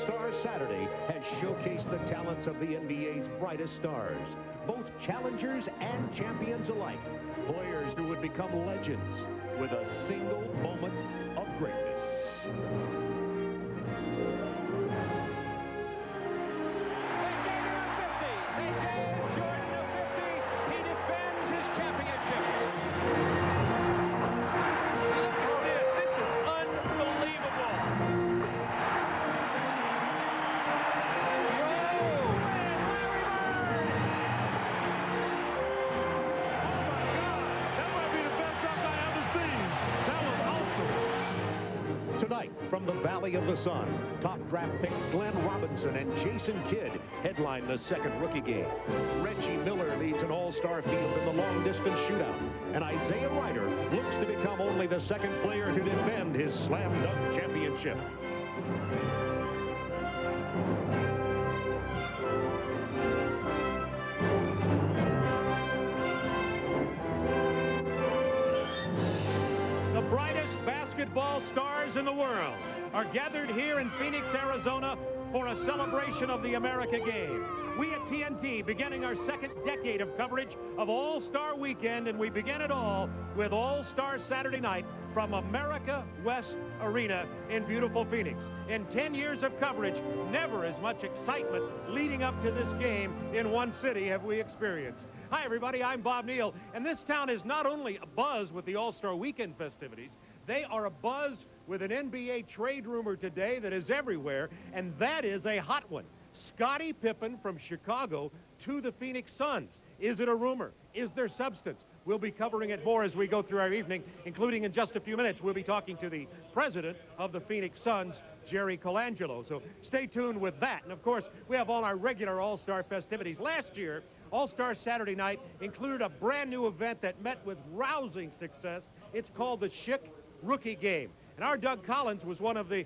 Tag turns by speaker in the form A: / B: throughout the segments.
A: All-Star Saturday has showcased the talents of the NBA's brightest stars, both challengers and champions alike, players who would become legends with a single moment of greatness. Tonight, from the Valley of the Sun, top draft picks Glenn Robinson and Jason Kidd headline the second rookie game. Reggie Miller leads an all-star field in the long-distance shootout. And Isaiah Rider looks to become only the second player to defend his slam dunk championship. Basketball stars in the world are gathered here in Phoenix, Arizona for a celebration of the America game. We at TNT beginning our second decade of coverage of All-Star Weekend, and we begin it all with All-Star Saturday night from America West Arena in beautiful Phoenix. In 10 years of coverage, never as much excitement leading up to this game in one city have we experienced. Hi everybody, I'm Bob Neal, and this town is not only abuzz with the All-Star Weekend festivities, they are abuzz with an NBA trade rumor today that is everywhere, and that is a hot one. Scottie Pippen from Chicago to the Phoenix Suns. Is it a rumor? Is there substance? We'll be covering it more as we go through our evening, including in just a few minutes, we'll be talking to the president of the Phoenix Suns, Jerry Colangelo. So stay tuned with that. And of course, we have all our regular All-Star festivities. Last year, All-Star Saturday night included a brand new event that met with rousing success. It's called the Schick Rookie Game. And our Doug Collins was one of the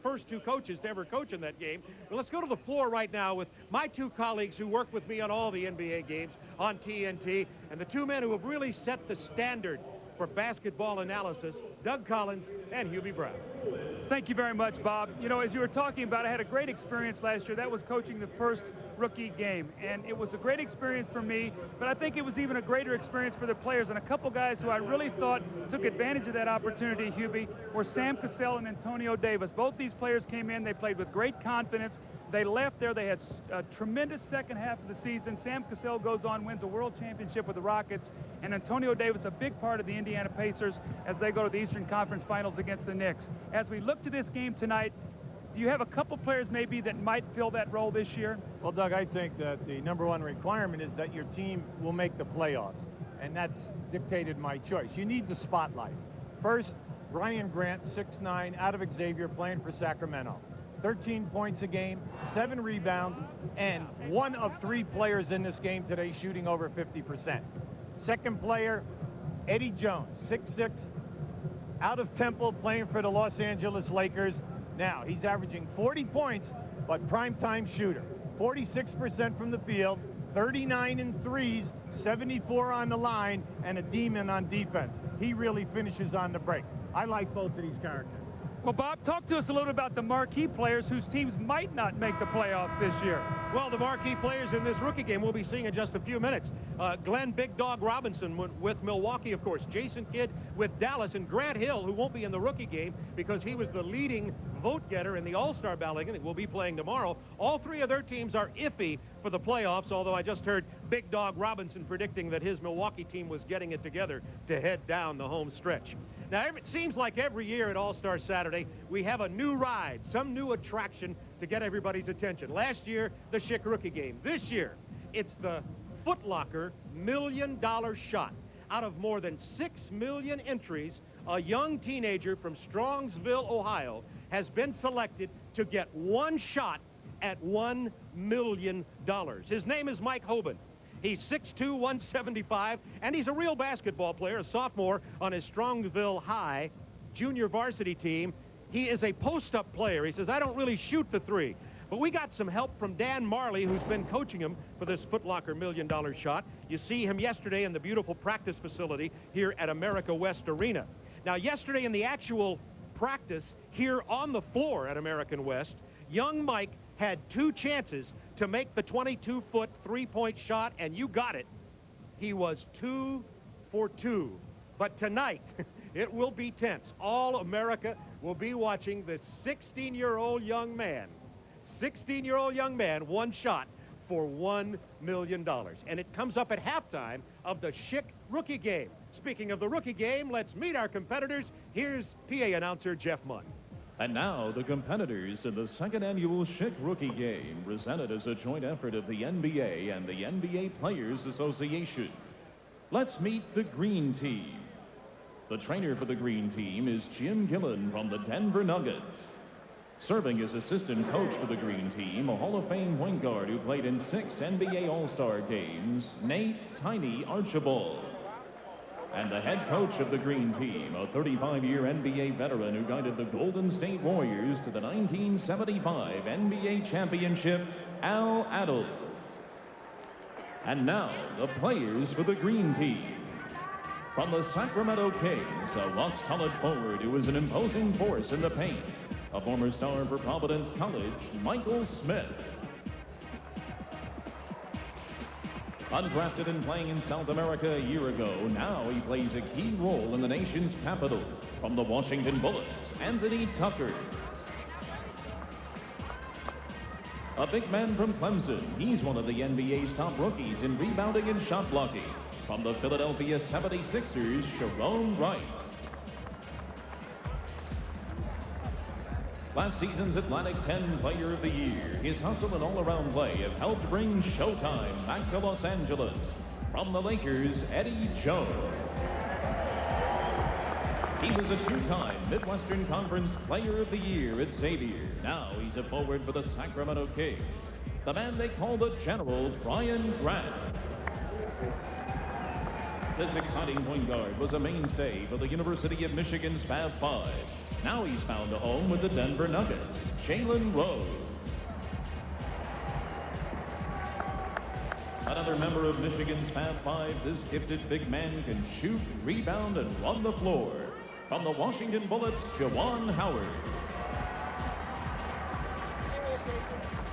A: first two coaches to ever coach in that game. Well, let's go to the floor right now with my two colleagues who work with me on all the NBA games on TNT, and the two men who have really set the standard for basketball analysis, Doug Collins and Hubie Brown.
B: Thank you very much, Bob. You know, as you were talking about, I had a great experience last year. That was coaching the first rookie game, and it was a great experience for me, but I think it was even a greater experience for the players. And a couple guys who I really thought took advantage of that opportunity, Hubie, were Sam Cassell and Antonio Davis. Both these players came in, they played with great confidence. They left there, they had a tremendous second half of the season. Sam Cassell goes on, wins a world championship with the Rockets, and Antonio Davis, a big part of the Indiana Pacers as they go to the Eastern Conference Finals against the Knicks. As we look to this game tonight, do you have a couple players maybe that might fill that role this year?
C: Well, Doug, I think that the #1 requirement is that your team will make the playoffs, and that's dictated my choice. You need the spotlight. First, Ryan Grant, 6'9", out of Xavier, playing for Sacramento. 13 points a game, 7 rebounds, and 1 of 3 players in this game today shooting over 50%. Second player, Eddie Jones, 6'6", out of Temple, playing for the Los Angeles Lakers. Now, he's averaging 40 points, but primetime shooter. 46% from the field, 39 in threes, 74 on the line, and a demon on defense. He really finishes on the break. I like both of these characters.
B: Well, Bob, talk to us a little about the marquee players whose teams might not make the playoffs this year.
A: Well, the marquee players in this rookie game we'll be seeing in just a few minutes. Glenn Big Dog Robinson with Milwaukee, of course. Jason Kidd with Dallas, and Grant Hill, who won't be in the rookie game because he was the leading vote getter in the All-Star ballot and will be playing tomorrow. All three of their teams are iffy for the playoffs, although I just heard Big Dog Robinson predicting that his Milwaukee team was getting it together to head down the home stretch. Now, it seems like every year at All-Star Saturday, we have a new ride, some new attraction to get everybody's attention. Last year, the Schick Rookie Game. This year, it's the Foot Locker $1 Million Shot. Out of more than 6 million entries, a young teenager from Strongsville, Ohio, has been selected to get one shot at $1 million. His name is Mike Hoban. He's 6'2", 175, and he's a real basketball player, a sophomore on his Strongsville High junior varsity team. He is a post-up player. He says, I don't really shoot the three. But we got some help from Dan Marley, who's been coaching him for this Foot Locker $1 Million Shot. You see him yesterday in the beautiful practice facility here at America West Arena. Now, yesterday in the actual practice, here on the floor at American West, young Mike had 2 chances to make the 22-foot three-point shot, and you got it. He was 2 for 2. But tonight, it will be tense. All America will be watching this 16-year-old young man. 16-year-old young man, 1 shot for $1 million. And it comes up at halftime of the Schick Rookie Game. Speaking of the rookie game, let's meet our competitors. Here's PA announcer Jeff Munn.
D: And now the competitors in the 2nd annual Schick Rookie Game, presented as a joint effort of the NBA and the NBA Players Association. Let's meet the green team. The trainer for the green team is Jim Gillen from the Denver Nuggets. Serving as assistant coach for the green team, a Hall of Fame point guard who played in 6 NBA All-Star games, Nate Tiny Archibald. And the head coach of the green team, a 35-year NBA veteran who guided the Golden State Warriors to the 1975 NBA championship, Al Attles. And now, the players for the green team. From the Sacramento Kings, a rock-solid forward who is an imposing force in the paint, a former star for Providence College, Michael Smith. Undrafted and playing in South America a year ago, now he plays a key role in the nation's capital. From the Washington Bullets, Anthony Tucker. A big man from Clemson, he's one of the NBA's top rookies in rebounding and shot blocking. From the Philadelphia 76ers, Sharon Wright. Last season's Atlantic 10 Player of the Year, his hustle and all-around play have helped bring Showtime back to Los Angeles. From the Lakers, Eddie Jones. He was a 2-time Midwestern Conference Player of the Year at Xavier. Now he's a forward for the Sacramento Kings. The man they call the General, Brian Grant. This exciting point guard was a mainstay for the University of Michigan's Fab Five. Now he's found a home with the Denver Nuggets, Jalen Rose. Another member of Michigan's Fab Five, this gifted big man can shoot, rebound, and run the floor. From the Washington Bullets, Juwan Howard.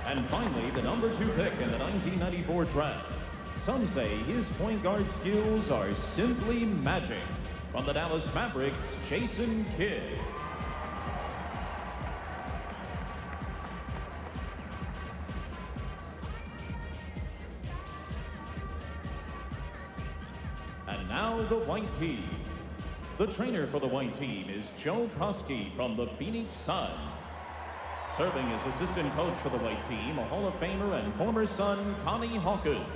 D: And finally, the number 2 pick in the 1994 draft. Some say his point guard skills are simply magic. From the Dallas Mavericks, Jason Kidd. And now the white team. The trainer for the white team is Joe Koski from the Phoenix Suns. Serving as assistant coach for the white team, a Hall of Famer and former Sun, Connie Hawkins.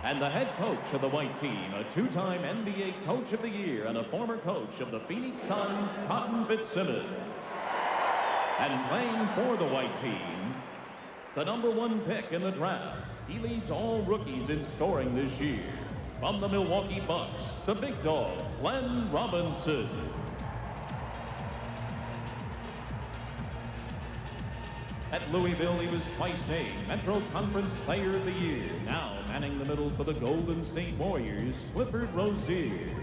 D: And the head coach of the white team, a 2-time NBA Coach of the Year and a former coach of the Phoenix Suns, Cotton Fitzsimmons. And playing for the white team, the number 1 pick in the draft. He leads all rookies in scoring this year. From the Milwaukee Bucks, the big dog, Glenn Robinson. At Louisville, he was twice named Metro Conference Player of the Year. Now manning the middle for the Golden State Warriors, Clifford Rozier.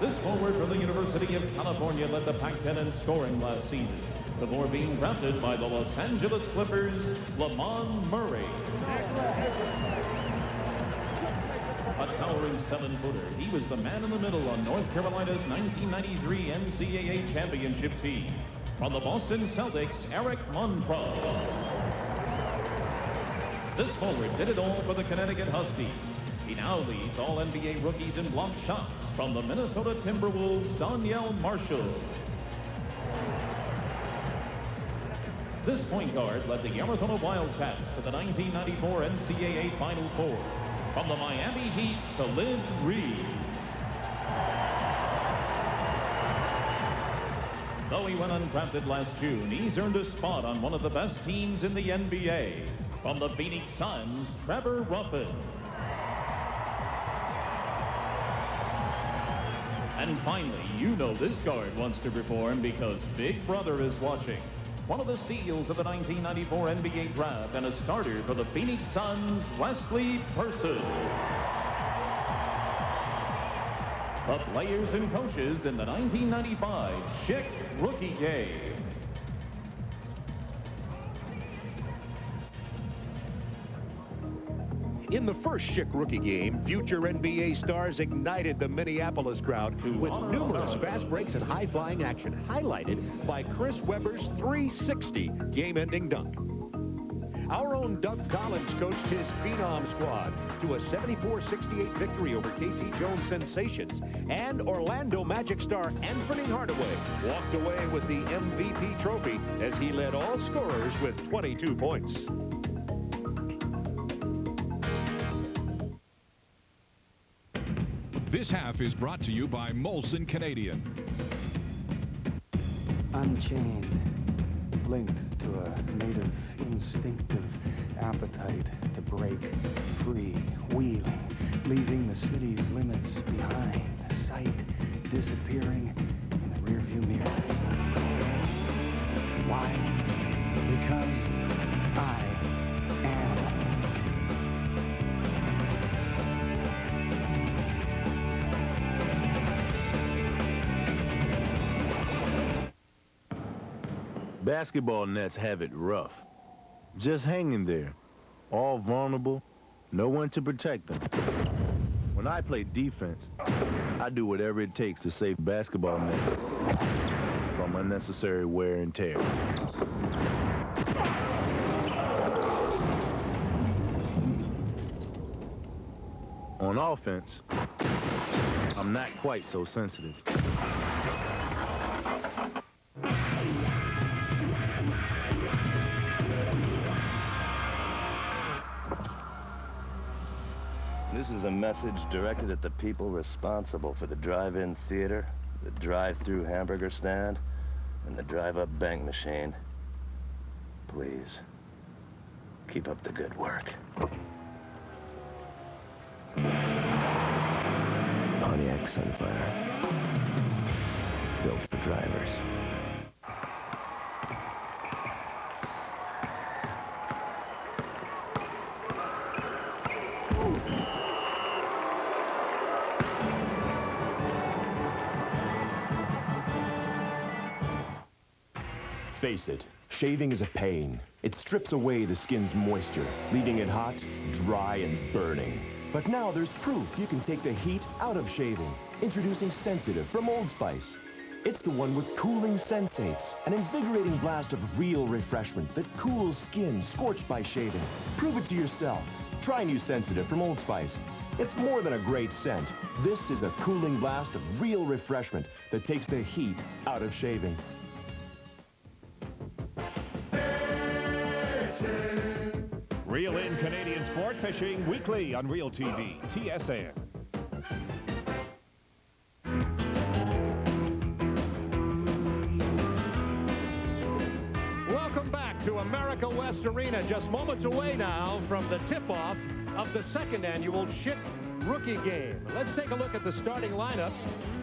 D: This forward from the University of California led the Pac-10 in scoring last season, before being drafted by the Los Angeles Clippers, Lamont Murray. A towering 7-footer, he was the man in the middle on North Carolina's 1993 NCAA championship team. From the Boston Celtics, Eric Montross. This forward did it all for the Connecticut Huskies. He now leads all NBA rookies in blocked shots. From the Minnesota Timberwolves, Donyell Marshall. This point guard led the Arizona Wildcats to the 1994 NCAA Final Four. From the Miami Heat, Khalid Reeves. Though he went undrafted last June, he's earned a spot on one of the best teams in the NBA. From the Phoenix Suns, Trevor Ruffin. And finally, you know this guard wants to perform because Big Brother is watching. One of the steals of the 1994 NBA draft and a starter for the Phoenix Suns, Wesley Person. the players and coaches in the 1995 Schick Rookie Game.
E: In the first Schick Rookie Game, future NBA stars ignited the Minneapolis crowd with numerous fast breaks and high-flying action, highlighted by Chris Webber's 360 game-ending dunk. Our own Doug Collins coached his Phenom squad to a 74-68 victory over Casey Jones Sensations, and Orlando Magic star Anthony Hardaway walked away with the MVP trophy as he led all scorers with 22 points.
F: This half is brought to you by Molson Canadian.
G: Unchained, linked to a native instinctive appetite to break free, wheeling, leaving the city's limits behind, sight disappearing in the rearview mirror. Why? Because I am.
H: Basketball nets have it rough. Just hanging there, all vulnerable, no one to protect them. When I play defense, I do whatever it takes to save basketball nets from unnecessary wear and tear. On offense, I'm not quite so sensitive.
I: This is a message directed at the people responsible for the drive-in theater, the drive-through hamburger stand, and the drive-up bank machine. Please, keep up the good work. Pontiac Sunfire. Built for drivers.
J: Face it, shaving is a pain. It strips away the skin's moisture, leaving it hot, dry, and burning. But now there's proof you can take the heat out of shaving. Introducing Sensitive from Old Spice. It's the one with cooling sensates, an invigorating blast of real refreshment that cools skin scorched by shaving. Prove it to yourself. Try new Sensitive from Old Spice. It's more than a great scent. This is a cooling blast of real refreshment that takes the heat out of shaving.
A: Reel in Canadian sport fishing weekly on Reel TV, TSN. Welcome back to America West Arena, just moments away now from the tip-off of the second annual Schick Rookie Game. Let's take a look at the starting lineups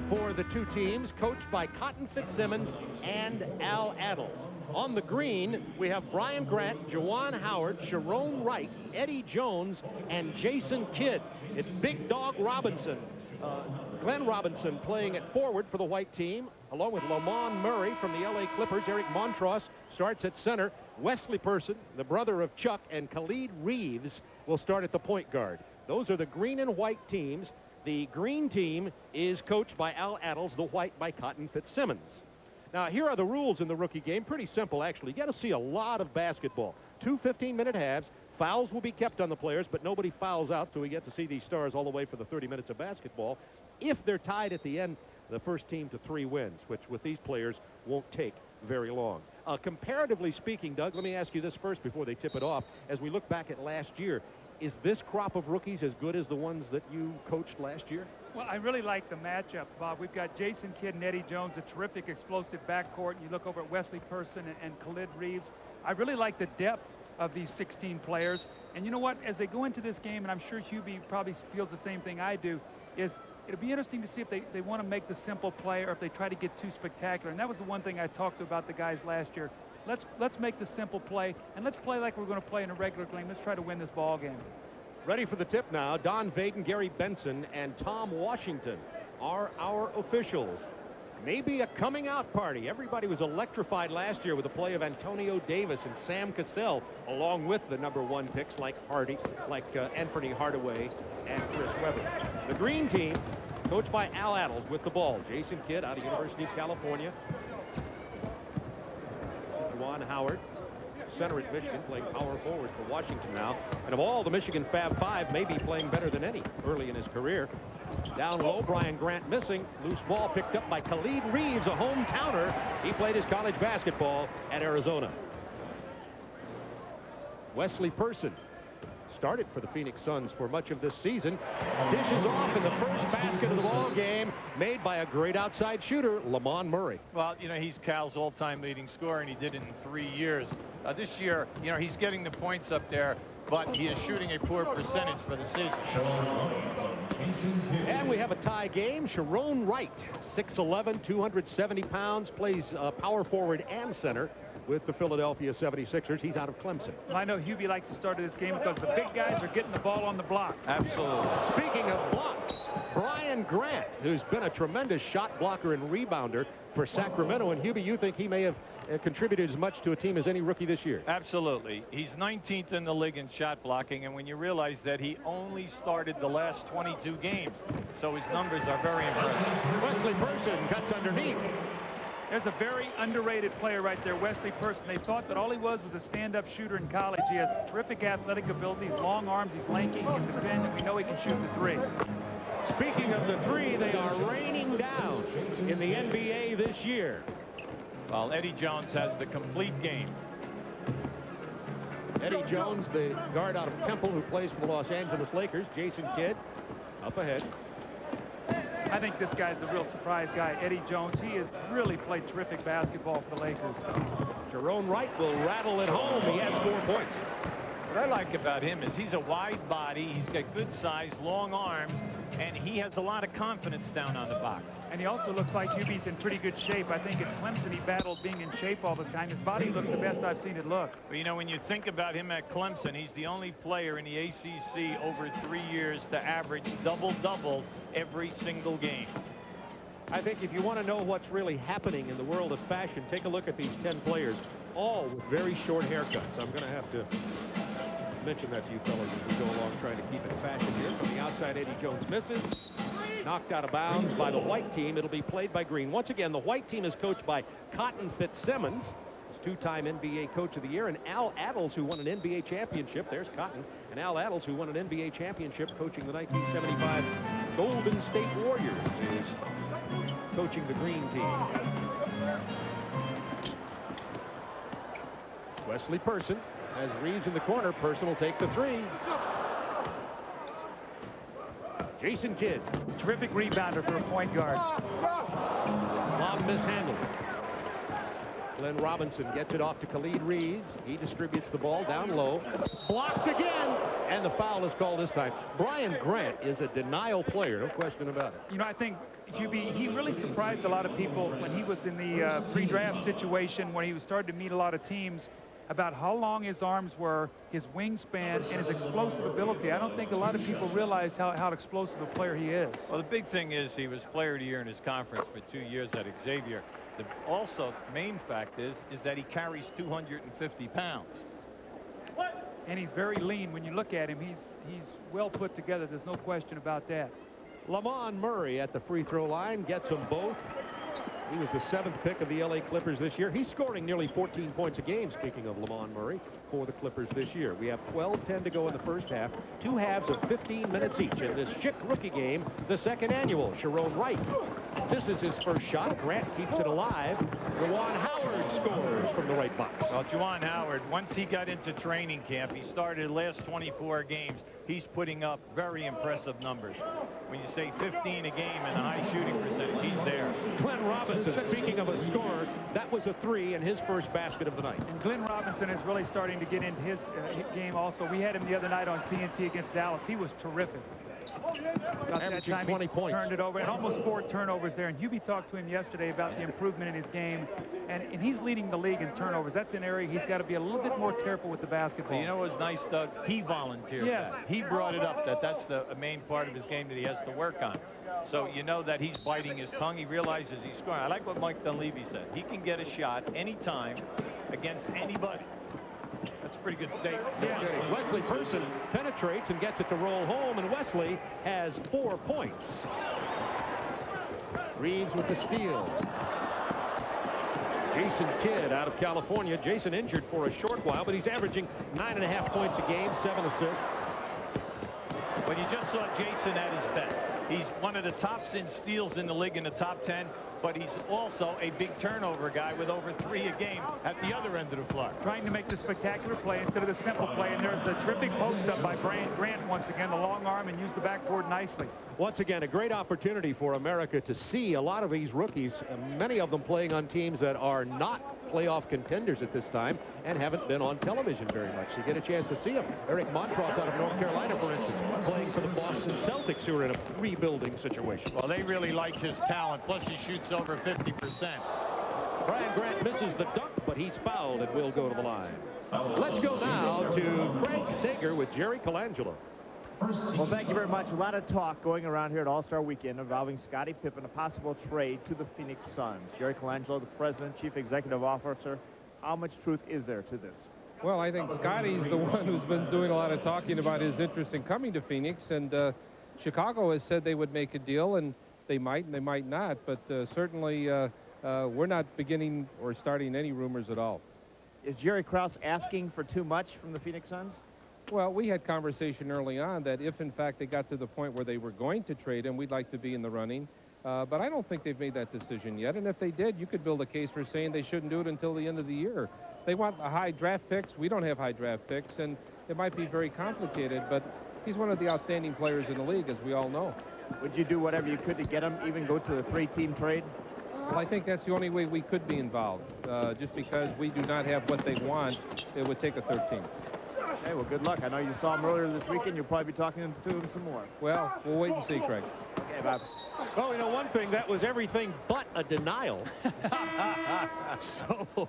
A: for the two teams, coached by Cotton Fitzsimmons and Al Attles. On the green, we have Brian Grant, Juwan Howard, Sharon Wright, Eddie Jones, and Jason Kidd. It's Big Dog Robinson, Glenn Robinson playing at forward for the white team, along with Lamont Murray from the LA Clippers. Eric Montross starts at center. Wesley Person, the brother of Chuck, and Khalid Reeves will start at the point guard. Those are the green and white teams. The green team is coached by Al Attles, the white by Cotton Fitzsimmons. Now, here are the rules in the rookie game. Pretty simple, actually. You got to see a lot of basketball. 2 15-minute halves. Fouls will be kept on the players, but nobody fouls out, so we get to see these stars all the way for the 30 minutes of basketball. If they're tied at the end, the first team to 3 wins, which with these players won't take very long. Comparatively speaking, Doug, let me ask you this first before they tip it off. As we look back at last year, is this crop of rookies as good as the ones that you coached last year?
B: Well, I really like the matchups, Bob. We've got Jason Kidd and Eddie Jones, a terrific explosive backcourt. You look over at Wesley Person and Khalid Reeves. I really like the depth of these 16 players. And you know what? As they go into this game, and I'm sure Hubie probably feels the same thing I do, is it'll be interesting to see if they want to make the simple play or if they try to get too spectacular. And that was the one thing I talked about the guys last year. Let's make the simple play, and let's play like we're going to play in a regular game. Let's try to win this ball game.
A: Ready for the tip now, Don Vaden, Gary Benson, and Tom Washington
E: are our officials. Maybe a coming out party. Everybody was electrified last year with the play of Antonio Davis and Sam Cassell, along with the #1 picks like Anthony Hardaway and Chris Webber. The green team, coached by Al Attles with the ball. Jason Kidd out of University of California. Juwan Howard, center at Michigan, playing power forward for Washington now. And of all the Michigan Fab Five, maybe playing better than any early in his career. Down low, Brian Grant missing. Loose ball picked up by Khalid Reeves, a hometowner. He played his college basketball at Arizona. Wesley Person started for the Phoenix Suns for much of this season. Dishes off in the first basket of the ball game, made by a great outside shooter, Lamont Murray.
C: Well, you know, he's Cal's all-time leading scorer, and he did it in 3 years. This year, you know, he's getting the points up there, but he is shooting a poor percentage for the season.
E: And we have a tie game. Sharon Wright, 6'11", 270 pounds, plays power forward and center with the Philadelphia 76ers. He's out of Clemson.
B: I know Hubie likes to start this game because the big guys are getting the ball on the block.
C: Absolutely.
E: Speaking of blocks, Brian Grant, who's been a tremendous shot blocker and rebounder for Sacramento. And Hubie, you think he may have contributed as much to a team as any rookie this year?
C: Absolutely. He's 19th in the league in shot blocking, and when you realize that he only started the last 22 games, so his numbers are very impressive.
E: Wesley Person cuts underneath.
B: There's a very underrated player right there, Wesley Person. They thought that all he was a stand-up shooter in college. He has terrific athletic ability, long arms, he's lanky, he can defend, and we know he can shoot the three.
E: Speaking of the three, they are raining down in the NBA this year.
C: Well, Eddie Jones has the complete game.
E: Eddie Jones, the guard out of Temple, who plays for the Los Angeles Lakers. Jason Kidd up ahead.
B: I think this guy's the real surprise guy, Eddie Jones. He has really played terrific basketball for the Lakers.
E: Sharon Wright will rattle it home. He has 4 points.
C: What I like about him is he's a wide body, he's got good size, long arms, and he has a lot of confidence down on the box.
B: And he also looks like Hubie's in pretty good shape. I think at Clemson he battled being in shape all the time. His body looks the best I've seen it look.
C: But you know, when you think about him at Clemson, he's the only player in the ACC over 3 years to average double-double every single game.
E: I think if you want to know what's really happening in the world of fashion, take a look at these 10 players, all with very short haircuts. I'm going to have to mention that to you fellows as we go along trying to keep it fashion here. From the outside, Eddie Jones misses. Knocked out of bounds by the white team. It'll be played by green. Once again, the white team is coached by Cotton Fitzsimmons, two-time NBA Coach of the Year, and Al Attles, who won an NBA championship. There's Cotton. And Al Attles, who won an NBA championship coaching the 1975 Golden State Warriors, is coaching the green team. Wesley Person has Reeves in the corner. Person will take the three. Jason Kidd.
B: Terrific rebounder for a point guard.
E: Lob mishandled. Glenn Robinson gets it off to Khalid Reeves. He distributes the ball down low. Blocked again. And the foul is called this time. Brian Grant is a denial player, no question about it.
B: You know, I think Hubie, he really surprised a lot of people when he was in the pre-draft situation, when he was starting to meet a lot of teams, about how long his arms were, his wingspan, and his explosive ability. I don't think a lot of people realize how explosive a player he is.
C: Well, the big thing is he was player of the year in his conference for 2 years at Xavier. The also main fact is that he carries 250 pounds.
B: And he's very lean. When you look at him, he's well put together. There's no question about that.
E: Lamont Murray at the free throw line gets them both. He was the 7th pick of the LA Clippers this year. He's scoring nearly 14 points a game, speaking of Lamont Murray, for the Clippers this year. We have 12:10 to go in the first half. 2 halves of 15 minutes each in this Schick rookie game, the second annual. Sharon Wright. This is his first shot. Grant keeps it alive. Juwan Howard scores from the right box.
C: Well, Juwan Howard, once he got into training camp, he started the last 24 games. He's putting up very impressive numbers. When you say 15 a game and a high shooting percentage, he's there.
E: Glenn Robinson, speaking of a scorer, that was a 3 and his first basket of the night.
B: And Glenn Robinson is really starting to get into his game also. We had him the other night on TNT against Dallas. He was terrific.
E: Averaging 20 points.
B: Turned it over, and almost 4 turnovers there. And Hubie talked to him yesterday about the improvement in his game, and he's leading the league in turnovers. That's an area he's got to be a little bit more careful with the basketball.
C: You know what's nice, Doug? He volunteered
B: Yes.
C: that. He brought it up that's the main part of his game that he has to work on. So you know that he's biting his tongue. He realizes he's scoring. I like what Mike Dunleavy said. He can get a shot anytime against anybody. That's a pretty good statement.
E: Yeah. Wesley Person penetrates and gets it to roll home, and Wesley has 4 points. Reeves with the steal. Jason Kidd out of California. Jason injured for a short while, but he's averaging 9.5 points a game, 7 assists.
C: But you just saw Jason at his best. He's one of the tops in steals in the league, in the top 10, but he's also a big turnover guy with over 3 a game at the other end of the floor.
B: Trying to make the spectacular play instead of the simple play, and there's a terrific post up by Brian Grant once again, the long arm, and used the backboard nicely.
E: Once again, a great opportunity for America to see a lot of these rookies, many of them playing on teams that are not playoff contenders at this time and haven't been on television very much. You get a chance to see them. Eric Montross out of North Carolina, for instance, playing for the Boston Celtics, who are in a rebuilding situation.
C: Well, they really like his talent. Plus, he shoots over 50%.
E: Brian Grant misses the dunk, but he's fouled and will go to the line. Let's go now to Craig Sager with Jerry Colangelo.
K: Well, thank you very much. A lot of talk going around here at All-Star Weekend involving Scottie Pippen, a possible trade to the Phoenix Suns. Jerry Colangelo, the president, chief executive officer. How much truth is there to this?
L: Well, I think Scottie's the one who's been doing a lot of talking about his interest in coming to Phoenix, and Chicago has said they would make a deal, and they might not, but certainly we're not beginning or starting any rumors at all.
K: Is Jerry Krause asking for too much from the Phoenix Suns?
L: Well, we had conversation early on that if, in fact, they got to the point where they were going to trade him, we'd like to be in the running. But I don't think they've made that decision yet. And if they did, you could build a case for saying they shouldn't do it until the end of the year. They want high draft picks. We don't have high draft picks, and it might be very complicated. But he's one of the outstanding players in the league, as we all know.
K: Would you do whatever you could to get him, even go to a 3-team trade?
L: Well, I think that's the only way we could be involved. Just because we do not have what they want, it would take a third team.
K: Okay, well, good luck. I know you saw him earlier this weekend. You'll probably be talking to him some more.
L: Well, we'll wait and see, Craig.
K: Okay, Bob.
E: Well, you know, one thing, that was everything but a denial. So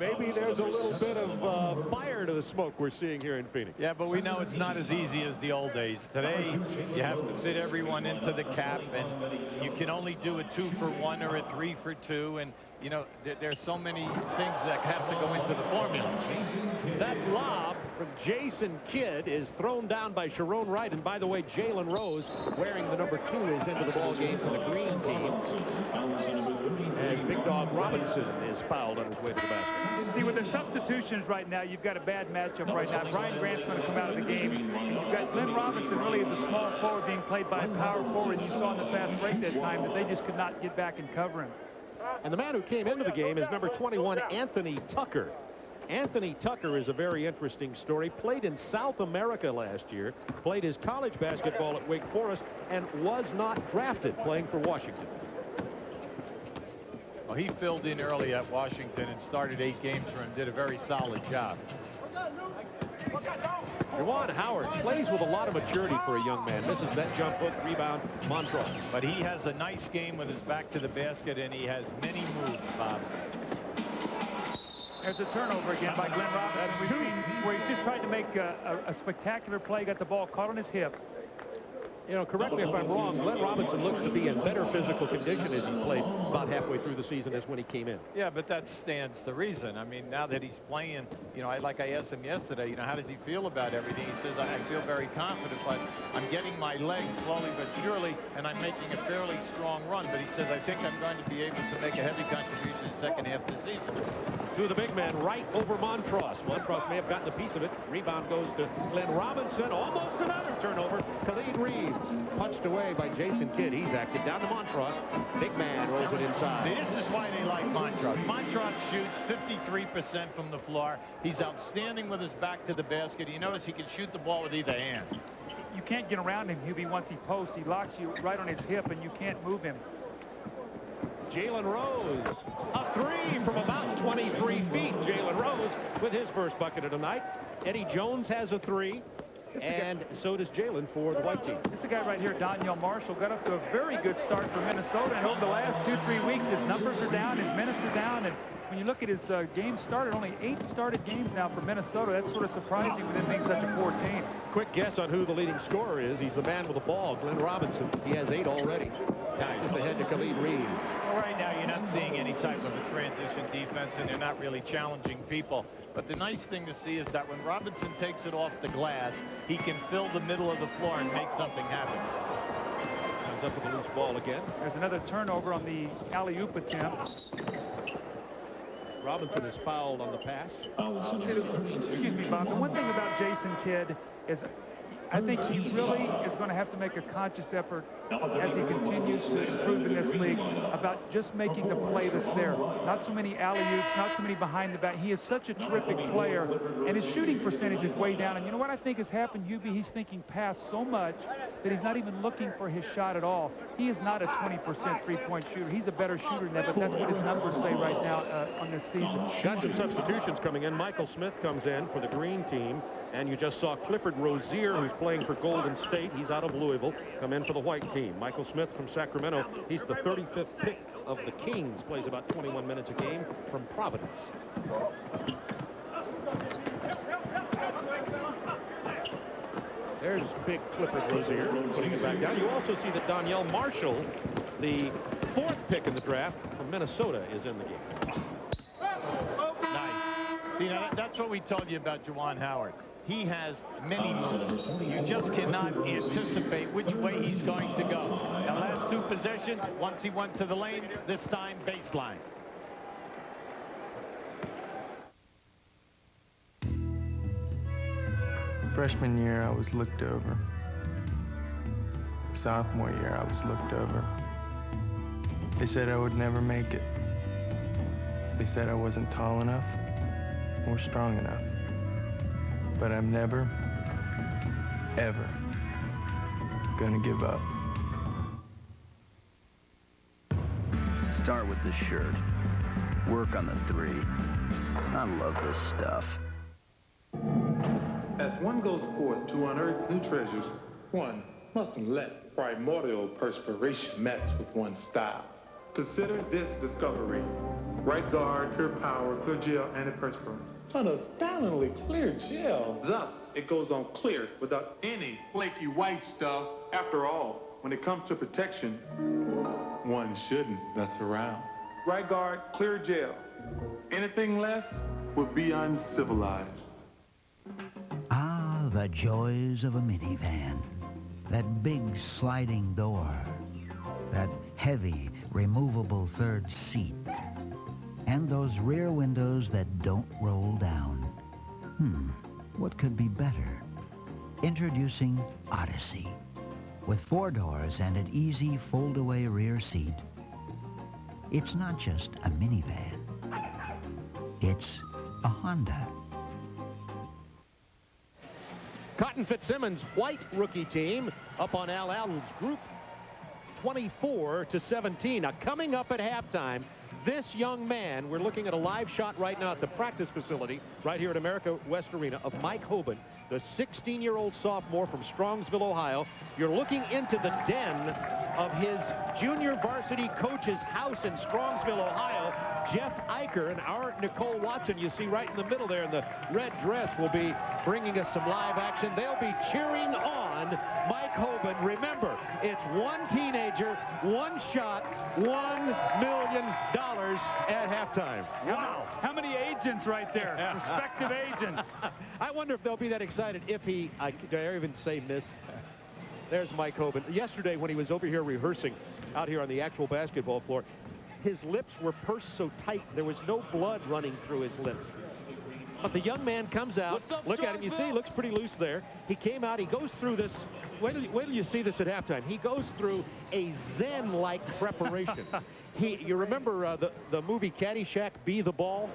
E: maybe there's a little bit of fire to the smoke we're seeing here in Phoenix.
C: Yeah, but we know it's not as easy as the old days. Today, you have to fit everyone into the cap, and you can only do a 2-for-1 or a 3-for-2, and you know, there's so many things that have to go into the formula.
E: That lob from Jason Kidd is thrown down by Sharon Wright. And by the way, Jalen Rose, wearing the number 2, is into the ball game for the green team. As Big Dog Robinson is fouled on his way to the basket.
B: See, with the substitutions right now, you've got a bad matchup right now. Brian Grant's going to come out of the game. You've got Glenn Robinson really is a small forward being played by a power forward. You saw in the fast break that time that they just could not get back and cover him.
E: And the man who came into the game is number 21, Anthony Tucker. Anthony Tucker is a very interesting story. Played in South America last year, played his college basketball at Wake Forest, and was not drafted, playing for Washington.
C: Well, he filled in early at Washington and started 8 games for him, did a very solid job.
E: Juwan Howard plays with a lot of maturity for a young man. Misses that jump hook, rebound, Montross.
C: But he has a nice game with his back to the basket, and he has many moves, Bob.
B: There's a turnover again by Glenn Robinson, where he's just tried to make a spectacular play, got the ball caught on his hip.
E: You know, correct me if I'm wrong, Glenn Robinson looks to be in better physical condition as he played about halfway through the season as when he came in.
C: Yeah, but that stands to reason. I mean, now that he's playing, you know, like I asked him yesterday, you know, how does he feel about everything? He says, I feel very confident, but I'm getting my legs slowly but surely, and I'm making a fairly strong run. But he says, I think I'm going to be able to make a heavy contribution in the second half of the season.
E: To the big man right over Montross. Montross may have gotten a piece of it. Rebound goes to Glenn Robinson. Almost another turnover. Khalid Reeves punched away by Jason Kidd. He's acted down to Montross. Big man rolls it inside.
C: See, this is why they like Montross. Montross shoots 53% from the floor. He's outstanding with his back to the basket. You notice he can shoot the ball with either hand.
B: You can't get around him, Hubie, once he posts. He locks you right on his hip, and you can't move him.
E: Jalen Rose, a 3 from about 23 feet. Jalen Rose with his first bucket of the night. Eddie Jones has a 3. and so does Jalen for the white team.
B: It's a guy right here, Donyell Marshall, got up to a very good start for Minnesota, and over the last 2-3 weeks, his numbers are down, his minutes are down, and when you look at his games started, only 8 started games now for Minnesota. That's sort of surprising with them being such a poor team.
E: Quick guess on who the leading scorer is. He's the man with the ball, Glenn Robinson. He has 8 already. Passes ahead to Khalid Reed.
C: Well, right now, you're not seeing any type of a transition defense, and they're not really challenging people. But the nice thing to see is that when Robinson takes it off the glass, he can fill the middle of the floor and make something happen.
E: Comes up with a loose ball again.
B: There's another turnover on the alley-oop attempt.
E: Robinson is fouled on the pass.
B: Excuse me, Bob. The one thing about Jason Kidd is I think he really is going to have to make a conscious effort as he continues to improve in this league about just making the play that's there. Not so many alley-oops, not so many behind the back. He is such a terrific player, and his shooting percentage is way down. And you know what I think has happened, Hubie? He's thinking pass so much that he's not even looking for his shot at all. He is not a 20% three-point shooter. He's a better shooter than that, but that's what his numbers say right now on this season.
E: Got some substitutions coming in. Michael Smith comes in for the green team. And you just saw Clifford Rozier, who's playing for Golden State. He's out of Louisville, come in for the white team. Michael Smith from Sacramento. He's the 35th pick of the Kings. Plays about 21 minutes a game from Providence. There's big Clifford Rozier putting it back down. You also see that Donyell Marshall, the 4th pick in the draft from Minnesota, is in the game.
C: Nice. See, now that's what we told you about Juwan Howard. He has many moves. You just cannot anticipate which way he's going to go. Now, last 2 possessions, once he went to the lane, this time baseline.
G: Freshman year, I was looked over. Sophomore year, I was looked over. They said I would never make it. They said I wasn't tall enough or strong enough. But I'm never, ever gonna give up.
M: Start with the shirt. Work on the 3. I love this stuff.
N: As one goes forth to unearth new treasures, one mustn't let primordial perspiration mess with one's style. Consider this discovery. Right guard, pure power, clear gel, antiperspirant. An astoundingly clear gel. Thus, it goes on clear without any flaky white stuff. After all, when it comes to protection, one shouldn't mess around. Right guard, clear gel. Anything less would be uncivilized.
O: Ah, the joys of a minivan. That big sliding door. That heavy, removable third seat. And those rear windows that don't roll down. What could be better? Introducing Odyssey. With 4 doors and an easy fold-away rear seat. It's not just a minivan. It's a Honda.
E: Cotton Fitzsimmons' white rookie team up on Al Allen's group, 24-17. Now, coming up at halftime, this young man, we're looking at a live shot right now at the practice facility right here at America West Arena of Mike Hoban, the 16-year-old sophomore from Strongsville, Ohio. You're looking into the den of his junior varsity coach's house in Strongsville, Ohio. Jeff Eicher and our Nicole Watson, you see right in the middle there in the red dress, will be bringing us some live action. They'll be cheering on Mike Hoban. Remember, it's one teenager, one shot, $1 million at halftime.
B: Wow. How many agents right there? Yeah. Prospective agents.
E: I wonder if they'll be that excited if he, I dare even say miss. There's Mike Hoban. Yesterday when he was over here rehearsing out here on the actual basketball floor, his lips were pursed so tight there was no blood running through his lips. But the young man comes out. Look at him. You see, he looks pretty loose there. He came out. He goes through this. Wait till you see this at halftime. He goes through a Zen-like preparation. You remember the movie Caddyshack, Be the Ball?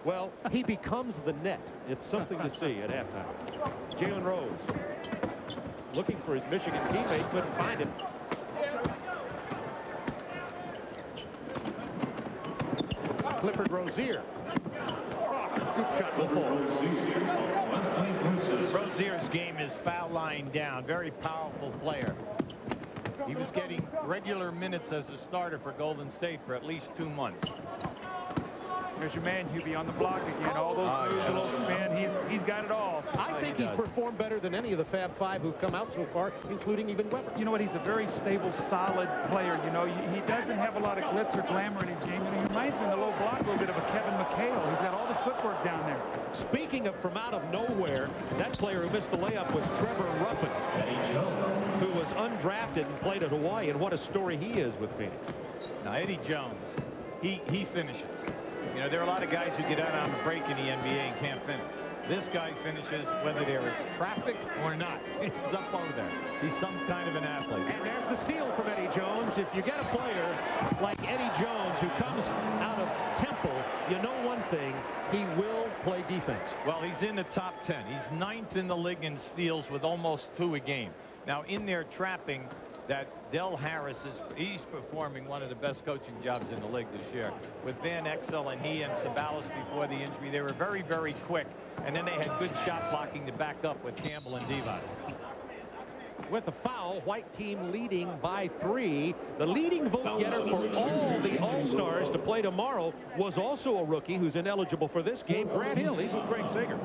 E: Well, he becomes the net. It's something to see at halftime. Jalen Rose looking for his Michigan teammate, couldn't find him. Clifford Rozier. Scoop shot will fall.
C: Rozier's game is foul line down. Very powerful player. He was getting regular minutes as a starter for Golden State for at least 2 months.
B: There's your man, Hubie, on the block again. All those moves, a little spin. He's got it all.
E: I think he's performed better than any of the Fab Five who've come out so far, including even Weber.
B: You know what? He's a very stable, solid player. You know, he doesn't have a lot of glitz or glamour in his game. He reminds me in the low block a little bit of a Kevin McHale. He's got all the footwork down there.
E: Speaking of from out of nowhere, that player who missed the layup was Trevor Ruffin, who was undrafted and played at Hawaii, and what a story he is with Phoenix.
C: Now, Eddie Jones, he finishes. You know, there are a lot of guys who get out on a break in the NBA and can't finish. This guy finishes whether there is traffic or not. He's up over there. He's some kind of an athlete.
E: And there's the steal from Eddie Jones. If you get a player like Eddie Jones who comes out of Temple, you know one thing, he will play defense.
C: Well, he's in the top 10. He's 9th in the league in steals with almost 2 a game. Now, in their trapping, that Del Harris he's performing one of the best coaching jobs in the league this year. With Van Exel and he and Sabalas before the injury, they were very, very quick. And then they had good shot blocking to back up with Campbell and Divac.
E: With the foul, white team leading by 3. The leading vote getter for all the All-Stars to play tomorrow was also a rookie who's ineligible for this game, Grant Hill. He's with Greg Sager.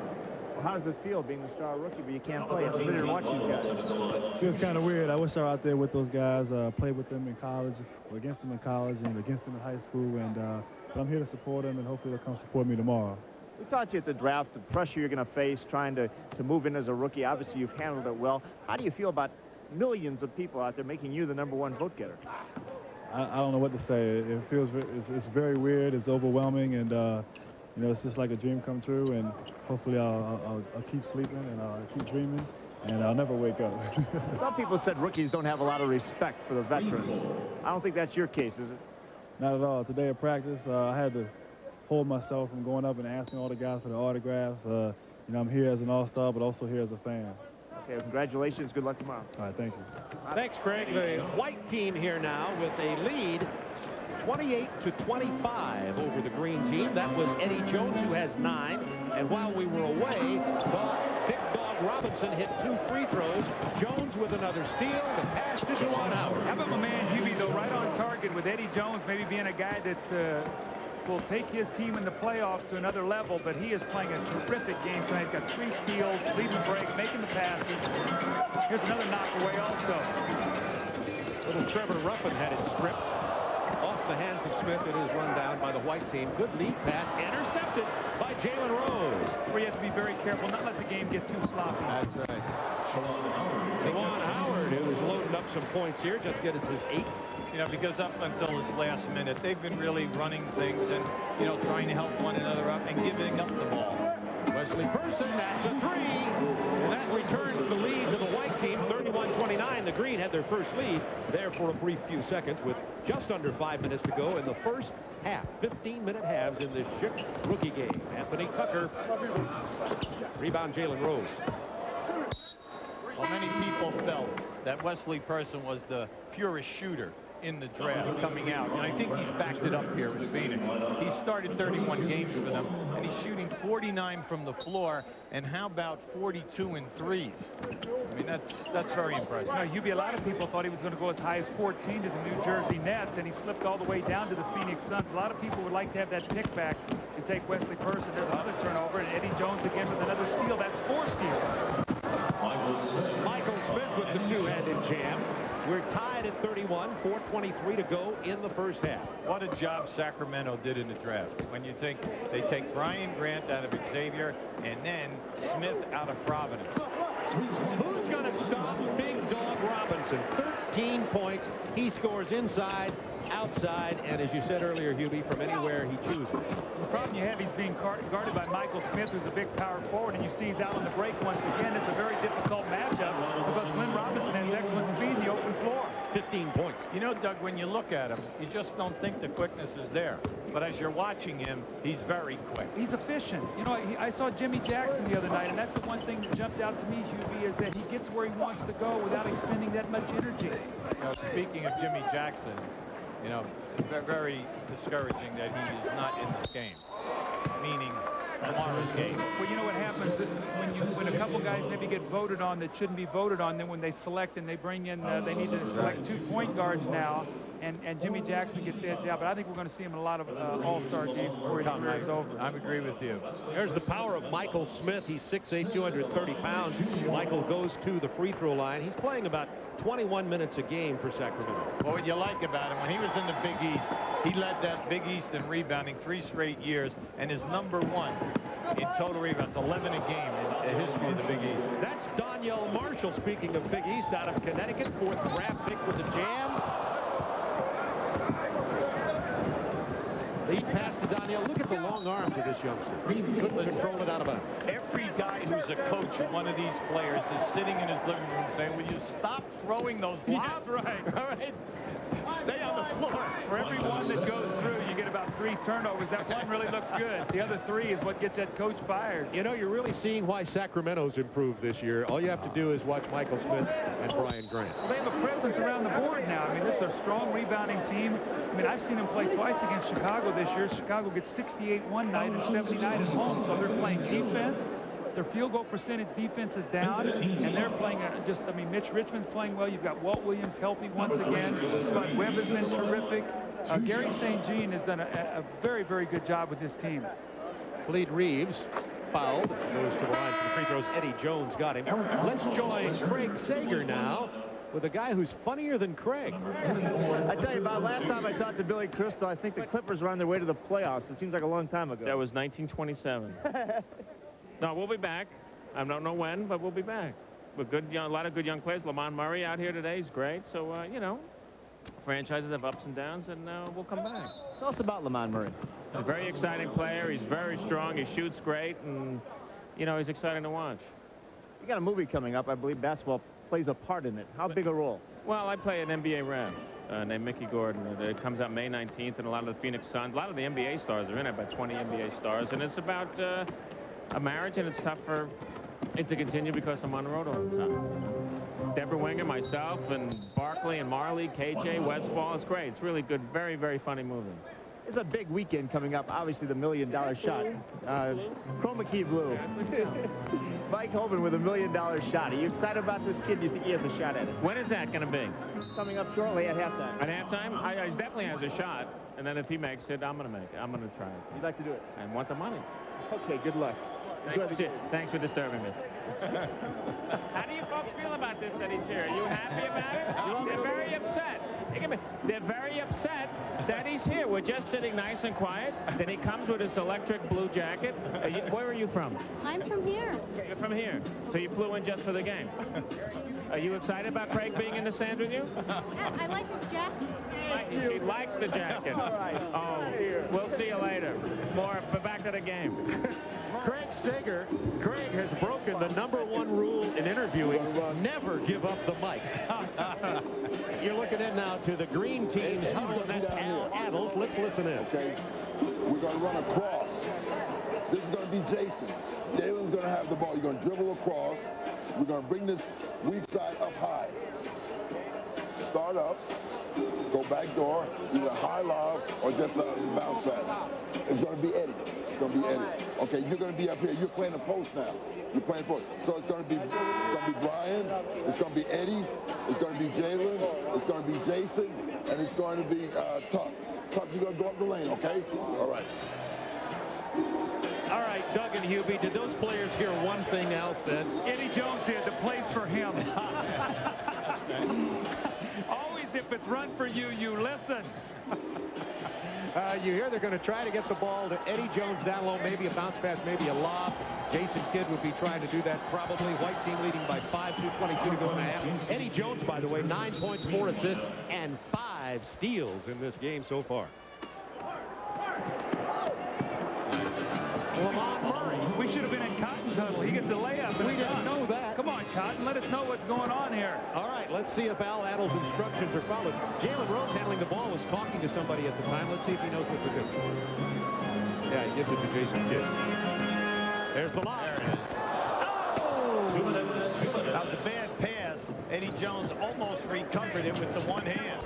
K: How does it feel being the star rookie, but you can't play? Just sit here and watch these guys.
P: It feels kind of weird. I wish I were out there with those guys, played with them in college, or against them in college, and against them in high school. And but I'm here to support them, and hopefully they'll come support me tomorrow.
K: We taught you at the draft the pressure you're going to face trying to move in as a rookie. Obviously, you've handled it well. How do you feel about millions of people out there making you the #1 vote getter?
P: I don't know what to say. It feels it's very weird. It's overwhelming, and you know, it's just like a dream come true. And hopefully, I'll keep sleeping and I'll keep dreaming, and I'll never wake up.
K: Some people said rookies don't have a lot of respect for the veterans. I don't think that's your case, is it?
P: Not at all. Today at practice, I had to hold myself from going up and asking all the guys for the autographs. You know, I'm here as an all-star, but also here as a fan.
K: Okay, congratulations. Good luck tomorrow.
P: All right, thank you.
E: Thanks, Craig. The white team here now with a lead 28-25 over the green team. That was Eddie Jones, who has 9. And while we were away, Big Dog Robinson hit 2 free throws. Jones with another steal. The pass to Juwan Howard.
B: How about my man Hubie, though, right on target with Eddie Jones maybe being a guy that will take his team in the playoffs to another level, but he is playing a terrific game tonight. He's got 3 steals, leading the break, making the passes. Here's another knock away also.
E: Little Trevor Ruffin had it stripped off the hands of Smith. It is run down by the white team. Good lead pass, intercepted by Jalen Rose.
B: Where he has to be very careful, not let the game get too sloppy.
E: That's right. Juwan Howard, who is loading up some points here, just gets his 8th.
C: You know, because up until this last minute, they've been really running things and, you know, trying to help one another up and giving up the ball.
E: Wesley Person, that's a 3. And that returns the lead to the white team, 31-29. The green had their first lead there for a brief few seconds with just under 5 minutes to go in the first half. 15-minute halves in this Schick rookie game. Anthony Tucker. Rebound, Jalen Rose.
C: Well, many people felt that Wesley Person was the purest shooter in the draft coming out, and I think he's backed it up here with Phoenix. He started 31 games for them, and he's shooting 49 from the floor, and how about 42 in threes? I mean, that's very impressive.
B: Now, Hubie, a lot of people thought he was going to go as high as 14 to the New Jersey Nets, and he slipped all the way down to the Phoenix Suns. A lot of people would like to have that pick back to take Wesley Person. There's another turnover, and Eddie Jones again with another steal. That's 4 steals.
E: Michael Smith with the two-handed jam. We're tied at 31, 4:23 to go in the first half.
C: What a job Sacramento did in the draft. When you think they take Brian Grant out of Xavier and then Smith out of Providence.
E: Who's going to stop Big Dog Robinson? 13 points. He scores inside, outside, and as you said earlier, Hubie, from anywhere he chooses.
B: The problem you have, he's being guarded by Michael Smith, who's a big power forward, and you see he's out on the break once again. It's a very difficult matchup because Glenn Robinson has excellent speed in the open floor.
E: 15 points.
C: You know, Doug, when you look at him, you just don't think the quickness is there. But as you're watching him, he's very quick.
B: He's efficient. You know, I saw Jimmy Jackson the other night, and that's the one thing that jumped out to me, Hubie, is that he gets where he wants to go without expending that much energy.
C: You know, speaking of Jimmy Jackson, you know, very discouraging that he is not in this game. Meaning,
Q: tomorrow's game.
B: Well, you know what happens when a couple guys maybe get voted on that shouldn't be voted on, then when they select and they bring in, they need to select 2 point guards now, and Jimmy Jackson gets that job. But I think we're going to see him in a lot of all-star games before his career is over.
Q: I agree with you.
E: There's the power of Michael Smith. He's 6'8", 230 pounds. Michael goes to the free throw line. He's playing about 21 minutes a game for Sacramento.
C: Well, what you like about him, when he was in the Big East, he led that Big East in rebounding 3 straight years and is #1 in total rebounds, 11 a game in the history of the Big East.
E: That's Donyell Marshall, speaking of Big East, out of Connecticut. 4th draft pick with the Jam. Lead pass to Donyell. Look at the long arms of this youngster. Couldn't control it out of bounds.
C: Every guy who's a coach of one of these players is sitting in his living room saying, will you stop throwing those lobs?
B: Yeah, right.
C: All right. Stay on the floor.
B: For every one that goes through, you get about 3 turnovers. That one really looks good. The other 3 is what gets that coach fired.
E: You know, you're really seeing why Sacramento's improved this year. All you have to do is watch Michael Smith and Brian Grant.
B: Well, they have a presence around the board now. I mean, this is a strong rebounding team. I mean, I've seen them play twice against Chicago this year. Chicago gets 68 one night and 79 at home, so they're playing defense. Their field goal percentage defense is down, and they're playing Mitch Richmond's playing well. You've got Walt Williams healthy once again. Spud Webb has been terrific. Gary St. Jean has done a very, very good job with his team.
E: Fleet Reeves fouled, goes to the line for the free throws. Eddie Jones got him. Let's join Craig Sager now with a guy who's funnier than Craig.
K: I tell you, about last time I talked to Billy Crystal, I think the Clippers were on their way to the playoffs. It seems like a long time ago.
R: That was 1927. No, we'll be back. I don't know when, but we'll be back. With a lot of good young players. Lamont Murray out here today is great. So, you know, franchises have ups and downs, and we'll come back.
K: Tell us about Lamont Murray.
R: He's a very exciting player. He's very strong. He shoots great, and, you know, he's exciting to watch.
K: You got a movie coming up. I believe basketball plays a part in it. How big a role?
R: Well, I play an NBA rep named Mickey Gordon. It comes out May 19th, and a lot of the Phoenix Suns, a lot of the NBA stars are in it, about 20 NBA stars, and it's about a marriage, and it's tough for it to continue because I'm on the road all the time. Deborah Winger, myself, and Barkley and Marley, KJ, Westfall. It's great. It's really good. Very, very funny movie.
K: It's a big weekend coming up. Obviously, the $1 million shot. Chroma Key Blue. Mike Hoban with $1 million shot. Are you excited about this kid? Do you think he has a shot at it?
R: When is that going to be?
K: It's coming up shortly at halftime.
R: At halftime? He definitely has a shot. And then if he makes it, I'm going to make it. I'm going to try it.
K: You'd like to do it?
R: I want the money.
K: Okay, good luck.
R: Thanks for disturbing me. How do you folks feel about this, that he's here? Are you happy about it? They're very upset. They're very upset that he's here. We're just sitting nice and quiet. Then he comes with his electric blue jacket. Where are you from?
S: I'm from here.
R: You're from here. So you flew in just for the game. Are you excited about Craig being in the stand with you?
S: I like his jacket.
R: She likes the jacket.
K: All right.
R: Oh, we'll see you later. More, but back to the game.
E: Craig Sager. Craig has broken the #1 rule in interviewing. Never give up the mic. You're looking in now to the green team's huddle. That's Al Attles. Let's listen in.
T: Okay. We're going to run across. This is going to be Jason. Jalen's going to have the ball. You're going to dribble across. We're going to bring this weak side up high. Start up. Go back door. Either high lob or just a bounce pass. It's going to be Eddie. It's going to be Eddie. Okay, you're going to be up here. You're playing a post now. You're playing post. So it's going to be Brian. It's going to be Eddie. It's going to be Jalen. It's going to be Jason. And it's going to be Tuck. Tuck, you're going to go up the lane, okay? All right.
E: All right, Doug and Hubie, did those players hear one thing Al said?
B: Eddie Jones did. The play's for him. Always, if it's run for you, you listen.
E: You hear they're going to try to get the ball to Eddie Jones down low, maybe a bounce pass, maybe a lob. Jason Kidd would be trying to do that probably. White team leading by 5, 2:22 to go in the half. Eddie Jones, by the way, 9 points, 4 assists, and 5 steals in this game so far.
B: Lamont Murray. We should have been in Cotton's huddle. He gets the layup.
E: We didn't know that.
B: Come on, Cotton. Let us know what's going on here.
E: All right, let's see if Al Attles' instructions are followed. Jalen Rose handling the ball was talking to somebody at the time. Let's see if he knows what to do. Yeah, he gives it to Jason Kidd. There's the lob.
C: There it is. Oh! 2 minutes. That was a bad pass. Eddie Jones almost recovered it with the one hand.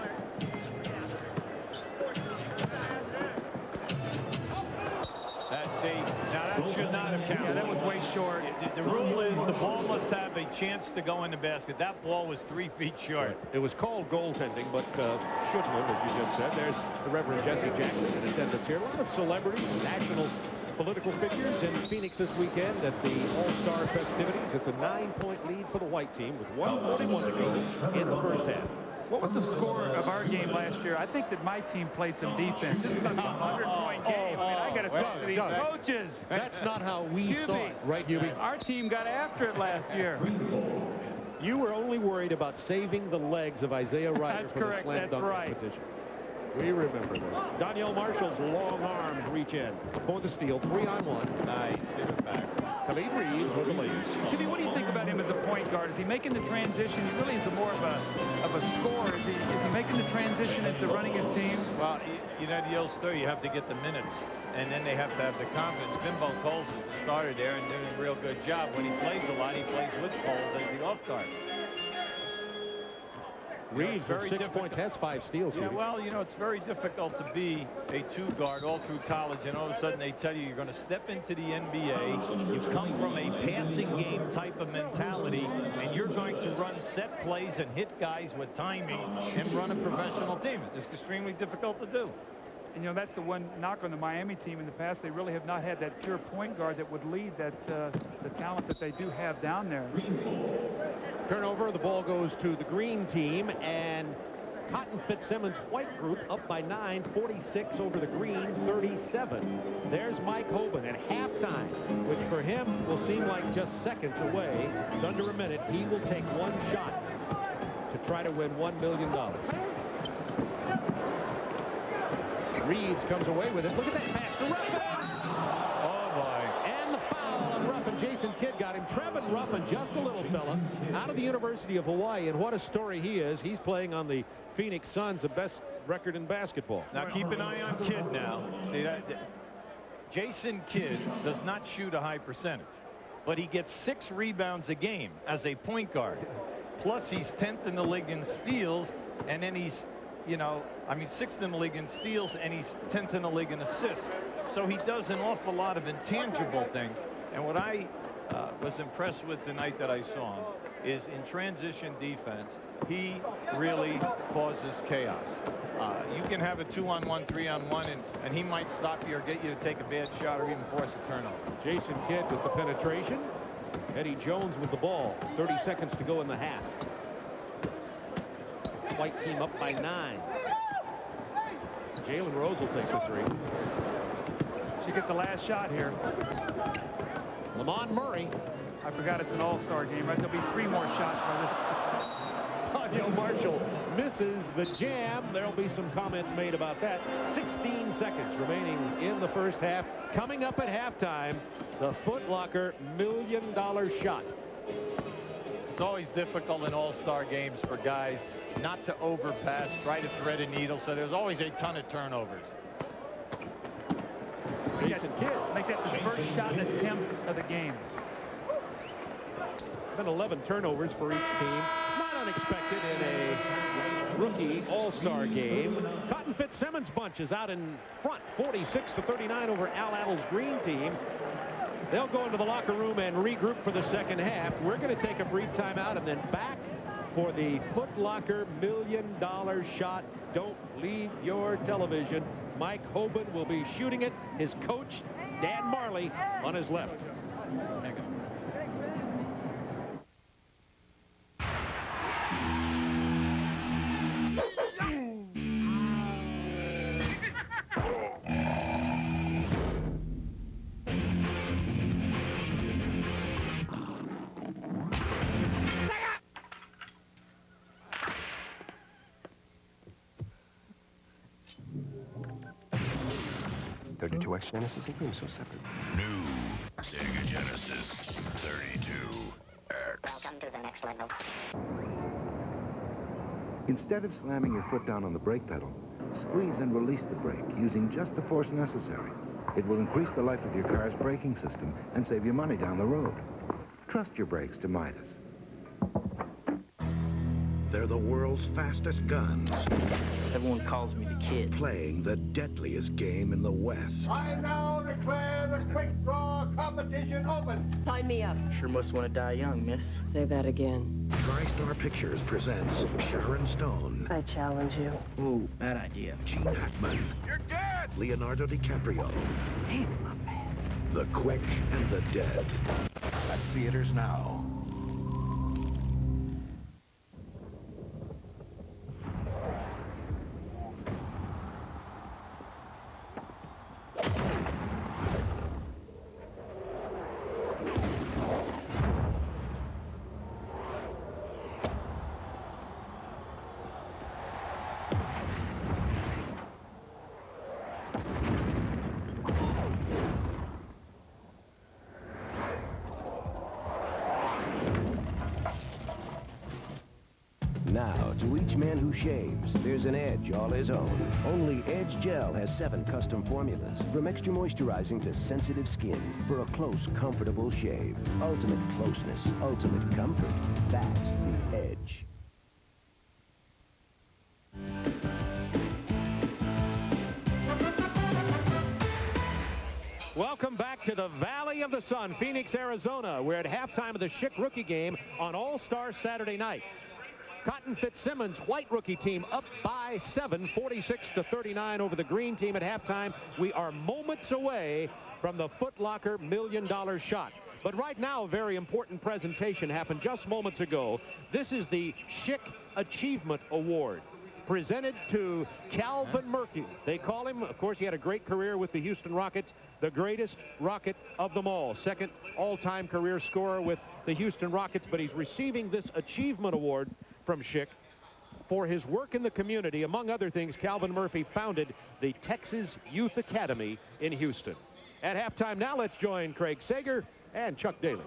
C: Now, that should not have counted.
B: Yeah, that was way short.
C: The rule is the ball must have a chance to go in the basket. That ball was 3 feet short.
E: It was called goaltending, but shouldn't have, as you just said. There's the Reverend Jesse Jackson in attendance here. A lot of celebrities, national political figures in Phoenix this weekend at the All-Star festivities. It's a 9-point lead for the white team with 1:41 to go in the first half.
B: What was the score of our game last year? I think that my team played some defense. This is going to be a 100-point game. I mean, I got to talk to these coaches.
E: That's not how we saw it, right, Hubie?
B: Our team got after it last year.
E: You were only worried about saving the legs of Isaiah Ryder from the slam dunk competition. We remember this. Donyell Marshall's long arms reach in for the steal. 3-on-1. Nice. Give it back. Khalid Reeves with the lead.
B: Jimmy, what do you think about him as a point guard? Is he making the transition? He really is more of a scorer. Is he making the transition into running his team?
C: Well, you know the old story. You have to get the minutes, and then they have to have the confidence. Bimbo Coles is the starter there and doing a real good job. When he plays a lot, he plays with Coles as the off guard.
E: Reeves, very 6 points, has 5 steals.
C: Yeah, well, you know, it's very difficult to be a 2-guard all through college, and all of a sudden they tell you you're going to step into the NBA. You come from a passing game type of mentality, and you're going to run set plays and hit guys with timing and run a professional team. It's extremely difficult to do.
B: And, you know, that's the one knock on the Miami team in the past. They really have not had that pure point guard that would lead that the talent that they do have down there.
E: Turnover, the ball goes to the green team, and Cotton Fitzsimmons white group up by 9, 46 over the green, 37. There's Mike Hoban at halftime, which for him will seem like just seconds away. It's under a minute. He will take one shot to try to win $1 million. Reeves comes away with it. Look at that pass to Ruffin. Oh, boy. And the foul on Ruffin. Jason Kidd got him. Trevin Ruffin, just a little fella, out of the University of Hawaii. And what a story he is. He's playing on the Phoenix Suns, the best record in basketball.
C: Now, keep an eye on Kidd now. See that? Jason Kidd does not shoot a high percentage, but he gets 6 rebounds a game as a point guard. Plus, he's 10th in the league in steals, and then he's, you know, I mean, 6th in the league in steals, and he's 10th in the league in assists. So he does an awful lot of intangible things. And what I was impressed with tonight that I saw him is in transition defense, he really causes chaos. You can have a 2-on-1, 3-on-1, and he might stop you or get you to take a bad shot or even force a turnover.
E: Jason Kidd with the penetration. Eddie Jones with the ball. 30 seconds to go in the half. White team up by 9. Jalen Rose will take the 3.
B: Should get the last shot here.
E: Lamont Murray.
B: I forgot it's an all-star game, right? There'll be 3 more shots by this.
E: Donyell Marshall misses the jam. There'll be some comments made about that. 16 seconds remaining in the first half. Coming up at halftime, the Foot Locker $1 million shot.
C: It's always difficult in all-star games for guys not to overpass, try to thread a needle, so there's always a ton of turnovers.
B: Jason Kidd make that the first shot attempt of the game.
E: Been 11 turnovers for each team. Not unexpected in a rookie all-star game. Cotton Fitzsimmons bunch is out in front, 46-39 over Al Attle's green team. They'll go into the locker room and regroup for the second half. We're going to take a brief timeout and then back for the Foot Locker $1 million shot. Don't leave your television. Mike Hoban will be shooting it. His coach, Dan Marley, on his left.
J: Genesis and room so separate.
Q: New Sega Genesis 32X.
U: Welcome to the next level.
V: Instead of slamming your foot down on the brake pedal, squeeze and release the brake using just the force necessary. It will increase the life of your car's braking system and save you money down the road. Trust your brakes to Midas.
Q: They're the world's fastest guns.
U: Everyone calls me the Kid.
Q: Playing the deadliest game in the West.
W: I now declare the quick draw
D: competition open.
F: Sign me up.
W: Sure must want to die young, miss.
F: Say that again.
Q: TriStar Pictures presents Sharon Stone.
F: I challenge you.
W: Ooh, bad idea.
Q: Gene Hackman.
D: You're dead!
Q: Leonardo DiCaprio.
F: Hey, my man.
Q: The Quick and the Dead. At theaters now.
X: Now, to each man who shaves, there's an edge all his own. Only Edge Gel has 7 custom formulas, from extra moisturizing to sensitive skin, for a close, comfortable shave. Ultimate closeness, ultimate comfort. That's the Edge.
A: Welcome back to the Valley of the Sun, Phoenix, Arizona. We're at halftime of the Schick rookie game on All-Star Saturday night. Cotton Fitzsimmons' white rookie team up by 7, 46-39 over the green team at halftime. We are moments away from the Foot Locker $1 million shot. But right now, a very important presentation happened just moments ago. This is the Schick Achievement Award, presented to Calvin Murphy. They call him, of course, he had a great career with the Houston Rockets, the greatest Rocket of them all. Second all-time career scorer with the Houston Rockets, but he's receiving this Achievement Award from Schick for his work in the community. Among other things, Calvin Murphy founded the Texas Youth Academy in Houston. At halftime now, let's join Craig Sager and Chuck Daly.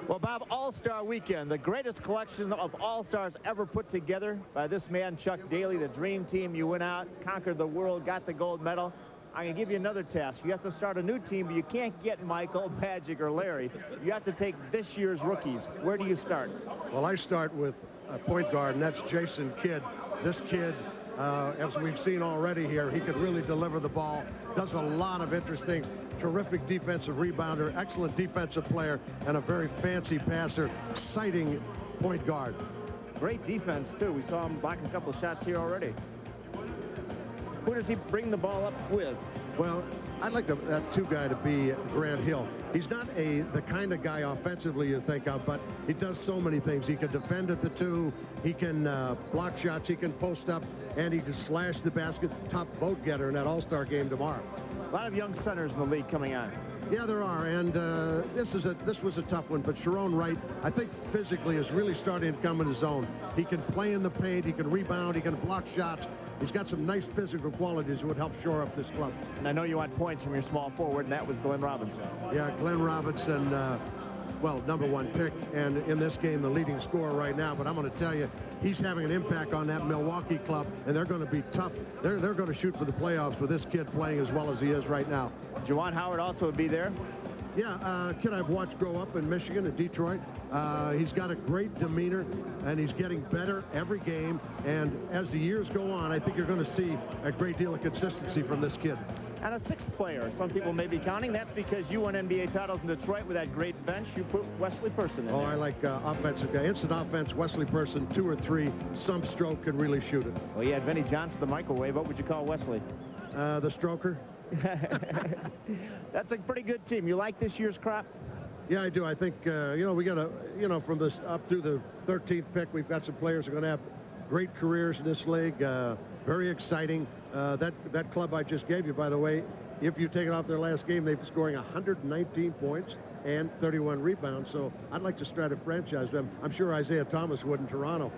K: Well, Bob, All-Star Weekend, the greatest collection of All-Stars ever put together by this man, Chuck Daly, the dream team. You went out, conquered the world, got the gold medal. I'm going to give you another task. You have to start a new team, but you can't get Michael, Magic, or Larry. You have to take this year's rookies. Where do you start?
Y: Well, I start with a point guard, and that's Jason Kidd. This kid, as we've seen already here, he could really deliver the ball, does a lot of interesting, terrific defensive rebounder, excellent defensive player, and a very fancy passer, exciting point guard.
K: Great defense, too. We saw him blocking a couple of shots here already. Who does he bring the ball up with?
Y: Well, I'd like that 2 guy to be Grant Hill. He's not the kind of guy offensively you think of, but he does so many things. He can defend at the 2, he can block shots, he can post up, and he can slash the basket. Top vote getter in that All-Star game tomorrow.
K: A lot of young centers in the league coming on.
Y: Yeah, there are, and this was a tough one, but Sharon Wright, I think physically is really starting to come in his own. He can play in the paint, he can rebound, he can block shots. He's got some nice physical qualities that would help shore up this club.
K: And I know you want points from your small forward, and that was Glenn Robinson.
Y: Yeah, Glenn Robinson, well, #1 pick, and in this game, the leading scorer right now. But I'm going to tell you, he's having an impact on that Milwaukee club, and they're going to be tough. They're going to shoot for the playoffs with this kid playing as well as he is right now.
K: Juwan Howard also would be there.
Y: Yeah, kid I've watched grow up in Michigan and Detroit. He's got a great demeanor, and he's getting better every game. And as the years go on, I think you're going to see a great deal of consistency from this kid.
K: And a 6th player, some people may be counting. That's because you won NBA titles in Detroit with that great bench. You put Wesley Person in there.
Y: I like offensive guy. Instant offense, Wesley Person, 2 or 3, some stroke, can really shoot it.
K: Well, you had Vinnie Johnson, the microwave. What would you call Wesley?
Y: The stroker.
K: That's a pretty good team. You like this year's crop?
Y: Yeah, I do. I think, we got to, from this up through the 13th pick, we've got some players who are going to have great careers in this league. Very exciting. That club I just gave you, by the way, if you take it off their last game, they've been scoring 119 points and 31 rebounds. So I'd like to start a franchise them. I'm sure Isaiah Thomas would in Toronto.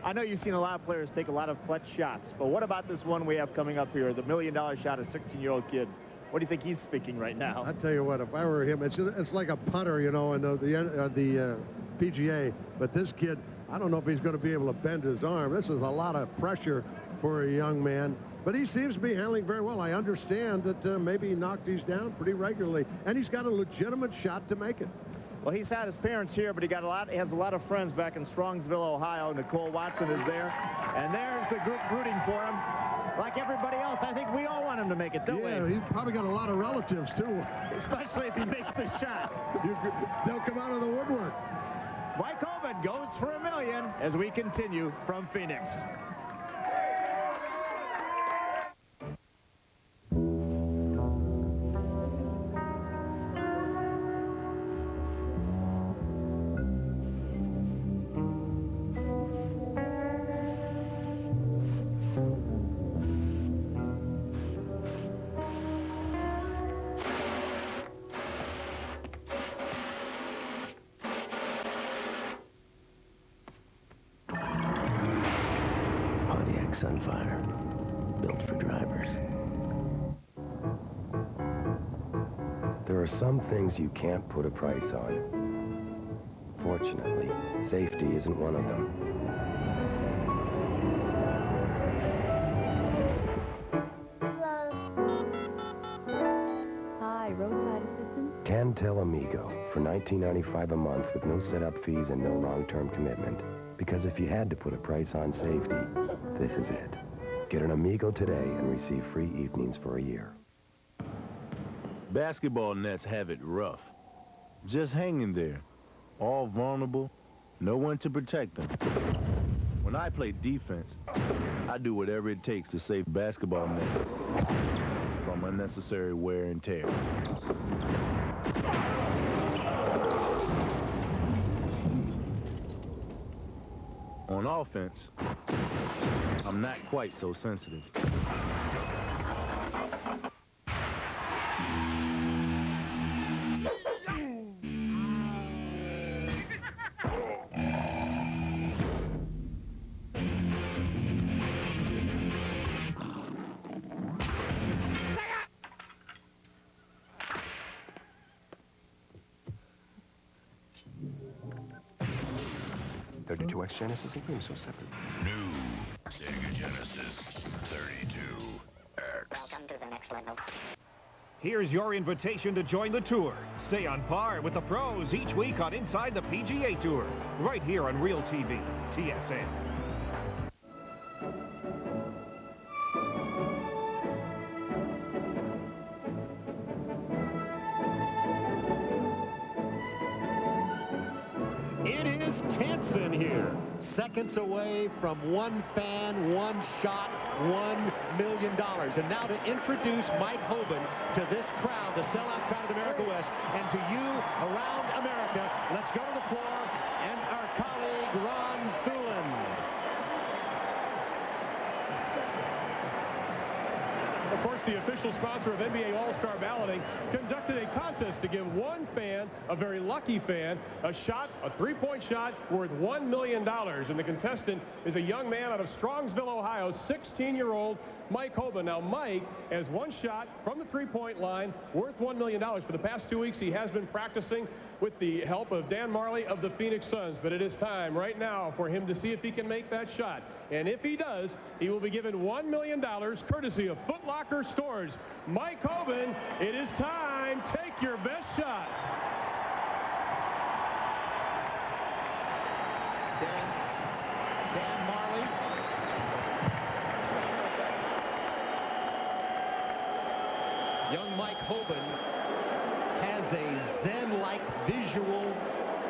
K: I know you've seen a lot of players take a lot of clutch shots, but what about this one we have coming up here, the $1 million shot, a 16-year-old kid? What do you think he's thinking right now?
Y: I'll tell you what, if I were him, it's like a putter, in the PGA. But this kid, I don't know if he's going to be able to bend his arm. This is a lot of pressure for a young man. But he seems to be handling very well. I understand that maybe he knocked these down pretty regularly. And he's got a legitimate shot to make it.
K: Well, he's had his parents here, but he has a lot of friends back in Strongsville, Ohio. Nicole Watson is there. And there's the group rooting for him. Like everybody else, I think we all want him to make it, don't we?
Y: Yeah, he's probably got a lot of relatives, too.
K: Especially if he makes the shot.
Y: They'll come out of the woodwork.
K: Mike Hoban goes for $1 million as we continue from Phoenix.
X: Sunfire, built for drivers. There are some things you can't put a price on. Fortunately, safety isn't one of them.
G: Hi, roadside assistance?
X: Cantel Amigo for $19.95 a month with no setup fees and no long-term commitment. Because if you had to put a price on safety, this is it. Get an Amigo today and receive free evenings for a year.
H: Basketball nets have it rough. Just hanging there, all vulnerable, no one to protect them. When I play defense, I do whatever it takes to save basketball nets from unnecessary wear and tear. On offense, I'm not quite so sensitive.
X: Genesis and Cream, so separate.
Q: New Sega Genesis 32X.
U: Welcome to the next level.
A: Here's your invitation to join the tour. Stay on par with the pros each week on Inside the PGA Tour, right here on Real TV, TSN. It is tense in here. Seconds away from one fan, one shot, $1 million. And now to introduce Mike Hoban to this crowd, the sellout crowd of America West, and to you around America, let's go to the floor and our colleague Ron Thulin.
I: Of course, the official sponsor of NBA All-Star Balloting conducted a contest to give one fan, a very lucky fan, a shot, a three-point shot worth $1 million. And the contestant is a young man out of Strongsville, Ohio, 16-year-old Mike Hoban. Now, Mike has one shot from the three-point line worth $1 million. For the past 2 weeks, he has been practicing with the help of Dan Marley of the Phoenix Suns. But it is time right now for him to see if he can make that shot. And if he does, he will be given $1 million courtesy of Foot Locker Stores. Mike Hoban, it is time. Take your best shot.
A: Dan Marley. Young Mike Hoban has a Zen-like visual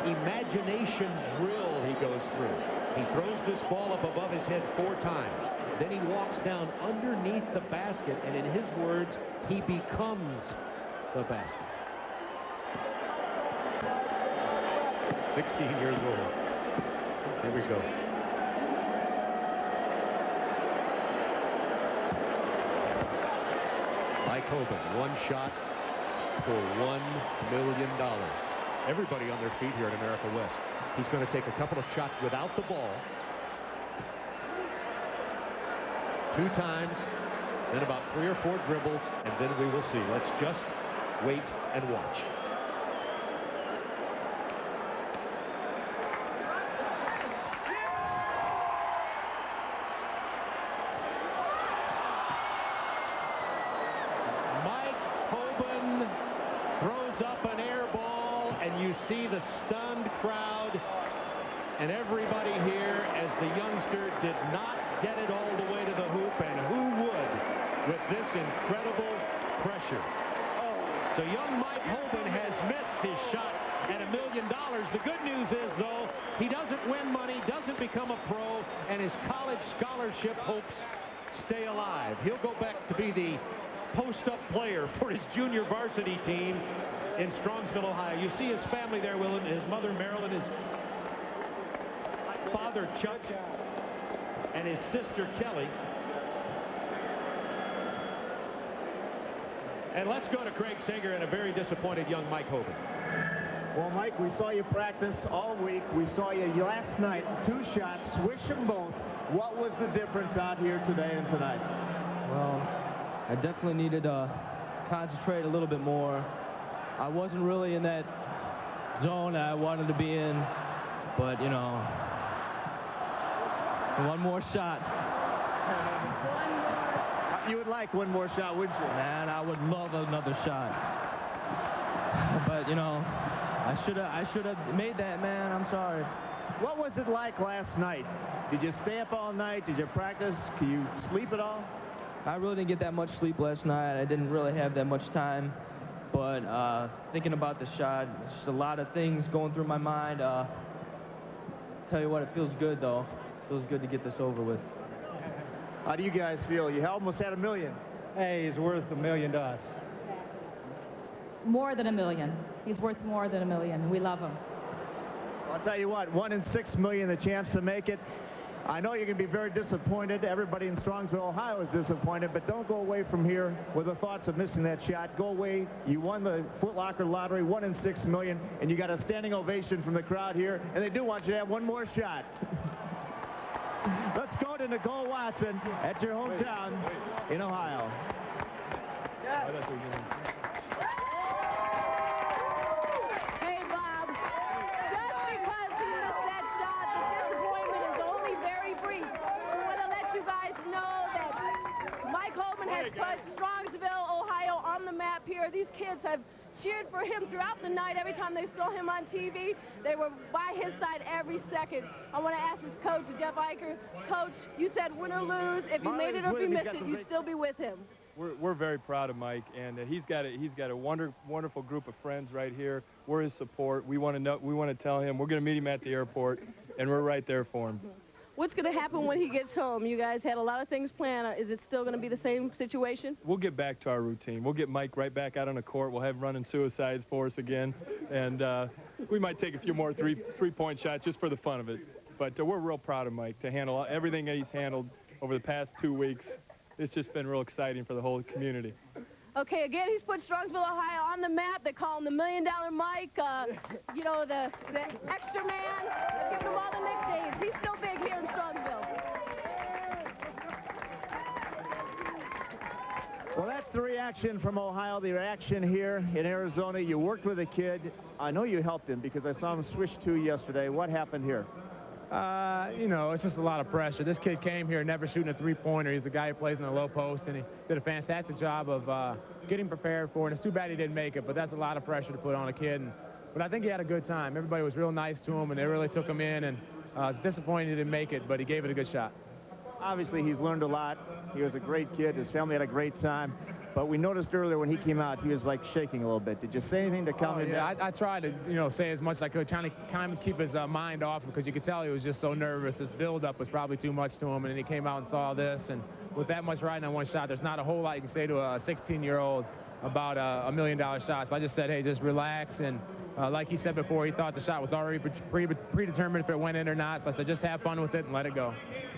A: imagination drill he goes through. He throws this ball up above his head 4 times. Then he walks down underneath the basket, and in his words, he becomes the basket. 16 years old. Here we go. Mike Hoban, one shot for $1 million. Everybody on their feet here at America West. He's going to take a couple of shots without the ball. 2 times, then about 3 or 4 dribbles, and then we will see. Let's just wait and watch. Mike Hoban throws up an air ball, and you
E: see the stunned crowd and everybody here as the youngster did not get it all the way to the hoop, and who would with this incredible pressure. So young Mike Hoban has missed his shot at $1 million. The good news is, though, he doesn't win money, doesn't become a pro, and his college scholarship hopes stay alive. He'll go back to be the post-up player for his junior varsity team in Strongsville, Ohio. You see his family there, Will, his mother, Marilyn, his father, Chuck, and his sister, Kelly. And let's go to Craig Sager and a very disappointed young Mike Hoban.
K: Well, Mike, we saw you practice all week. We saw you last night, 2 shots, swish them both. What was the difference out here today and tonight?
G: Well, I definitely needed to concentrate a little bit more. I wasn't really in that zone I wanted to be in, but, you know, one more shot.
K: You would like one more shot, wouldn't you?
G: Man, I would love another shot. But, you know, I should have made that, man. I'm sorry.
K: What was it like last night? Did you stay up all night? Did you practice? Can you sleep at all?
G: I really didn't get that much sleep last night. I didn't really have that much time. But thinking about the shot, just a lot of things going through my mind. Tell you what, it feels good, though. It feels good to get this over with.
K: How do you guys feel? You almost had $1 million.
L: Hey, he's worth $1 million.
M: More than $1 million. He's worth more than $1 million. We love him.
K: Well, I'll tell you what, 1 in 6 million, the chance to make it. I know you're going to be very disappointed. Everybody in Strongsville, Ohio is disappointed, but don't go away from here with the thoughts of missing that shot. Go away. You won the Foot Locker lottery, 1 in 6 million, and you got a standing ovation from the crowd here, and they do want you to have one more shot. Let's go to Nicole Watson at your hometown in Ohio.
N: Hey, Bob, just because he missed that shot, the disappointment is only very brief. I want to let you guys know that Mike Hoban has put Strongsville, Ohio on the map here. These kids have cheered for him throughout the night. Every time they saw him on TV, they were by his side every second. I want to ask his coach, Jeff Eicher. Coach, you said win or lose. If you made it or if you missed it, you'd still be with him.
O: We're very proud of Mike, and he's got a wonderful group of friends right here. We're his support. We want to tell him we're going to meet him at the airport, and we're right there for him.
N: What's going to happen when he gets home? You guys had a lot of things planned. Is it still going to be the same situation?
O: We'll get back to our routine. We'll get Mike right back out on the court. We'll have him running suicides for us again, and we might take a few more three-point shots just for the fun of it. But we're real proud of Mike to handle everything that he's handled over the past 2 weeks. It's just been real exciting for the whole community.
N: Okay, again, he's put Strongsville, Ohio on the map. They call him the $1 Million Mike, you know, the extra man. They've given him all the nicknames. He's still big here in Strongsville.
K: Well, that's the reaction from Ohio, the reaction here in Arizona. You worked with a kid. I know you helped him because I saw him swish 2 yesterday. What happened here?
L: You know, it's just a lot of pressure. This kid came here never shooting a three-pointer. He's a guy who plays in the low post, and he did a fantastic job of getting prepared for it. And it's too bad he didn't make it, but that's a lot of pressure to put on a kid. But I think he had a good time. Everybody was real nice to him, and they really took him in. And it's disappointing he didn't make it, but he gave it a good shot.
K: Obviously, he's learned a lot. He was a great kid. His family had a great time. But we noticed earlier when he came out, he was like shaking a little bit. Did you say anything to calm him down?
L: I tried to, you know, say as much as I could, trying to kind of keep his mind off because you could tell he was just so nervous. This build-up was probably too much to him, and then he came out and saw this. And with that much riding on one shot, there's not a whole lot you can say to a 16-year-old about a $1 million shot. So I just said, hey, just relax. And like he said before, he thought the shot was already predetermined if it went in or not. So I said, just have fun with it and let it go.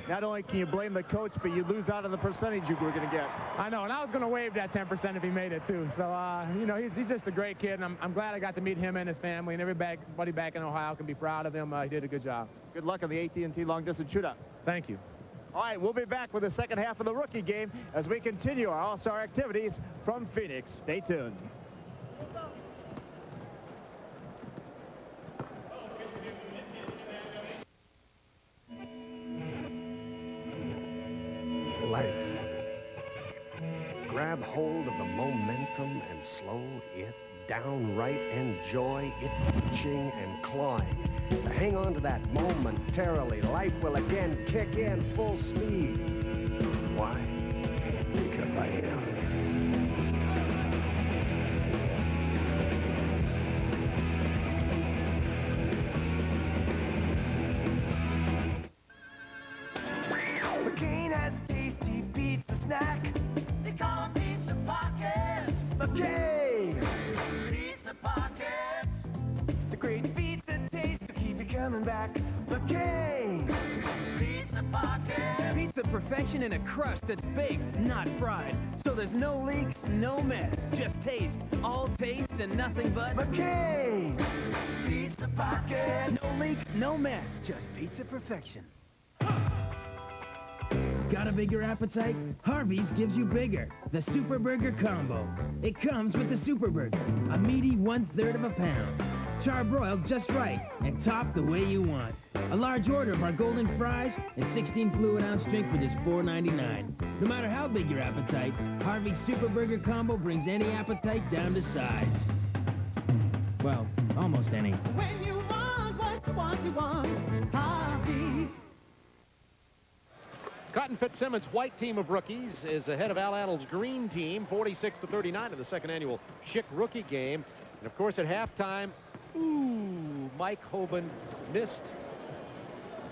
K: Not only can you blame the coach, but you lose out on the percentage you were going to get.
L: I know, and I was going to waive that 10% if he made it, too. So, you know, he's just a great kid, and I'm glad I got to meet him and his family, and everybody back in Ohio can be proud of him. He did a good job.
K: Good luck on the AT&T long-distance shootout.
L: Thank you.
K: All right, we'll be back with the second half of the rookie game as we continue our All-Star activities from Phoenix. Stay tuned.
Q: Life. Grab hold of the momentum and slow it
C: downright enjoy itching and clawing. To hang on to that momentarily, life will again kick in full speed. Why? Because I am.
P: McCain has tasty pizza snack. They call them Pizza Pockets. McCain! Pizza Pockets. The great pizza taste to keep you coming back. McCain! Pizza Pockets.
R: Pizza perfection in a crust that's baked, not fried. So there's no leaks, no mess. Just taste. All taste and nothing but
P: McCain! Pizza Pockets.
R: No leaks, no mess. Just pizza perfection. Got a bigger appetite? Harvey's gives you bigger. The Super Burger Combo. It comes with the Super Burger, a meaty 1/3 of a pound. Charbroiled just right and topped the way you want. A large order of our golden fries and 16 fluid ounce drink for just $4.99. No matter how big your appetite, Harvey's Super Burger Combo brings any appetite down to size. Well, almost any.
P: When you want what you want, Harvey.
E: Cotton Fitzsimmons' white team of rookies is ahead of Al Addle's green team, 46-39 in the second annual Schick rookie game. And of course, at halftime, Mike Hoban missed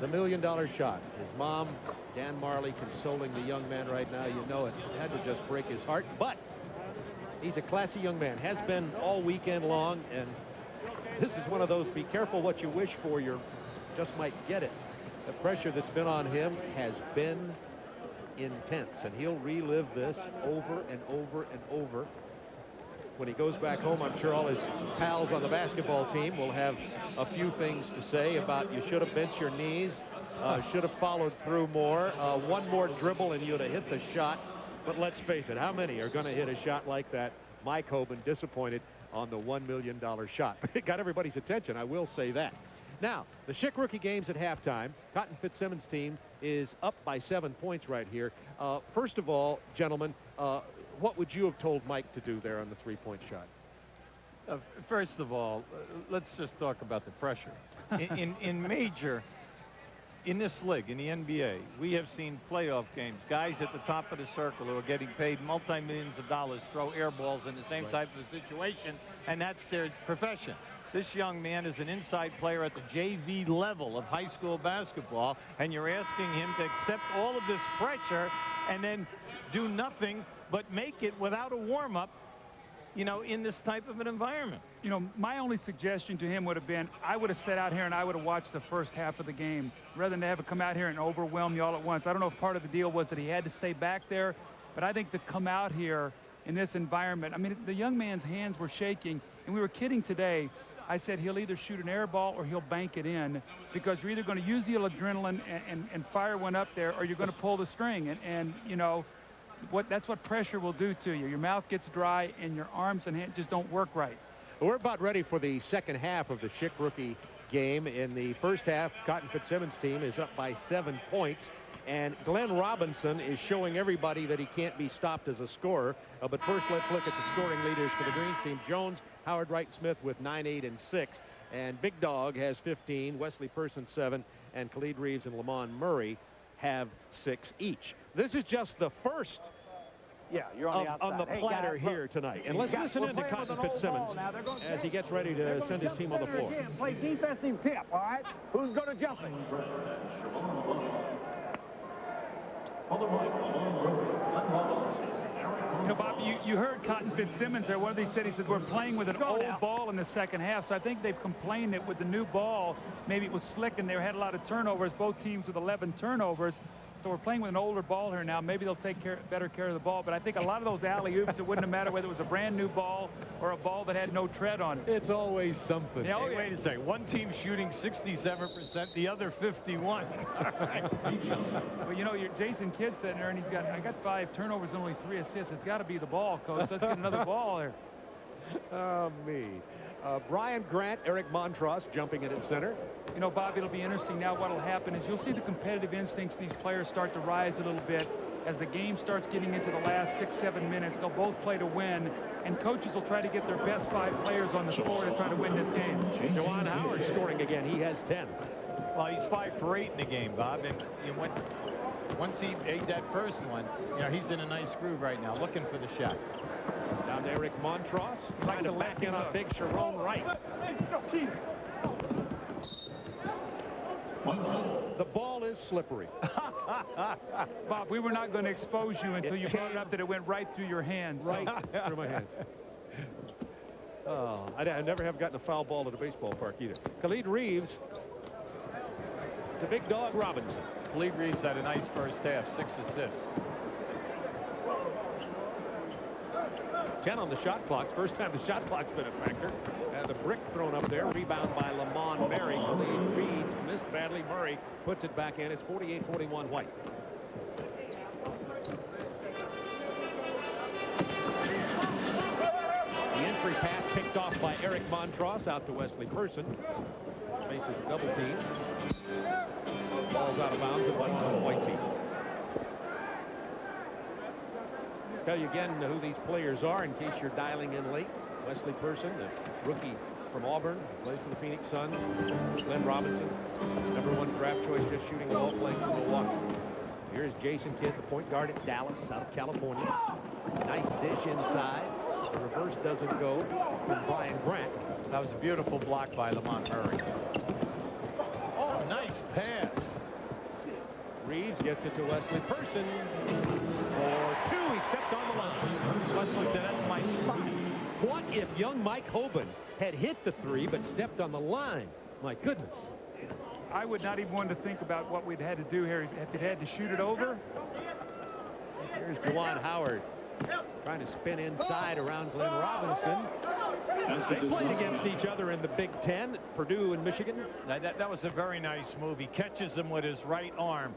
E: the $1 million shot. His mom, Dan Marley, consoling the young man right now. You know it had to just break his heart. But he's a classy young man, has been all weekend long. And this is one of those, be careful what you wish for, you just might get it. The pressure that's been on him has been intense, and he'll relive this over and over and over. When he goes back home, I'm sure all his pals on the basketball team will have a few things to say about you should have bent your knees, should have followed through more, one more dribble and you'd have hit the shot. But let's face it, how many are going to hit a shot like that? Mike Hoban disappointed on the $1 million shot. It got everybody's attention, I will say that. Now, the Schick rookie games at halftime. Cotton Fitzsimmons' team is up by 7 points right here. First of all, gentlemen, what would you have told Mike to do there on the three-point shot?
S: First of all, let's just talk about the pressure. In this league, in the NBA, we have seen playoff games. Guys at the top of the circle who are getting paid multi-millions of dollars throw air balls in the same type of situation, and that's their profession. This young man is an inside player at the JV level of high school basketball, and you're asking him to accept all of this pressure and then do nothing but make it without a warm-up, you know, in this type of an environment.
B: You know, my only suggestion to him would have been, I would have sat out here and I would have watched the first half of the game rather than to have it come out here and overwhelm you all at once. I don't know if part of the deal was that he had to stay back there, but I think to come out here in this environment, I mean, the young man's hands were shaking, and we were kidding today. I said he'll either shoot an air ball or he'll bank it in, because you're either going to use the adrenaline and fire one up there, or you're going to pull the string. And you know, that's what pressure will do to you. Your mouth gets dry and your arms and hands just don't work right.
E: We're about ready for the second half of the Schick rookie game. In the first half, Cotton Fitzsimmons' team is up by 7 points. And Glenn Robinson is showing everybody that he can't be stopped as a scorer. But first, let's look at the scoring leaders for the Greens team. Jones, Howard Wright Smith with 9, 8, and 6. And Big Dog has 15, Wesley Person 7, and Khalid Reeves and Lamont Murray have 6 each. This is just the first
K: you're on
E: the platter here tonight. And let's listen in to Cotton Fitzsimmons as he gets ready to send his team on the floor.
P: Play defensive tip, all right? Who's going to jump it?
B: You know, Bob, you heard Cotton Fitzsimmons there. One of these said, he said, we're playing with an old ball in the second half. So I think they've complained that with the new ball, maybe it was slick and they had a lot of turnovers, both teams with 11 turnovers. So we're playing with an older ball here now. Maybe they'll take better care of the ball. But I think a lot of those alley-oops, it wouldn't have mattered whether it was a brand new ball or a ball that had no tread on it.
E: It's always something.
S: Yeah, wait a second. One team shooting 67%, the other 51.
B: Well, you know, Jason Kidd sitting there, and I got 5 turnovers and only 3 assists. It's got to be the ball, Coach. Let's get another ball there.
E: Oh, me. Brian Grant, Eric Montross jumping in at center.
B: You know, Bob, it'll be interesting now. What will happen is you'll see the competitive instincts of these players start to rise a little bit. As the game starts getting into the last 6, 7 minutes, they'll both play to win. and coaches will try to get their best 5 players on the floor to try to win this game.
E: Juwan Howard scoring again. He has 10.
S: Well, he's 5 for 8 in the game, Bob. And once he ate that first one, he's in a nice groove right now, looking for the shot.
E: Down to Eric Montross, trying to back in on big Sharon Wright. The ball is slippery.
B: Bob, we were not going to expose you until you brought it up that it went right through your hands.
E: Right through my hands. Oh, I never have gotten a foul ball at a baseball park either. Khalid Reeves to Big Dog Robinson.
S: Khalid Reeves had a nice first half, 6 assists.
E: 10 on the shot clock. First time the shot clock's been a factor. The brick thrown up there. Rebound by Lamont Murray. Khalid Reeves missed badly. Murray puts it back in. It's 48-41 White. The entry pass picked off by Eric Montross out to Wesley Person. Faces a double team. Ball's out of bounds at 1 on the White team. Tell you again who these players are in case you're dialing in late. Wesley Person, the rookie from Auburn, plays for the Phoenix Suns. Glenn Robinson, #1 draft choice, just shooting the ball, playing for Milwaukee. Here's Jason Kidd, the point guard at Dallas, South California. Nice dish inside. The reverse doesn't go from Brian Grant.
S: That was a beautiful block by Lamont Murray. Oh, nice pass.
E: Reeves gets it to Wesley Person. For 2, he stepped on the line.
S: Wesley said, that's my spot.
E: What if young Mike Hoban had hit the 3 but stepped on the line? My goodness.
B: I would not even want to think about what we'd had to do here if it had to shoot it over.
E: Here's Juwan Howard trying to spin inside around Glenn Robinson. They played against each other in the Big Ten, Purdue and Michigan.
S: That was a very nice move. He catches him with his right arm.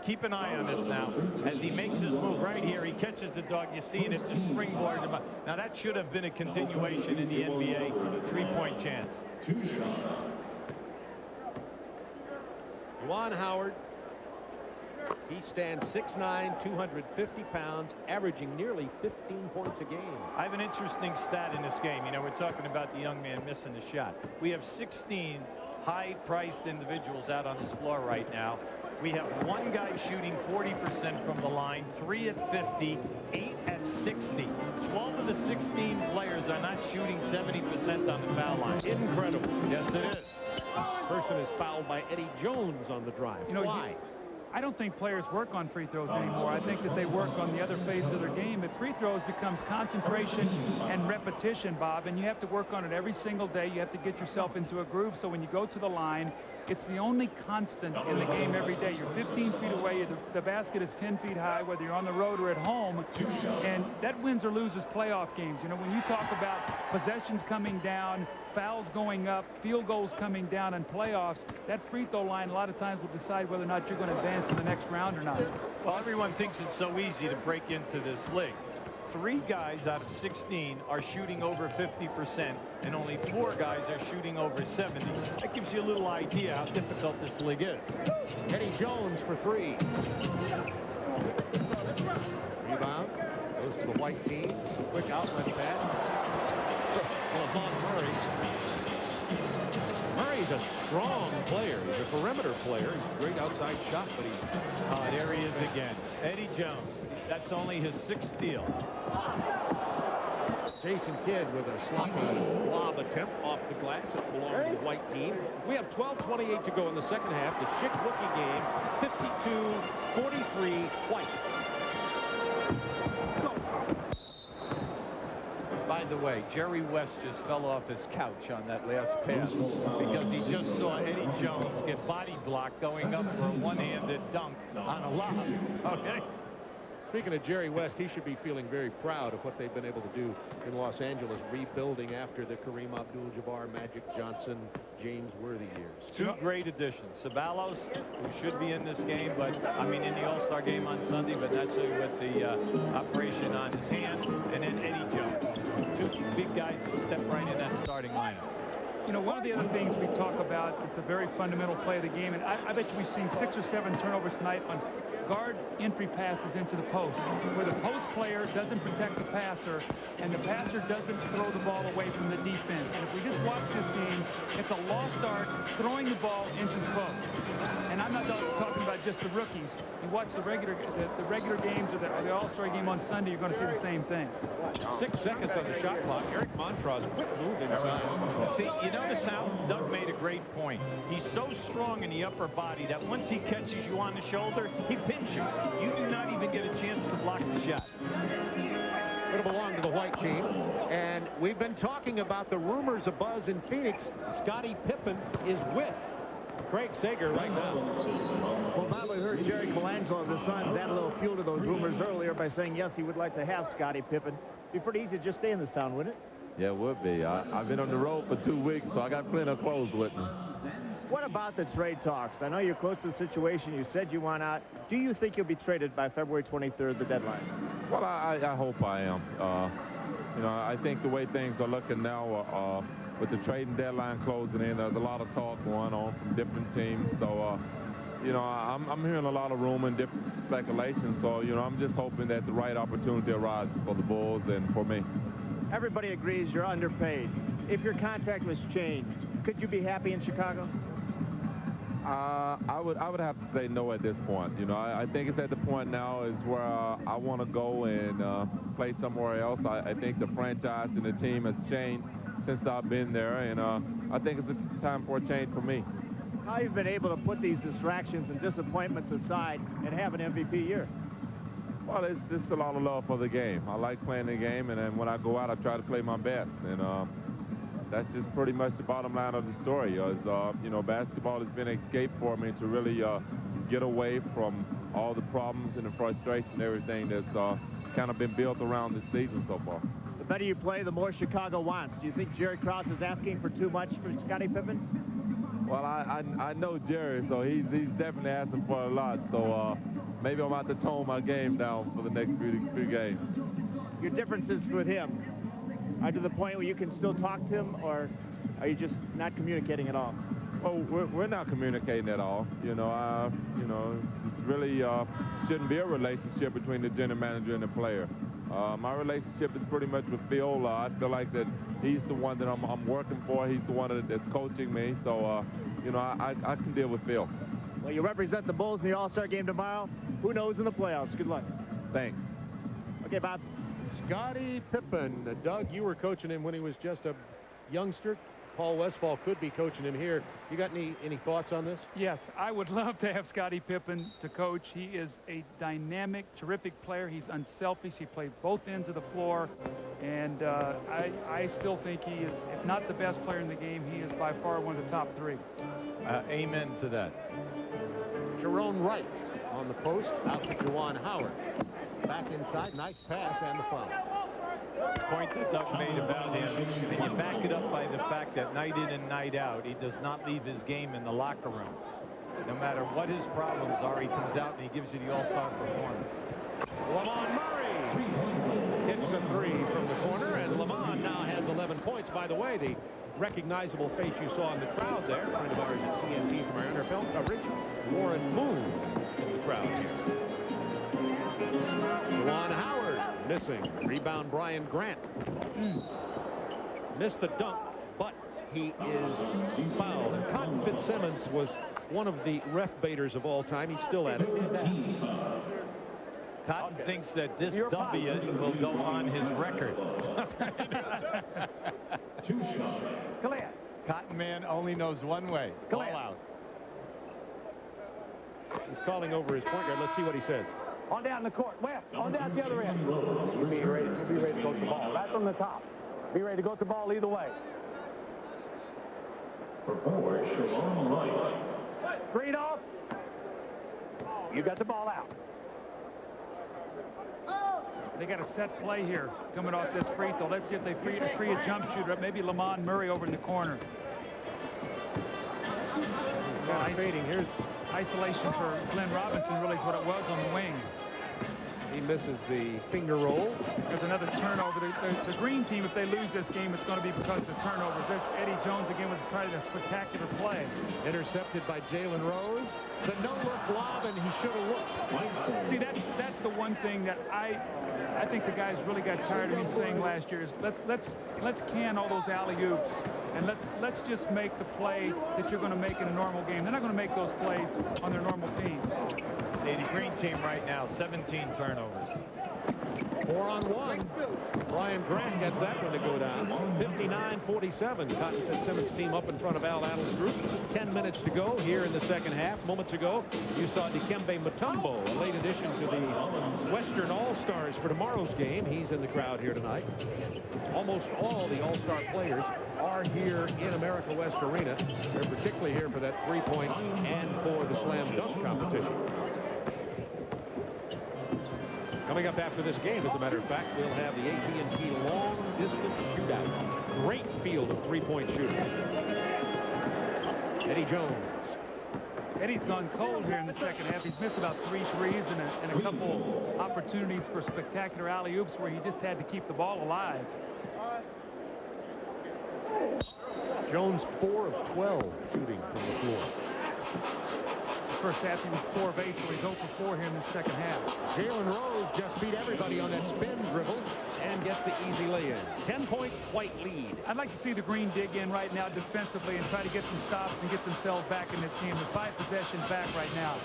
S: Keep an eye on this now. As he makes his move right here, he catches the dog. You see it, it's a springboard. Now that should have been a continuation in the NBA 3-point chance.
E: Juwan Howard. He stands 6'9", 250 pounds, averaging nearly 15 points a game.
S: I have an interesting stat in this game. We're talking about the young man missing the shot. We have 16 high-priced individuals out on this floor right now. We have 1 guy shooting 40% from the line, 3 at 50, 8 at 60. 12 of the 16 players are not shooting 70% on the foul line.
E: Incredible.
S: Yes, it is.
E: Person is fouled by Eddie Jones on the drive. Why?
B: I don't think players work on free throws anymore. I think that they work on the other phase of their game. But free throws becomes concentration and repetition, Bob, and you have to work on it every single day. You have to get yourself into a groove, so when you go to the line, it's the only constant in the game every day. You're 15 feet away. The basket is 10 feet high, whether you're on the road or at home. And that wins or loses playoff games. When you talk about possessions coming down, fouls going up, field goals coming down in playoffs, that free throw line a lot of times will decide whether or not you're going to advance to the next round or not.
S: Well, everyone thinks it's so easy to break into this league. 3 guys out of 16 are shooting over 50%, and only 4 guys are shooting over 70. That gives you a little idea how difficult this league is.
E: Eddie Jones for 3. Rebound goes to the White team. Quick outlet pass. Lamont Murray. Murray's a strong player. He's a perimeter player. He's a great outside shot, but he's...
S: there he is again. Eddie Jones. That's only his 6th steal.
E: Jason Kidd with a sloppy lob attempt off the glass. It belongs to the White team. We have 12:28 to go in the second half. The Schick rookie game, 52-43 White.
S: By the way, Jerry West just fell off his couch on that last pass because he just saw Eddie Jones get body blocked going up for a one-handed dunk on a lob. Okay.
E: Speaking of Jerry West, he should be feeling very proud of what they've been able to do in Los Angeles, rebuilding after the Kareem Abdul-Jabbar, Magic Johnson, James Worthy years.
S: 2 great additions. Ceballos, who should be in this game, but in the All-Star game on Sunday, but that's with the operation on his hand, and then Eddie Jones. 2 big guys that step right in that starting lineup.
B: One of the other things we talk about, it's a very fundamental play of the game, and I bet you we've seen 6 or 7 turnovers tonight on guard entry passes into the post, where the post player doesn't protect the passer, and the passer doesn't throw the ball away from the defense. And if we just watch this game, it's a lost art throwing the ball into the post. And I'm not talking about just the rookies. You watch the regular games or the All-Star game on Sunday, you're going to see the same thing.
E: 6 seconds on the shot clock. Eric Montross, quick move inside.
S: See, you notice how Doug made a great point. He's so strong in the upper body that once he catches you on the shoulder, he pins you. You do not even get a chance to block the shot.
E: It'll belong to the white team. And we've been talking about the rumors of buzz in Phoenix. Scottie Pippen is with Craig Sager right now.
K: Well, Bob, we heard Jerry Colangelo of the Suns add a little fuel to those rumors earlier by saying, yes, he would like to have Scottie Pippen. It'd be pretty easy to just stay in this town, wouldn't it?
D: Yeah, it would be. I've been on the road for 2 weeks, so I got plenty of clothes with me.
K: What about the trade talks? I know you're close to the situation. You said you want out. Do you think you'll be traded by February 23rd, the deadline?
D: Well, I hope I am. You know, I think the way things are looking now, with the trading deadline closing in, there's a lot of talk going on from different teams. So, you know, I'm hearing a lot of rumor and different speculation. So, you know, I'm just hoping that the right opportunity arises for the Bulls and for me.
K: Everybody agrees you're underpaid. If your contract was changed, could you be happy in Chicago?
D: I would have to say no at this point. You know, I think it's at the point now is where I want to go and play somewhere else. I think the franchise and the team has changed since I've been there, and I think it's a time for a change for me.
K: How you've been able to put these distractions and disappointments aside and have an MVP year?
D: Well, it's just a lot of love for the game. I like playing the game, and then when I go out, I try to play my best. And that's just pretty much the bottom line of the story. You know, basketball has been an escape for me to really get away from all the problems and the frustration and everything that's kind of been built around this season so far.
K: The better you play, the more Chicago wants. Do you think Jerry Krause is asking for too much for Scottie Pippen?
D: Well, I know Jerry, so he's definitely asking for a lot. So maybe I'm about to tone my game down for the next few games.
K: Your differences with him are to the point where you can still talk to him, or are you just not communicating at all?
D: Oh, we're not communicating at all. You know, just really shouldn't be a relationship between the general manager and the player. My relationship is pretty much with Phil. I feel like that he's the one that I'm working for. He's the one that's coaching me. So, you know, I can deal with Phil.
K: Well, you represent the Bulls in the All-Star game tomorrow. Who knows in the playoffs? Good luck.
D: Thanks.
K: Okay, Bob.
A: Scottie Pippen. Doug, you were coaching him when he was just a youngster. Paul Westphal could be coaching him here. You got any thoughts on this?
B: Yes, I would love to have Scottie Pippen to coach. He is a dynamic, terrific player. He's unselfish. He plays both ends of the floor. And I still think he is, if not the best player in the game, he is by far one of the top 3.
S: Amen to that.
A: Jerome Wright on the post, out to Juwan Howard. Back inside, nice pass and the foul.
S: Point that Doug made about him, and you back it up by the fact that night in and night out, he does not leave his game in the locker room. No matter what his problems are, he comes out and he gives you the all-star performance.
A: Lamont Murray hits a 3 from the corner, and Lamont now has 11 points. By the way, the recognizable face you saw in the crowd there, a friend of ours at TNT from our NFL coverage, Warren Moon in the crowd here. Juwan Howard missing. Rebound Brian Grant. Missed the dunk, but he is fouled. And Cotton Fitzsimmons was one of the ref baiters of all time. He's still at it.
S: Cotton thinks that this W will go on his record.
K: Clear.
S: Cotton Man only knows one way. Ball out.
A: He's calling over his point guard. Let's see what he says.
J: On down the court. West. On down the other end. You'll be ready to go to the ball. Right from the top. Be ready to go to the ball either way.
P: For forward, Shalom Light.
J: Screen off. You got the ball out.
B: They got a set play here coming off this free throw. Let's see if they free a jump shooter. Maybe Lamont Murray over in the corner.
A: He's got fading. Here's
B: isolation for Glenn Robinson, really is what it was on the wing.
F: He misses the finger roll.
B: There's another turnover. The green team, if they lose this game, it's going to be because of the turnovers. There's Eddie Jones again with probably a spectacular play.
F: Intercepted by Jalen Rose. The no-look lob, and he should have looked.
B: See, that's the one thing that I think the guys really got tired of me saying last year is let's can all those alley-oops and let's just make the play that you're going to make in a normal game. They're not going to make those plays on their normal teams.
S: The green team right now, 17 turnovers.
F: 4-on-1. Brian Grant gets that one to go down. 59-47. Cotton Fitzsimmons team up in front of Al Addle's group. 10 minutes to go here in the second half. Moments ago, you saw Dikembe Mutombo, a late addition to the Western All-Stars for tomorrow's game. He's in the crowd here tonight. Almost all the All-Star players are here in America West Arena. They're particularly here for that three-point and for the slam dunk competition. Coming up after this game, as a matter of fact, we'll have the AT&T Long Distance Shootout. Great field of three-point shooters. Eddie Jones.
B: Eddie's gone cold here in the second half. He's missed about 3 threes and a couple opportunities for spectacular alley-oops where he just had to keep the ball alive.
F: Jones 4 of 12 shooting from the floor.
B: First half, he was 4 of 8, so he's 0 for 4 here in the second half.
F: Jalen Rose just beat everybody on that spin dribble and gets the easy lay-in. 10-point White lead.
B: I'd like to see the Green dig in right now defensively and try to get some stops and get themselves back in this game. With 5 possessions back right now.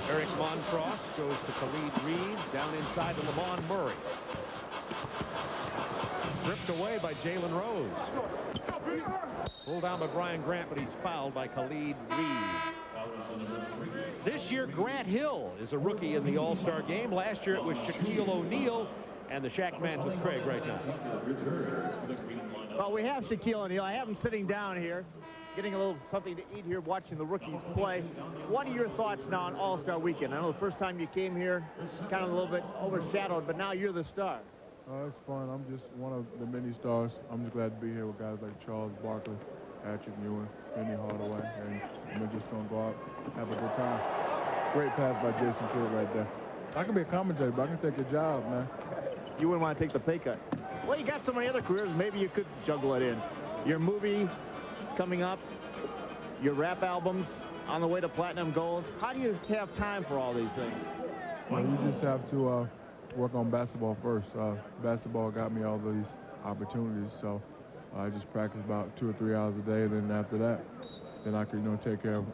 F: Eric Montross goes to Khalid Reeves down inside to Lamont Murray. Stripped away by Jalen Rose. Pulled down by Brian Grant, but he's fouled by Khalid Reeves. This year, Grant Hill is a rookie in the All-Star game. Last year, it was Shaquille O'Neal, and the Shaq man's with Craig right now.
K: Well, we have Shaquille O'Neal. I have him sitting down here, getting a little something to eat here, watching the rookies play. What are your thoughts now on All-Star Weekend? I know the first time you came here, kind of a little bit overshadowed, but now you're the star.
T: It's fun. I'm just one of the many stars. I'm just glad to be here with guys like Charles Barkley, Patrick Ewing, Penny Hardaway, and we're just going to go out, have a good time. Great pass by Jason Kidd right there. I can be a commentator, but I can take your job, man.
K: You wouldn't want to take the pay cut. Well, you got so many other careers, maybe you could juggle it in. Your movie coming up, your rap albums on the way to platinum gold. How do you have time for all these things?
T: Well, you just have to work on basketball first. Basketball got me all these opportunities, so I just practice about 2 or 3 hours a day. Then after that, then I can, take care of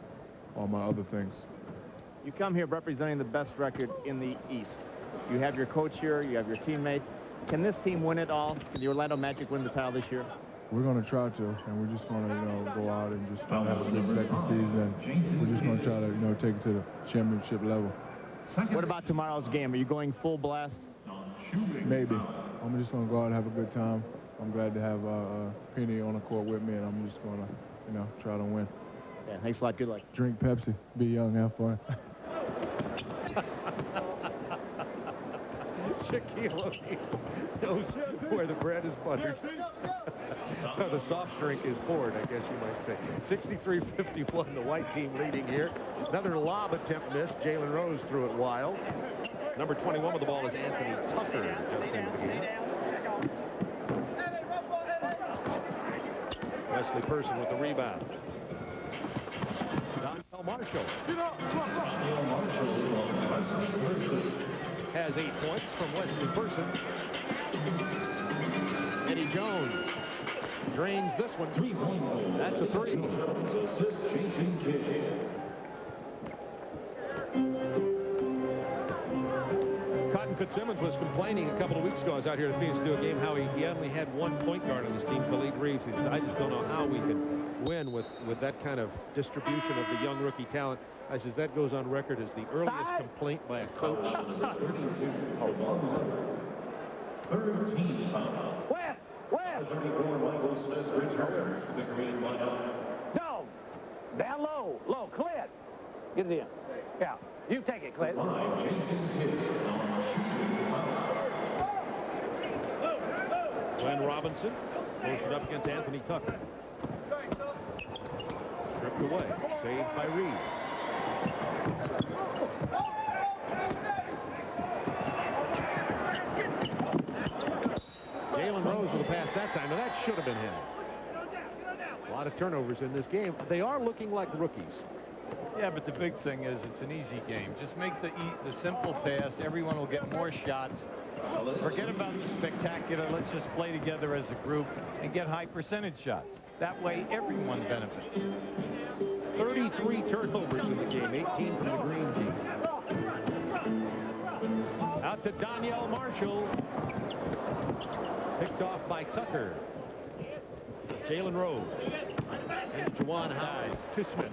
T: all my other things.
K: You come here representing the best record in the East. You have your coach here, you have your teammates. Can this team win it all? Can the Orlando Magic win the title this year?
T: We're going to try to, and we're just going to, go out and just try to have a good second season. And we're just going to try to, take it to the championship level.
K: What about tomorrow's game? Are you going full blast?
T: Maybe. I'm just going to go out and have a good time. I'm glad to have Penny on the court with me, and I'm just going to, try to win.
K: Yeah, thanks a lot. Good luck.
T: Drink Pepsi. Be young. Have fun.
F: Shaquille O'Neal knows where the bread is buttered. The soft drink is poured, I guess you might say. 63-51, the white team leading here. Another lob attempt missed. Jalen Rose threw it wild. Number 21 with the ball is Anthony Tucker, just into the game. Wesley Person with the rebound. Donnell Marshall has 8 points from Wesley Person. Eddie Jones drains this one. That's a 3. Cotton Fitzsimmons was complaining a couple of weeks ago. I was out here in Phoenix to do a game how he only had 1 point guard on his team, Khalid Reeves. He said, I just don't know how we can win with that kind of distribution of the young rookie talent. I says that goes on record as the earliest complaint by a coach.
J: 13 foul.
N: West!
J: 34, Michael Smith returns to the green lineup. No! Down low. Low. Clint. Get it in. Yeah. You take it, Clint. Jason Kidd on shooting foul.
F: Glenn Robinson posted up against Anthony Tucker. Stripped away. Saved by Reeves. Jalen Rose with a pass that time. Now, that should have been him. A lot of turnovers in this game. They are looking like rookies.
S: Yeah, but the big thing is it's an easy game. Just make the simple pass. Everyone will get more shots. Forget about the spectacular. Let's just play together as a group and get high percentage shots. That way, everyone benefits.
F: 33 turnovers in the game, 18 from the green team. Out to Donyell Marshall. Picked off by Tucker. Jalen Rose. And Juwan Howard to Smith.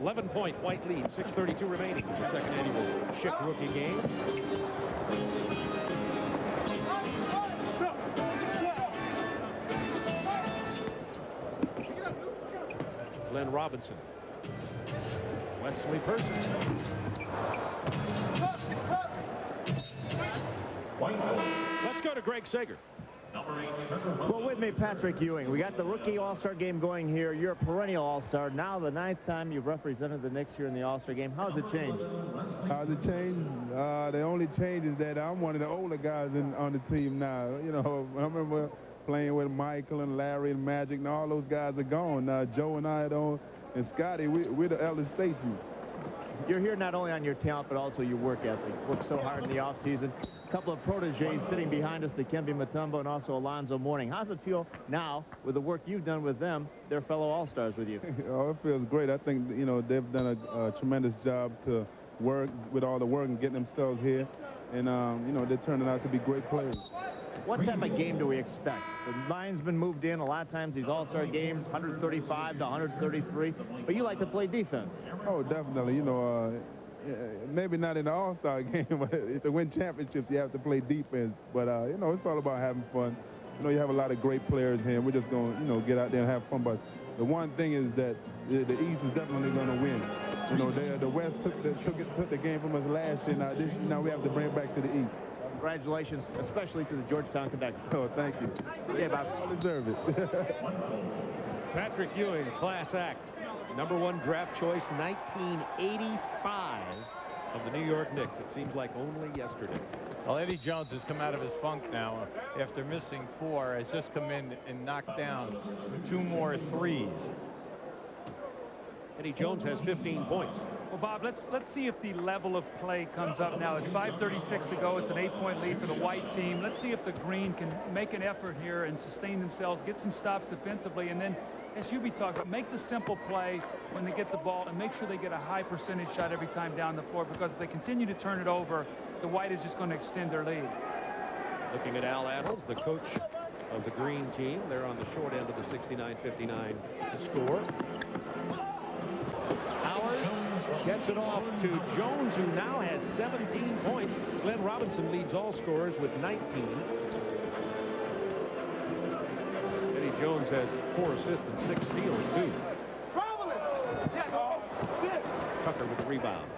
F: 11-point White lead, 6:32 remaining in the second annual Schick rookie game. Glenn Robinson. Wesley Person. Let's go to Greg Sager.
K: Well, with me, Patrick Ewing. We got the rookie All-Star game going here. You're a perennial All-Star. Now the 9th time you've represented the Knicks here in the All-Star game. How's it changed?
T: How's it changed? The only change is that I'm one of the older guys on the team now. You know, I remember playing with Michael and Larry and Magic, and all those guys are gone. Joe and I and Scotty, we're the elder statesmen.
K: You're here not only on your talent, but also your work ethic. Worked so hard in the offseason. A couple of proteges sitting behind us, Dikembe Mutombo and also Alonzo Mourning. How's it feel now with the work you've done with them, their fellow All-Stars with you?
T: Oh, it feels great. I think, you know, they've done a tremendous job to work with all the work and getting themselves here. And, you know, they're turning out to be great players.
K: What type of game do we expect? The line's been moved in. A lot of times these All-Star games, 135 to 133. But you like to play defense.
T: Oh, definitely. You know, maybe not in the All-Star game, but to win championships, you have to play defense. But, you know, it's all about having fun. You know, you have a lot of great players here. We're just going to, you know, get out there and have fun. But the one thing is that the East is definitely going to win. You know, the West took the game from us last year. Now we have to bring it back to the East.
K: Congratulations, especially to the Georgetown Canucks.
T: Oh, thank you.
K: Yeah, Bob.
T: I deserve it.
F: Patrick Ewing, class act. #1 draft choice, 1985 of the New York Knicks. It seems like only yesterday.
S: Well, Eddie Jones has come out of his funk now. After missing 4, has just come in and knocked down 2 more threes.
F: Eddie Jones has 15 points.
B: Well, Bob, let's see if the level of play comes up now. It's 5:36 to go. It's an 8-point lead for the white team. Let's see if the green can make an effort here and sustain themselves, get some stops defensively, and then, as Hubie talked about, make the simple play when they get the ball and make sure they get a high percentage shot every time down the floor, because if they continue to turn it over, the white is just going to extend their lead.
F: Looking at Al Attles, the coach of the green team. They're on the short end of the 69-59 score. Howard gets it off to Jones, who now has 17 points. Glenn Robinson leads all scorers with 19. Eddie Jones has 4 assists and 6 steals, too. Tucker with the rebound.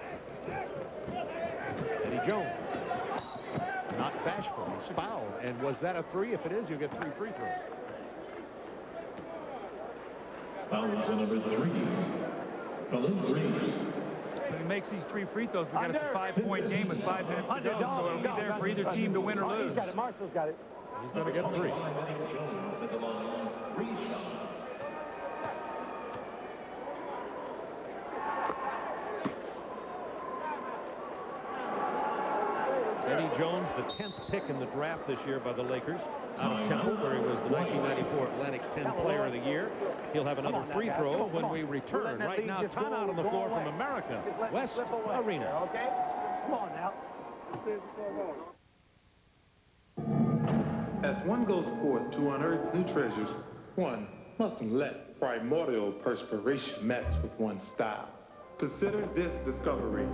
F: Eddie Jones. Not bashful. He's fouled. And was that a 3? If it is, you'll get 3 free throws.
B: Foul is number 3. When he makes these 3 free throws, we got a 5-point game with 5 minutes to go, so it'll be there for either team to win or lose.
J: He's got it. Marshall's got it.
F: He's going to get 3. Eddie Jones, the 10th pick in the draft this year by the Lakers, out of Temple, where he was the 1994 Atlantic 10 Player of the Year. He'll have another free throw when we return. Right now, timeout on the floor from America, West Arena.
J: Okay? Come on now.
H: As one goes forth to unearth new treasures, one mustn't let primordial perspiration mess with one's style. Consider this discovery.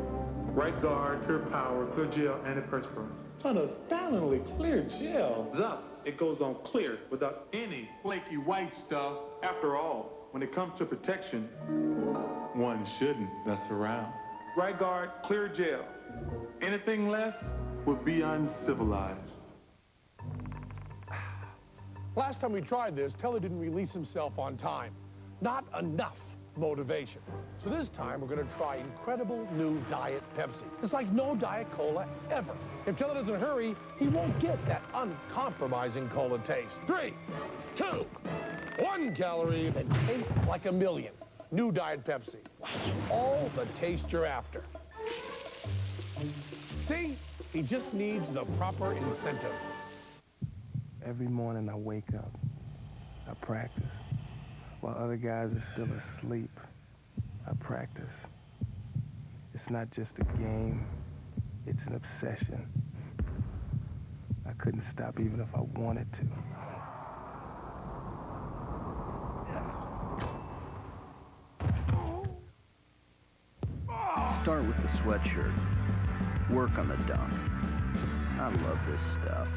H: Right guard, pure power, clear gel, antiperspirant. An astoundingly clear gel. Thus, it goes on clear without any flaky white stuff. After all, when it comes to protection, one shouldn't mess around. Right guard, clear gel. Anything less would be uncivilized.
I: Last time we tried this, Teller didn't release himself on time. Not enough.
U: motivation. So this time, we're going to try incredible new Diet Pepsi. It's like no Diet Cola ever. If Taylor doesn't hurry, he won't get that uncompromising cola taste. 3, 2, 1 calorie that tastes like a million. New Diet Pepsi. All the taste you're after. See? He just needs the proper incentive.
V: Every morning I wake up, I practice. While other guys are still asleep, I practice. It's not just a game, it's an obsession. I couldn't stop even if I wanted to.
W: Start with the sweatshirt. Work on the dunk. I love this stuff.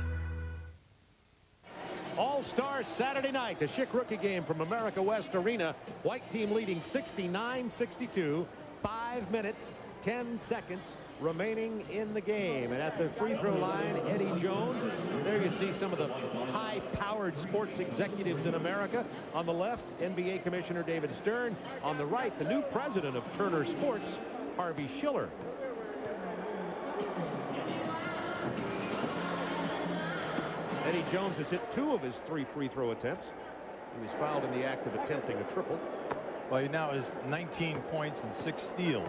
F: All-Star Saturday night, the Schick rookie game from America West Arena. White team leading 69-62. 5 minutes, 10 seconds remaining in the game. And at the free throw line, Eddie Jones. There you see some of the high-powered sports executives in America. On the left, NBA Commissioner David Stern. On the right, the new president of Turner Sports, Harvey Schiller. Eddie Jones has hit 2 of his 3 free throw attempts. He was fouled in the act of attempting a triple.
S: Well, he now has 19 points and 6 steals.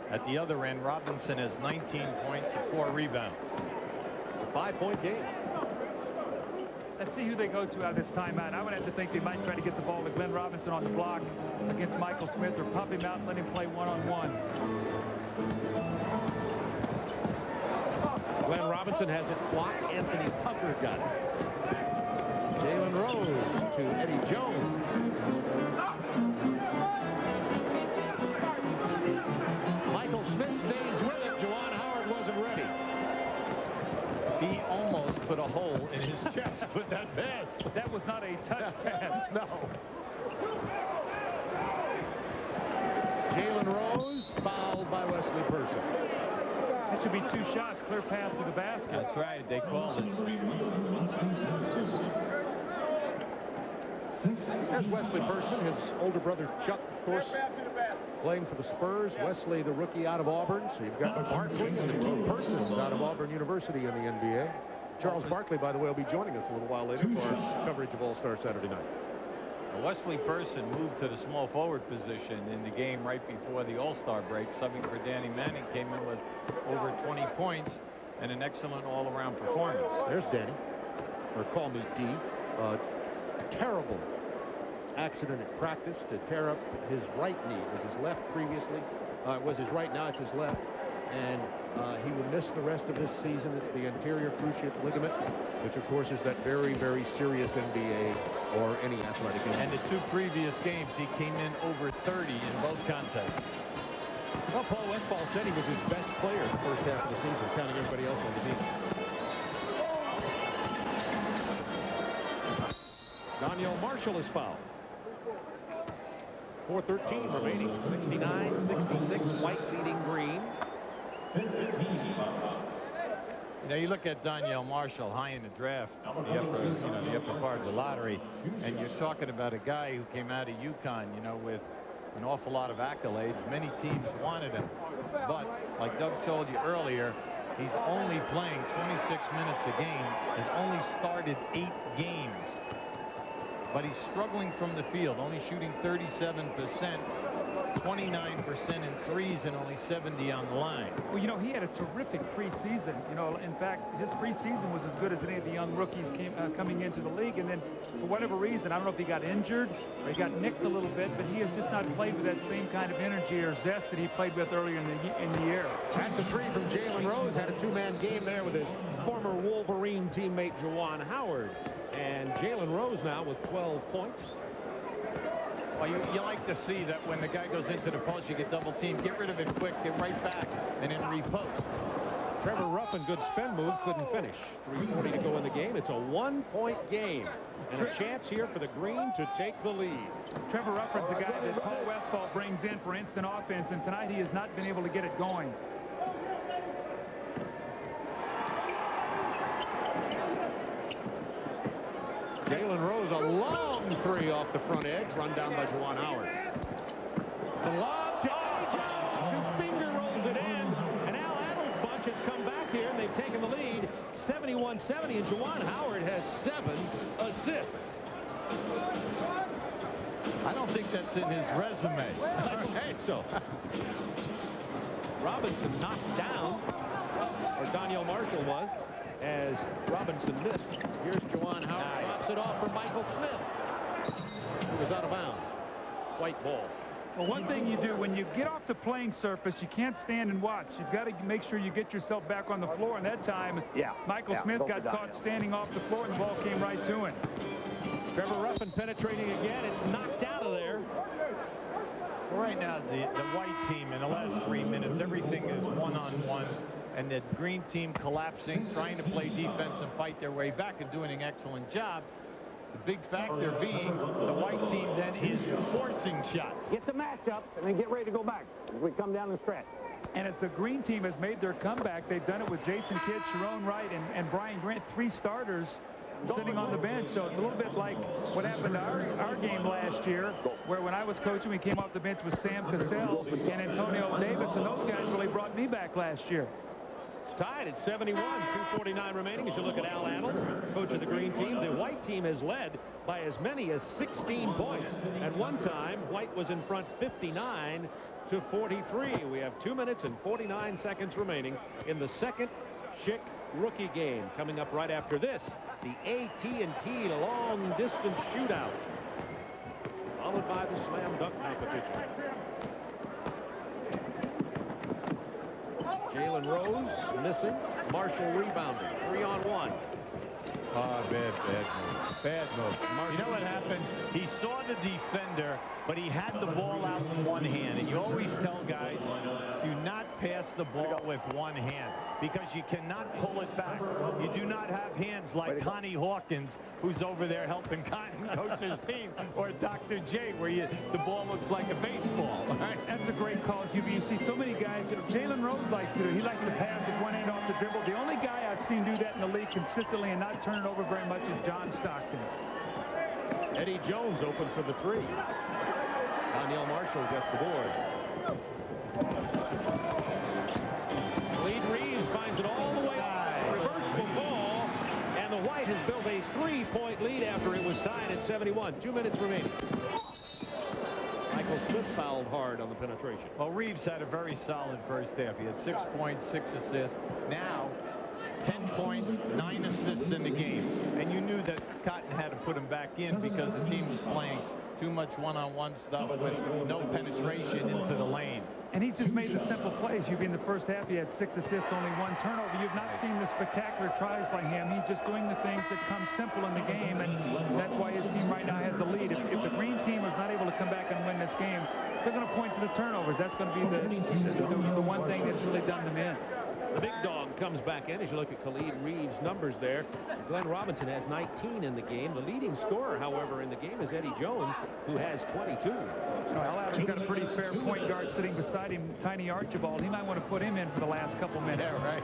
S: At the other end, Robinson has 19 points and 4 rebounds.
F: It's a 5-point game.
B: Let's see who they go to out of this timeout. I would have to think they might try to get the ball to Glenn Robinson on the block against Michael Smith, or pump him out and let him play one-on-one.
F: Glenn Robinson has it blocked. Anthony Tucker got it. Jalen Rose to Eddie Jones. Michael Smith stays with it. Juwan Howard wasn't ready.
S: He almost put a hole in his chest with that pass.
B: That was not a touch pass.
F: No. Jalen Rose fouled by Wesley Person.
B: That should be 2 shots, clear path to the basket.
S: That's right, they called it.
F: There's Wesley Person, his older brother Chuck, of course, playing for the Spurs. Wesley, the rookie out of Auburn. So you've got Barkley and 2 persons out of Auburn University in the NBA. Charles Barkley, by the way, will be joining us a little while later for our coverage of All-Star Saturday night.
S: Wesley Person moved to the small forward position in the game right before the All-Star break, subbing for Danny Manning. Came in with over 20 points and an excellent all-around performance.
F: There's Danny, or call me D. Terrible accident at practice to tear up his right knee. It was his left previously. It was his right, now it's his left. And he will miss the rest of this season. It's the anterior cruciate ligament, which of course is that very, very serious NBA or any athletic injury.
S: And the 2 previous games, he came in over 30 in both contests.
F: Well, Paul Westphal said he was his best player in the first half of the season, counting everybody else on the team. Daniel Marshall is fouled. 4:13 remaining. 69-66. White leading green.
S: You know, you look at Daniel Marshall high in the draft, the upper part of the lottery, and you're talking about a guy who came out of UConn, you know, with an awful lot of accolades. Many teams wanted him. But, like Doug told you earlier, he's only playing 26 minutes a game, has only started 8 games. But he's struggling from the field, only shooting 37%. 29% in threes and only 70 on the line.
B: Well, you know, he had a terrific preseason. You know, in fact, his preseason was as good as any of the young rookies coming into the league. And then, for whatever reason, I don't know if he got injured or he got nicked a little bit, but he has just not played with that same kind of energy or zest that he played with earlier in the year.
F: That's a 3 from Jalen Rose. Had a 2-man game there with his former Wolverine teammate Juwan Howard. And Jalen Rose now with 12 points.
S: Well, you like to see that when the guy goes into the post, you get double teamed, get rid of it quick, get right back, and then repost.
F: Trevor Ruffin, good spin move, couldn't finish. 3:40 to go in the game. It's a 1-point game. And a chance here for the Green to take the lead.
B: Trevor Ruffin's the guy that Paul Westphal brings in for instant offense, and tonight he has not been able to get it going.
F: Jalen Rose, a long 3 off the front edge, run down by Juwan Howard.
A: The lob to Eddie Jones, who finger rolls it in. And Al Addle's bunch has come back here, and they've taken the lead 71-70. And Juwan Howard has 7 assists.
S: I don't think that's in his resume.
A: I don't think so. Robinson knocked down, or Daniel Marshall was, as Robinson missed. Here's Juwan Howard. Drops it off for Michael Smith. He was out of bounds. White ball.
B: Well, one thing you do when you get off the playing surface, you can't stand and watch. You've got to make sure you get yourself back on the floor. And that time, Michael Smith got caught standing off the floor, and the ball came right to him.
A: Trevor Ruffin penetrating again. It's knocked out of there.
S: Right now, the white team in the last 3 minutes, everything is one-on-one. And the green team collapsing, trying to play defense and fight their way back and doing an excellent job. The big factor being the white team then is forcing shots.
J: Get the matchup and then get ready to go back as we come down the stretch.
B: And as the green team has made their comeback, they've done it with Jason Kidd, Sharon Wright, and Brian Grant, 3 starters sitting on the bench. So it's a little bit like what happened to our game last year, where when I was coaching, we came off the bench with Sam Cassell and Antonio Davis, and those guys really brought me back last year.
A: It's tied at 71, 2:49 remaining. As you look at Al Addles, coach of the green team, the white team has led by as many as 16 points. At one time, white was in front 59-43. We have 2 minutes and 49 seconds remaining in the second Schick rookie game. Coming up right after this, the AT&T long distance shootout, followed by the slam dunk competition. Jalen Rose missing. Marshall rebounding. 3-on-1.
S: Bad move. You know what happened? He saw the defender, but he had the ball out in one hand. And you always tell guys, do not pass the ball with one hand, because you cannot pull it back. You do not have hands like Connie Hawkins, who's over there helping Cotton coach his team, or Dr. J, where the ball looks like a baseball.
B: Right? That's a great call, QB. You see so many guys. Jalen Rose likes to do. He likes to pass with one hand off the dribble. The only guy I've seen do that in the league consistently and not turn it over very much is John Stockton.
A: Eddie Jones open for the 3. Daniel Marshall gets the board. Khalid Reeves finds it all the way up. Reversible ball, and the white has built a 3-point lead after it was tied at 71. 2 minutes remaining. Michael Smith fouled hard on the penetration.
S: Well, Reeves had a very solid first half. He had 6 points, 6 assists. Now, 10 points, 9 assists in the game. And you knew that Cotton had to put him back in because the team was playing too much one-on-one stuff with no penetration into the lane.
B: And he just made the simple plays. You've been in the first half, he had 6 assists, only 1 turnover. You've not seen the spectacular tries by him. He's just doing the things that come simple in the game, and that's why his team right now has the lead. If the green team is not able to come back and win this game, they're going to point to the turnovers. That's going to be the one thing that's really done them in.
A: The big dog comes back in as you look at Khalid Reeves' numbers there. Glenn Robinson has 19 in the game. The leading scorer, however, in the game is Eddie Jones, who has 22.
B: Al Adams got a pretty fair point guard sitting beside him, Tiny Archibald. He might want to put him in for the last couple minutes.
A: Yeah, right.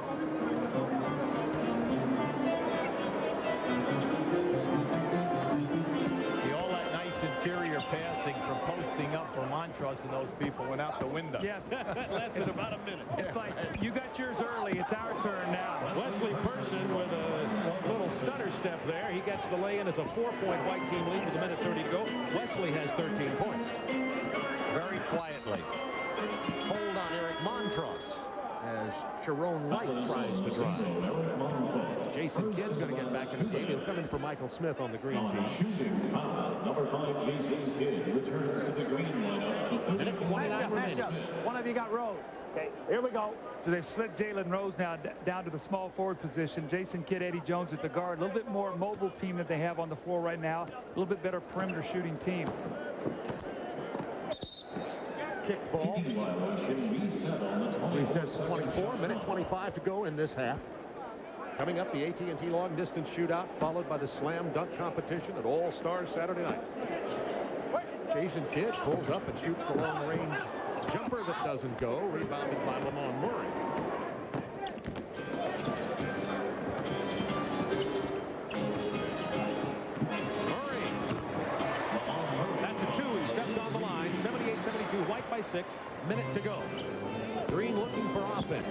S: Interior passing from posting up for Montross, and those people went out the window.
B: Yes.
A: That lasted about a minute.
B: It's like, you got yours early, it's our turn now.
A: Wesley Person with a little stutter step there. He gets the lay-in. It's a 4-point white team lead with a minute 30 to go. Wesley has 13 points.
S: Very quietly.
A: Hold on Eric Montross as Sharon Wright tries to drive. Jason Kidd's going to get back in the game. He'll come in for Michael Smith on the green team.
G: Number 5, Jason Kidd, returns to the green lineup.
A: Minute 29 remaining.
J: One of you got Rose. Okay, here we go.
B: So they've slid Jalen Rose now down to the small forward position. Jason Kidd, Eddie Jones at the guard. A little bit more mobile team that they have on the floor right now. A little bit better perimeter shooting team.
A: Kick ball. Recess 24, minute 25 to go in this half. Coming up, the AT&T long distance shootout, followed by the slam dunk competition at All-Stars Saturday night. Jason Kidd pulls up and shoots the long range jumper that doesn't go, rebounded by Lamont Murray. Murray. That's a 2. He stepped on the line. 78-72. White by
F: 1:06, minute to go. Green looking for offense.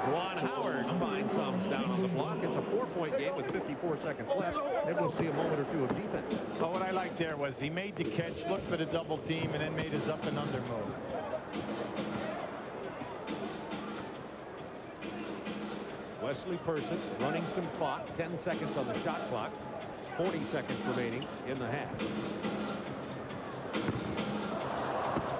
F: Juwan Howard finds some down on the block. It's a 4-point game with 54 seconds left. Then we'll see a moment or two of defense.
S: Oh, what I liked there was he made the catch, looked for the double team, and then made his up and under move.
F: Wesley Person running some clock. 10 seconds on the shot clock. 40 seconds remaining in the half.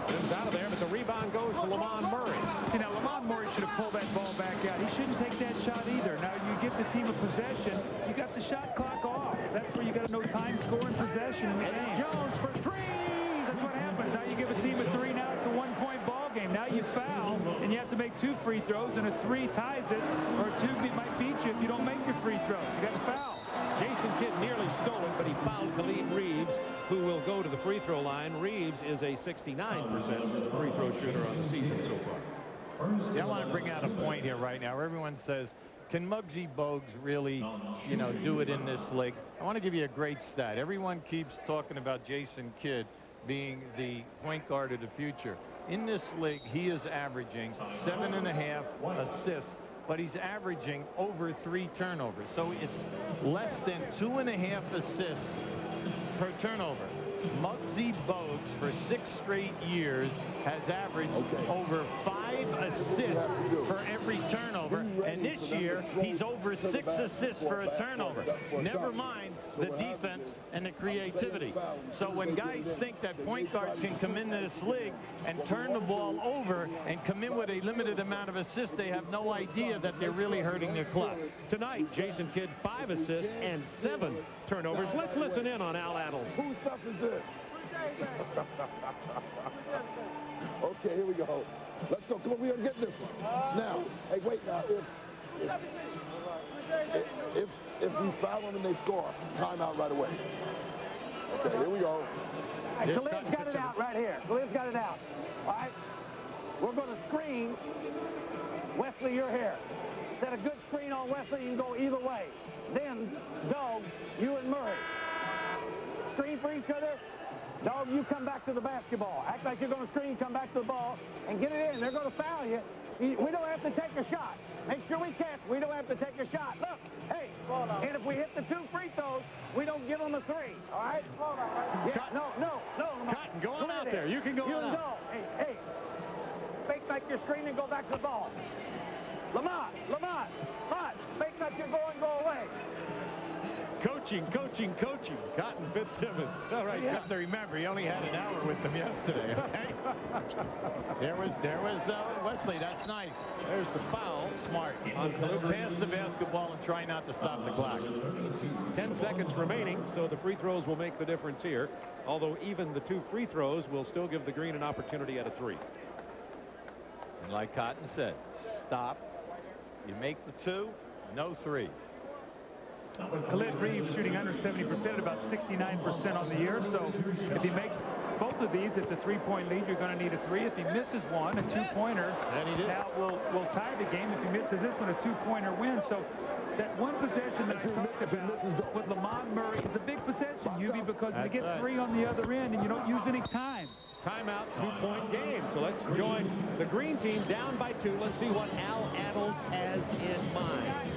F: Comes out of there, but the rebound goes to Lamont Murray.
B: See, now Lamont Murray should have pulled that ball back out. He shouldn't take that shot either. Now you give the team a possession, you got the shot clock off. That's where you got to know time, score, and possession in the game.
F: Jones for three.
B: That's what happens. Now you give a team a 3, now it's a 1-point ball game. Now you foul, and you have to make 2 free throws, and a 3 ties it, or a 2 might beat you if you don't make your free throws. You got to foul.
F: Jason Kidd nearly stole it, but he fouled Khalid Reeves, who will go to the free throw line. Reeves is a 69% free throw shooter on the season so far.
S: Yeah, I want to bring out a point here right now. Everyone says, can Muggsy Bogues really, do it in this league? I want to give you a great stat. Everyone keeps talking about Jason Kidd being the point guard of the future. In this league, he is averaging 7.5 assists, but he's averaging over 3 turnovers. So it's less than 2.5 assists per turnover. Muggsy Bogues, for 6 straight years, has averaged over 5 assists for every turnover, and this year he's over 6 assists for a turnover. Never mind the defense and the creativity. So when guys think that point guards can come into this league and turn the ball over and come in with a limited amount of assists, they have no idea that they're really hurting their club.
F: Tonight, Jason Kidd, 5 assists and 7 turnovers. Let's listen in on Al Attles.
L: Whose stuff is this? Okay, here we go. Let's go. Come on, we gotta get this one. Now, hey, wait now. If we foul them and they score, timeout right away. Okay, here we go.
J: Hey, Khalid's got it out right here. Khalid's got it out. All right? We're going to screen. Wesley, you're here. Set a good screen on Wesley. You can go either way. Then, Doug, you and Murray. Screen for each other. Dog, you come back to the basketball. Act like you're going to screen, come back to the ball, and get it in. They're going to foul you. We don't have to take a shot. Make sure we catch. We don't have to take a shot. Look, hey, and if we hit the 2 free throws, we don't give them a 3. All right? Yeah, no.
F: Cotton, go on out there. You can go on out.
J: Hey, fake like you're screening, go back to the ball. Lamont, fake like you're going, go away.
F: Coaching. Cotton Fitzsimmons. All right,
S: You have to remember, he only had an hour with them yesterday, okay? there was Wesley. That's nice. There's the foul. Smart. Pass the basketball and try not to stop the clock.
F: 10 seconds remaining, so the free throws will make the difference here. Although even the 2 free throws will still give the Green an opportunity at a 3.
S: And like Cotton said, stop. You make the 2, no 3s.
B: Khalid Reeves shooting under 70% at about 69% on the year. So if he makes both of these, it's a 3-point lead. You're going to need a 3. If he misses one, a 2-pointer.
F: And he did.
B: Now we'll tie the game. If he misses this one, a 2-pointer wins. So that one possession that I talked about with Lamont Murray is a big possession, Hubie, because you get 3 on the other end and you don't use any time.
F: Timeout, 2-point game. So let's join the Green team down by 2. Let's see what Al Attles has in mind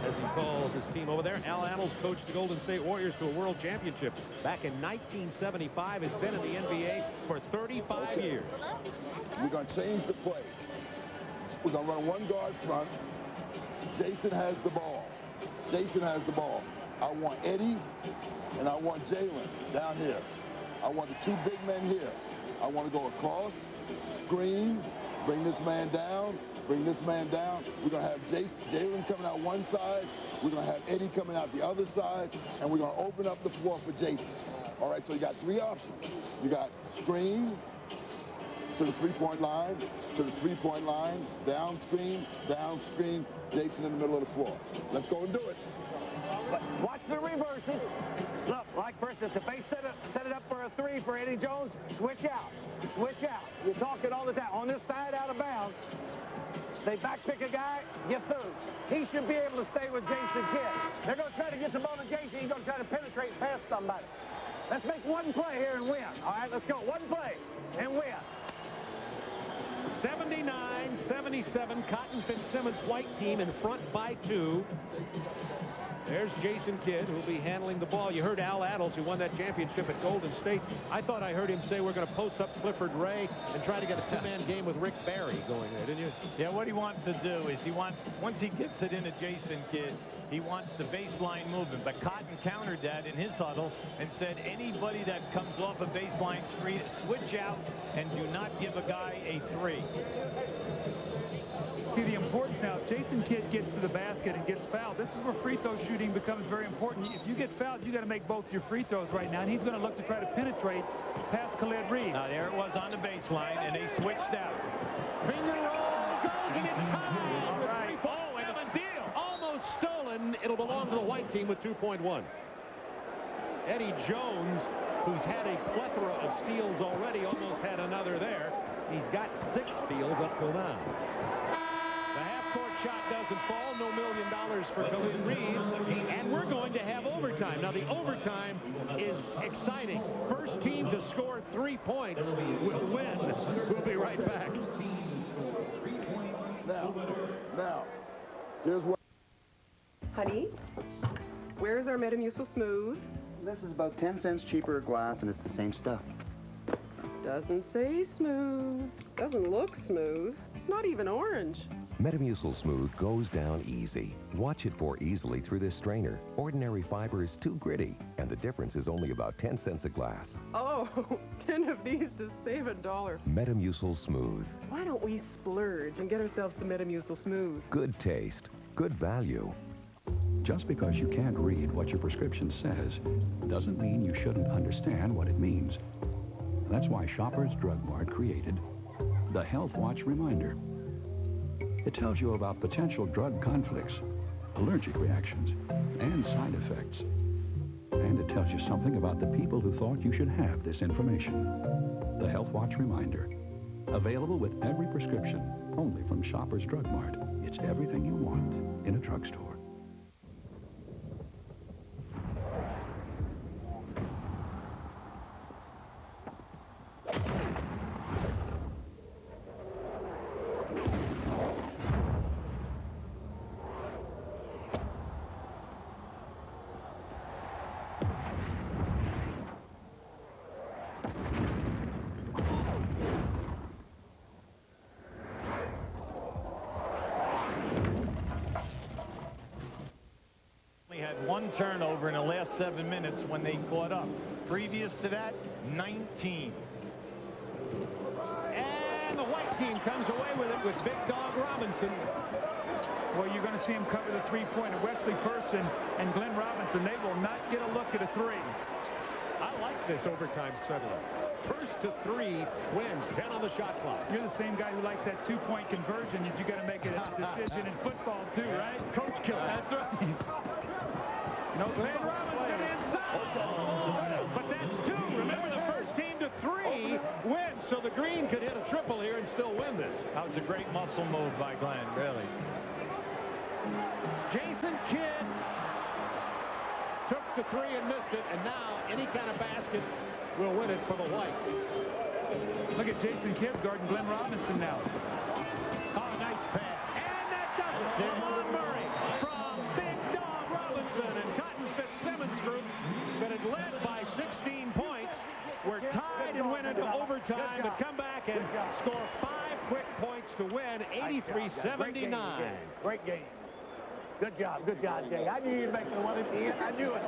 F: as he calls his team over there. Al Attles coached the Golden State Warriors to a world championship back in 1975. Has been in the NBA for 35 years.
L: We're going to change the play. We're going to run 1 guard front. Jason has the ball. I want Eddie and I want Jalen down here. I want the 2 big men here. I want to go across, screen, bring this man down. We're going to have Jalen coming out one side. We're going to have Eddie coming out the other side. And we're going to open up the floor for Jason. All right, so you got 3 options. You got screen to the 3-point line, down screen, Jason in the middle of the floor. Let's go and do it.
J: But watch the reverses. Look, like for instance, if they set it up for a 3 for Eddie Jones, switch out. You're talking all the time. On this side, out of bounds. They backpick a guy, get through. He should be able to stay with Jason Kidd. They're going to try to get the ball to Jason. He's going to try to penetrate past somebody. Let's make one play here and win. All right, let's go. One play and win.
A: 79-77, Cotton Fitzsimmons' white team in front by 2. There's Jason Kidd, who'll be handling the ball. You heard Al Attles, who won that championship at Golden State. I thought I heard him say we're going to post up Clifford Ray and try to get a two-man game with Rick Barry going there, didn't you?
S: Yeah, what he wants to do is once he gets it into Jason Kidd, he wants the baseline movement. But Cotton countered that in his huddle and said anybody that comes off a baseline screen, switch out and do not give a guy a 3.
B: See the importance now. If Jason Kidd gets to the basket and gets fouled, this is where free throw shooting becomes very important. If you get fouled, you got to make both your free throws right now, and he's going to look to try to penetrate past Khalid Reed.
S: Now there it was on the baseline, and they switched out.
A: Finger roll goes and it's tied with 3.7 deal. Almost stolen. It'll belong to the white team with 2.1. Eddie Jones, who's had a plethora of steals already, almost had another there. He's got 6 steals up till now. The half-court shot doesn't fall. No $1 million for Khalid Reeves. And we're going to have overtime. Now, the overtime is exciting. First team to score 3 points will win. We'll be right back.
L: Now, here's what...
M: Honey, where's our Metamucil Smooth?
O: This is about 10 cents cheaper a glass, and it's the same stuff.
M: Doesn't say smooth. Doesn't look smooth. It's not even orange.
Q: Metamucil Smooth goes down easy. Watch it pour easily through this strainer. Ordinary fiber is too gritty, and the difference is only about 10 cents a glass.
M: Oh, 10 of these to save $1.
Q: Metamucil Smooth.
M: Why don't we splurge and get ourselves some Metamucil Smooth?
Q: Good taste, good value.
X: Just because you can't read what your prescription says doesn't mean you shouldn't understand what it means. That's why Shoppers Drug Mart created the Health Watch Reminder. It tells you about potential drug conflicts, allergic reactions, and side effects. And it tells you something about the people who thought you should have this information. The Health Watch Reminder. Available with every prescription, only from Shoppers Drug Mart. It's everything you want in a drugstore.
S: One turnover in the last 7 minutes when they caught up. Previous to that, 19.
A: And the white team comes away with it with Big Dog Robinson.
B: Well, you're going to see him cover the three-pointer. Wesley Person and Glenn Robinson, they will not get a look at a 3.
A: I like this overtime settlement. First to 3 wins, 10 on the shot clock.
B: You're the same guy who likes that 2-point conversion. You got to make a decision in football, too, right?
A: Coach Killer. That's right. No, Glenn Robinson inside. Oh, but that's 2. Remember, the first team to 3 wins, so the Green could hit a triple here and still win this.
S: That was a great muscle move by Glenn, really.
A: Jason Kidd took the 3 and missed it, and now any kind of basket will win it for the white.
B: Look at Jason Kidd guarding Glenn Robinson now.
A: Oh, nice pass. And that does it. Lamont Murray from Big Dog Robinson and Cotton Fitzsimmons group that had led by 16 points. Were tied and went into overtime and come back and score 5 quick points to win 83-79.
J: Great game. Good job, Jay. I knew you'd make the one at the end. I knew it.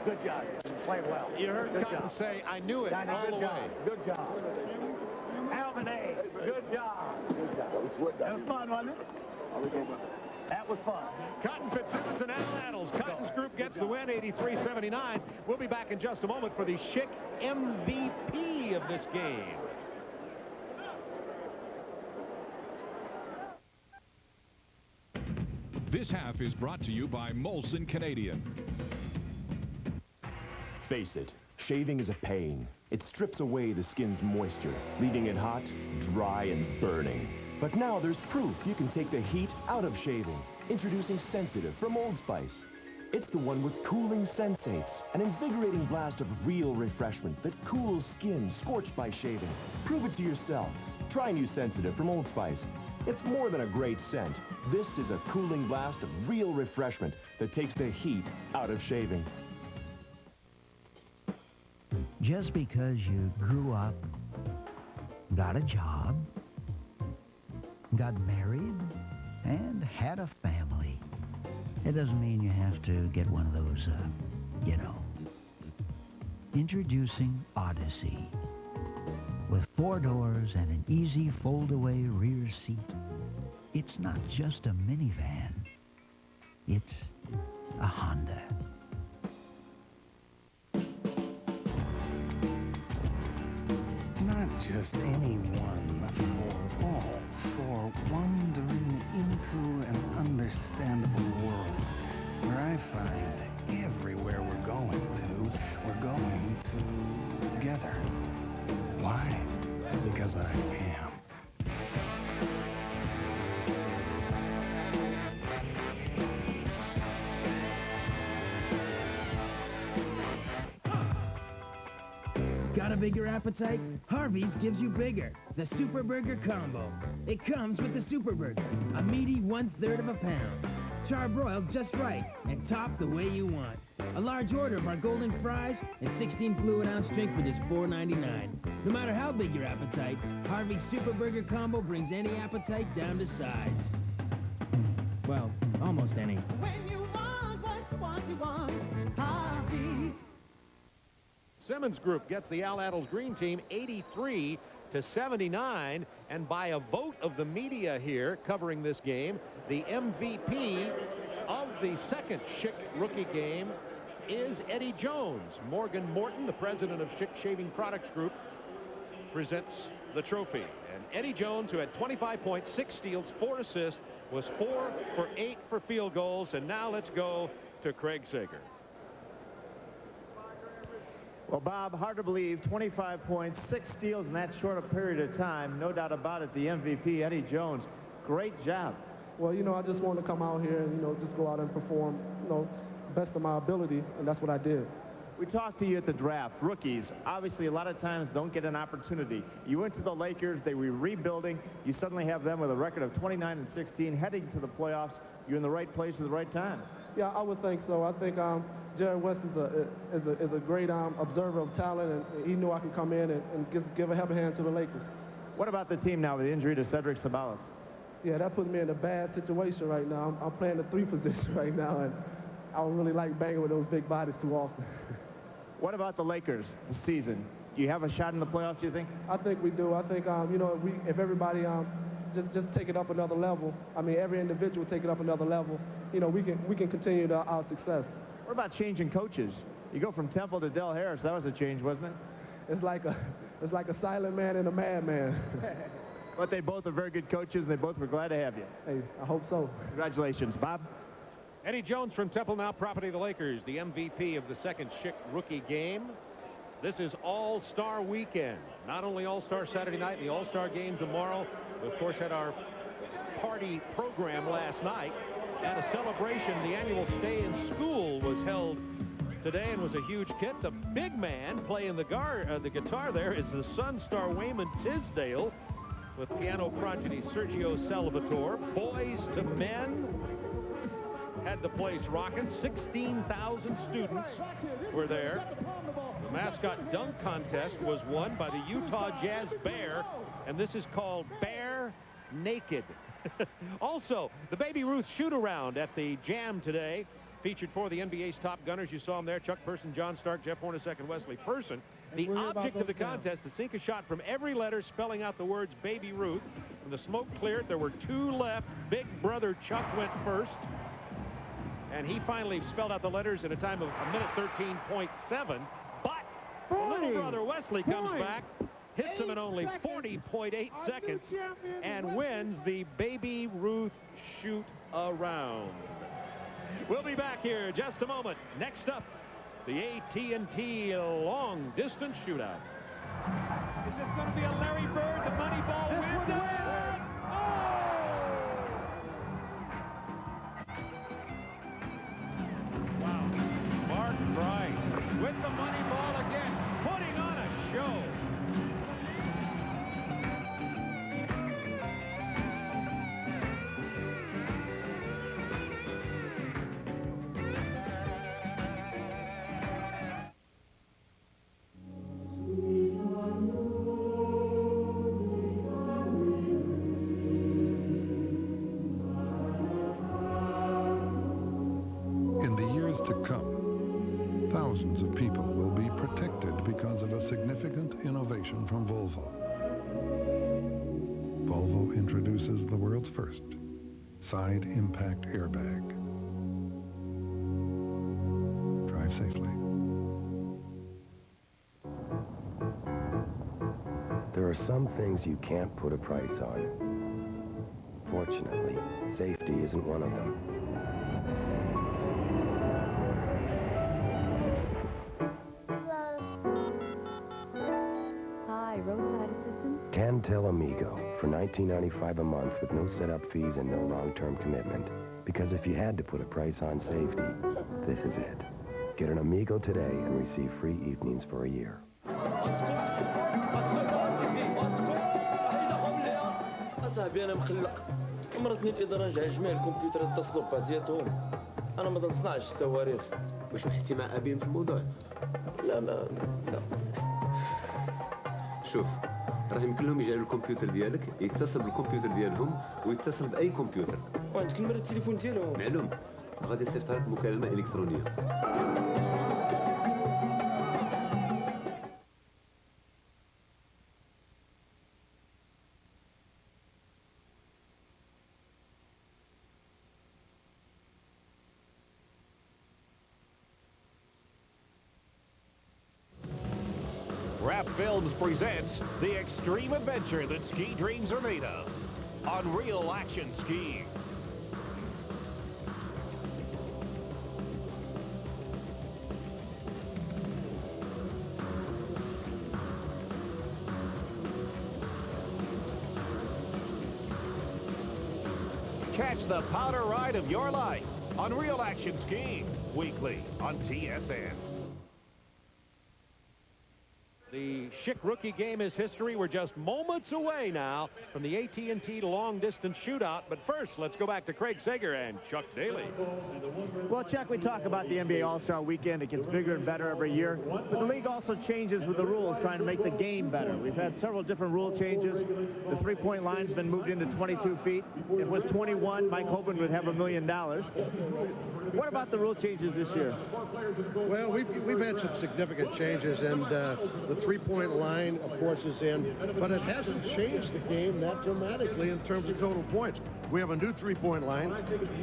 J: Good job. Played well.
A: You heard Cotton say, I knew it all the way.
J: Good job. Alvin A. Good job. Good job. That was fun, wasn't it? That was fun.
A: Cotton Fitzsimmons and Al Attles. Cotton's group gets the win, 83-79. We'll be back in just a moment for the Schick MVP of this game.
Y: This half is brought to you by Molson Canadian.
Z: Face it, shaving is a pain. It strips away the skin's moisture, leaving it hot, dry, and burning. But now there's proof you can take the heat out of shaving. Introducing Sensitive from Old Spice. It's the one with cooling sensates, an invigorating blast of real refreshment that cools skin scorched by shaving. Prove it to yourself. Try new Sensitive from Old Spice. It's more than a great scent. This is a cooling blast of real refreshment that takes the heat out of shaving.
C: Just because you grew up, got a job, got married, and had a family, it doesn't mean you have to get one of those, you know. Introducing Odyssey. With 4 doors and an easy fold-away rear seat. It's not just a minivan. It's a Honda.
V: Not just anyone, for all, for wandering into an understandable world where I find everywhere we're going together. Why? Because I am.
D: Got a bigger appetite? Harvey's gives you bigger. The Super Burger Combo. It comes with the Super Burger, a meaty 1/3 of a pound. Charbroiled just right and topped the way you want. A large order of our golden fries and 16 fluid-ounce drink for just $4.99. No matter how big your appetite, Harvey's Super Burger Combo brings any appetite down to size. Well, almost any.
E: When you want what you want, Harvey.
F: Simmons Group gets the Al Attles Green team 83-79, and by a vote of the media here covering this game, the MVP of the second Schick rookie game is Eddie Jones. Morgan Morton, the president of Schick Shaving Products Group, presents the trophy. And Eddie Jones, who had 25 points, 6 steals, 4 assists, was 4 for 8 for field goals. And now let's go to Craig Sager.
K: Well, Bob, hard to believe, 25 points, 6 steals in that short a period of time. No doubt about it, the MVP, Eddie Jones. Great job.
N: Well, you know, I just wanted to come out here and, you know, just go out and perform, you know, best of my ability, and that's what I did.
K: We talked to you at the draft. Rookies, obviously, a lot of times don't get an opportunity. You went to the Lakers. They were rebuilding. You suddenly have them with a record of 29-16, heading to the playoffs. You're in the right place at the right time.
N: Yeah, I would think so. I think Jerry West is a great observer of talent, and he knew I could come in and just give a helping hand to the Lakers.
K: What about the team now with the injury to Cedric Sabalas?
N: Yeah, that puts me in a bad situation right now. I'm playing the 3 position right now, and I don't really like banging with those big bodies too often.
K: What about the Lakers this season? Do you have a shot in the playoffs, do you think?
N: I think we do. I think, you know, if everybody just take it up another level, I mean, every individual take it up another level, you know, we can continue our success.
K: What about changing coaches? You go from Temple to Del Harris. That was a change, wasn't it?
N: It's like a silent man and a madman.
K: But they both are very good coaches, and they both were glad to have you.
N: Hey, I hope so.
K: Congratulations, Bob.
F: Eddie Jones from Temple, now property of the Lakers, the MVP of the second Schick rookie game. This is All-Star Weekend. Not only All-Star Saturday night, the All-Star game tomorrow. We, of course, had our party program last night. And a celebration, the annual Stay in School was held today and was a huge hit. The big man playing the guitar there is the Sun star Wayman Tisdale with piano prodigy Sergio Salvatore. Boys to Men had the place rocking. 16,000 students were there. The mascot dunk contest was won by the Utah Jazz Bear, and this is called Bear Naked. Also, the Baby Ruth shoot-around at the Jam today featured 4 of the NBA's top gunners. You saw them there: Chuck Person, John Stark, Jeff Hornacek, and Wesley Person. The object of the contest, to sink a shot from every letter spelling out the words Baby Ruth. When the smoke cleared, there were 2 left. Big brother Chuck went first, and he finally spelled out the letters in a time of 1:13.7. But little brother Wesley comes back, hits him in only 40.8 seconds, and wins the Baby Ruth shoot-around. We'll be back here in just a moment. Next up, the AT&T long-distance shootout.
D: Is this going to be a Larry Bird, the money ball wins it? Oh!
H: millions of people will be protected because of a significant innovation from Volvo. Volvo introduces the world's first side impact airbag. Drive safely.
I: There are some things you can't put a price on. Fortunately, safety isn't one of them.
P: Hi, roadside assistance?
I: Cantel Amigo for $19.95 a month with no setup fees and no long-term commitment. Because if you had to put a price on safety, this is it. Get an Amigo today and receive free evenings for a year.
R: أصاحبي أنا مخلق مرتني الإدارة نجع جميع الكمبيوترات اتصلوا ببازياتهم أنا ما نصنعش الصواريخ
T: واش وحدتي مع أبيهم في الموضوع؟
R: لا
T: شوف راه يمكن لهم يجعلوا الكمبيوتر ديالك يتصل بالكمبيوتر ديالهم ويتصل بأي كمبيوتر
R: وعندك نمرة التليفون ديالهم
T: معلوم غادي يصيفط لك مكالمة إلكترونية
F: Rap Films presents the extreme adventure that ski dreams are made of. Unreal Action Skiing. Catch the powder ride of your life. Unreal Action Skiing, weekly on TSN. The Schick rookie game is history. We're just moments away now from the AT&T long-distance shootout. But first, let's go back to Craig Sager and Chuck Daly.
K: Well, Chuck, we talk about the NBA All-Star Weekend. It gets bigger and better every year. But the league also changes with the rules, trying to make the game better. We've had several different rule changes. The three-point line's been moved into 22 feet. If it was 21, Mike Hoban would have $1 million. What about the rule changes this year?
U: Well, we've had some significant changes, and the three-point line, of course, is in, but it hasn't changed the game that dramatically in terms of total points. We have a new three-point line.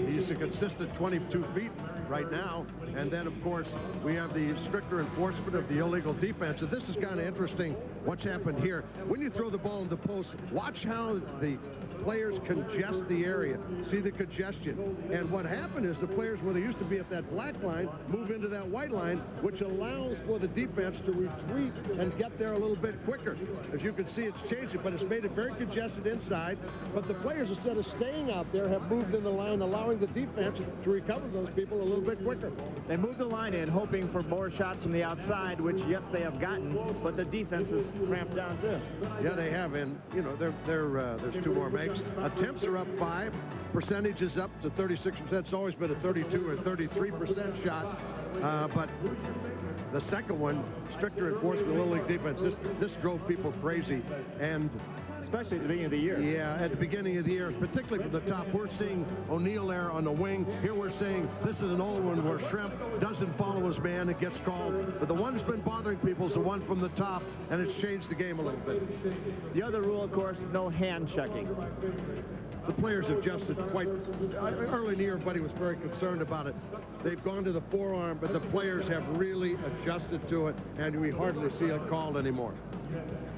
U: He's a consistent 22 feet right now, and then, of course, we have the stricter enforcement of the illegal defense, and this is kind of interesting what's happened here. When you throw the ball in the post, watch how the players congest the area. See the congestion. And what happened is the players, where they used to be at that black line, move into that white line, which allows for the defense to retreat and get there a little bit quicker. As you can see, it's changing, but it's made it very congested inside. But the players, instead of staying out there, have moved in the line, allowing the defense to recover those people a little bit quicker.
K: They moved the line in, hoping for more shots from the outside, which, yes, they have gotten, but the defense is cramped down, too.
U: Yeah, they have, and, you know, there's two more makes. Attempts are up 5. Percentage is up to 36%. It's always been a 32 or 33% shot, but the second one, stricter enforcement of the Little League defense, this drove people crazy, and
K: especially at the beginning of the year.
U: Yeah, at the beginning of the year, particularly from the top. We're seeing O'Neal there on the wing. Here we're saying this is an old one where Schrempf doesn't follow his man. It gets called. But the one that's been bothering people is the one from the top, and it's changed the game a little bit.
K: The other rule, of course, no hand checking.
U: The players have adjusted quite early in the year. Everybody was very concerned about it. They've gone to the forearm, but the players have really adjusted to it, and we hardly see it called anymore.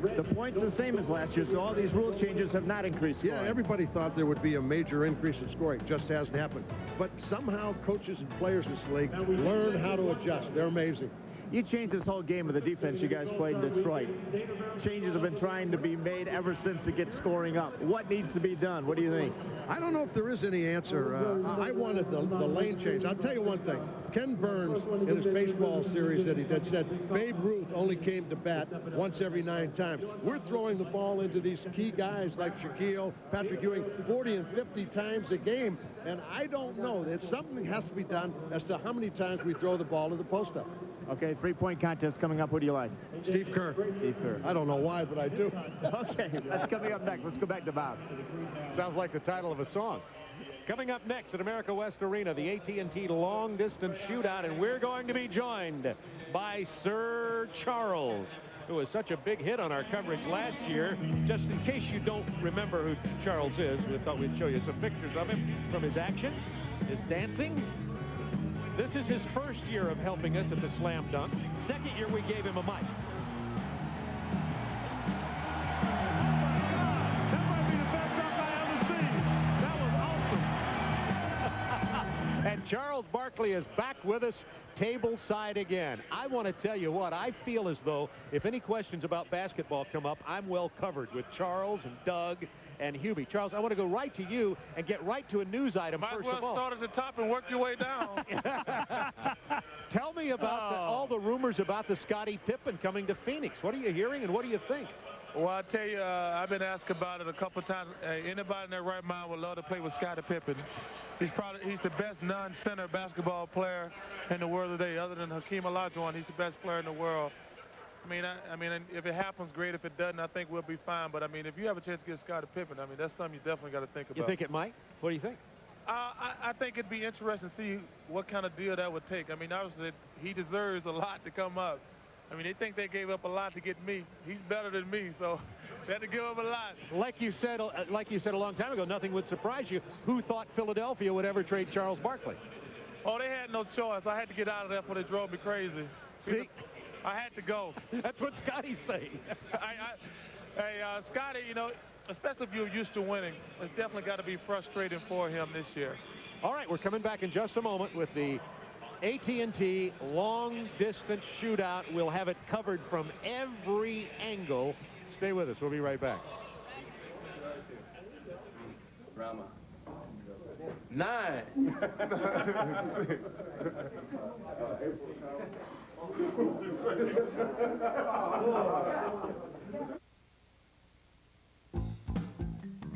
K: The point's the same as last year, so all these rule changes have not increased scoring.
U: Yeah, everybody thought there would be a major increase in scoring. It just hasn't happened. But somehow coaches and players in this league learn how to adjust. They're amazing.
K: You changed this whole game with the defense you guys played in Detroit. Changes have been trying to be made ever since to get scoring up. What needs to be done? What do you think?
U: I don't know if there is any answer. I wanted the lane change. I'll tell you one thing. Ken Burns, in his baseball series that he did, said Babe Ruth only came to bat once every 9 times. We're throwing the ball into these key guys like Shaquille, Patrick Ewing, 40 and 50 times a game, and I don't know. Something has to be done as to how many times we throw the ball to the post up.
K: Okay, three-point contest coming up. Who do you like?
U: Steve Kerr.
K: Steve Kerr.
U: I don't know why, but I do.
K: Okay, that's coming up next. Let's go back to Bob.
F: Sounds like the title of a song. Coming up next at America West Arena, the AT&T long-distance shootout, and we're going to be joined by Sir Charles, who was such a big hit on our coverage last year. Just in case you don't remember who Charles is, we thought we'd show you some pictures of him from his action, his dancing. This is his first year of helping us at the slam dunk. Second year we gave him a mic. And Charles Barkley is back with us table side again. I want to tell you what, I feel as though if any questions about basketball come up, I'm well covered with Charles and Doug and Hubie. Charles, I want to go right to you and get right to a news item first of all.
G: Start at the top and work your way down.
F: Tell me about all the rumors about the Scottie Pippen coming to Phoenix. What are you hearing and what do you think?
G: Well, I tell you, I've been asked about it a couple of times. Anybody in their right mind would love to play with Scottie Pippen. He's the best non-center basketball player in the world today, other than Hakeem Olajuwon. He's the best player in the world. I mean, if it happens, great. If it doesn't, I think we'll be fine. But I mean, if you have a chance to get Scottie Pippen, I mean, that's something you definitely got to think about.
F: You think it might? What do you think?
G: I think it'd be interesting to see what kind of deal that would take. I mean, obviously, he deserves a lot to come up. I mean, they think they gave up a lot to get me. He's better than me, so they had to give up a lot.
F: Like you said a long time ago, nothing would surprise you. Who thought Philadelphia would ever trade Charles Barkley?
G: Oh, they had no choice. I had to get out of there before they drove me crazy.
F: See?
G: I had to go.
F: That's what Scotty's saying.
G: Hey, Scotty, you know, especially if you're used to winning, it's definitely got to be frustrating for him this year.
F: All right, we're coming back in just a moment with the AT&T long-distance shootout. We'll have it covered from every angle. Stay with us. We'll be right back.
T: Rama.
G: 9.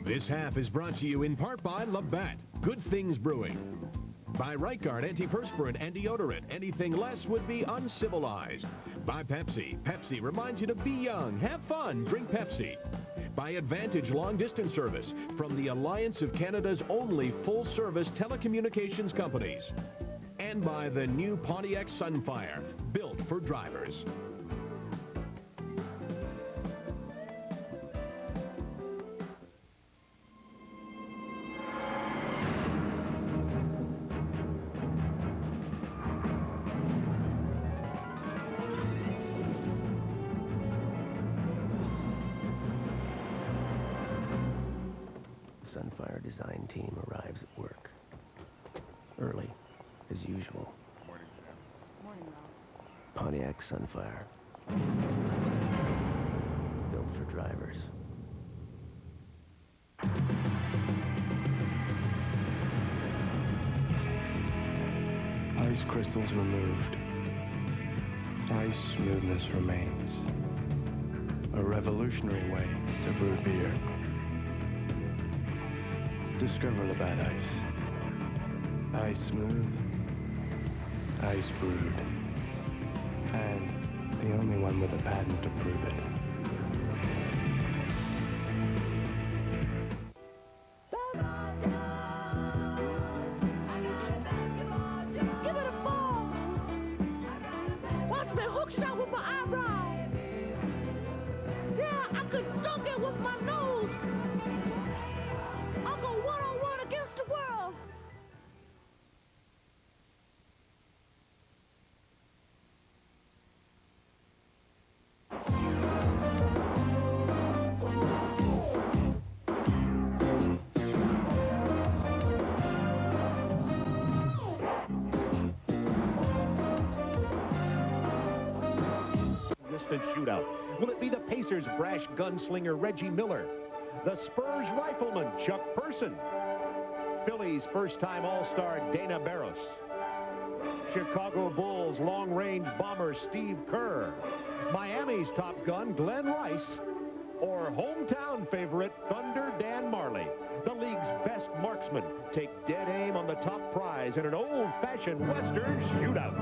L: This half is brought to you in part by Labatt, Good Things Brewing. By Right Guard antiperspirant and deodorant. Anything less would be uncivilized. By Pepsi. Pepsi reminds you to be young, have fun, drink Pepsi. By Advantage Long Distance Service, from the Alliance of Canada's only full-service telecommunications companies. And by the new Pontiac Sunfire, built for drivers.
I: Sunfire design team arrives at work. Early, as usual.
M: Morning, Morning, Ralph.
I: Pontiac Sunfire. Built for drivers.
V: Ice crystals removed. Ice smoothness remains. A revolutionary way to brew beer. Discover Labatt Ice. Ice smooth, ice brewed, and the only one with a patent to prove it.
E: Give it a ball. Watch me hook shot with my eyebrow. Yeah, I could dunk it with my nose. I'll go one-on-one against the world.
F: Distance shootout. Will it be the Pacers' brash gunslinger Reggie Miller? The Spurs rifleman Chuck Person? Phillies' first-time All-Star Dana Barros? Chicago Bulls long-range bomber Steve Kerr? Miami's top gun Glenn Rice? Or hometown favorite Thunder Dan Marley? The league's best marksmen take dead aim on the top prize in an old-fashioned Western shootout.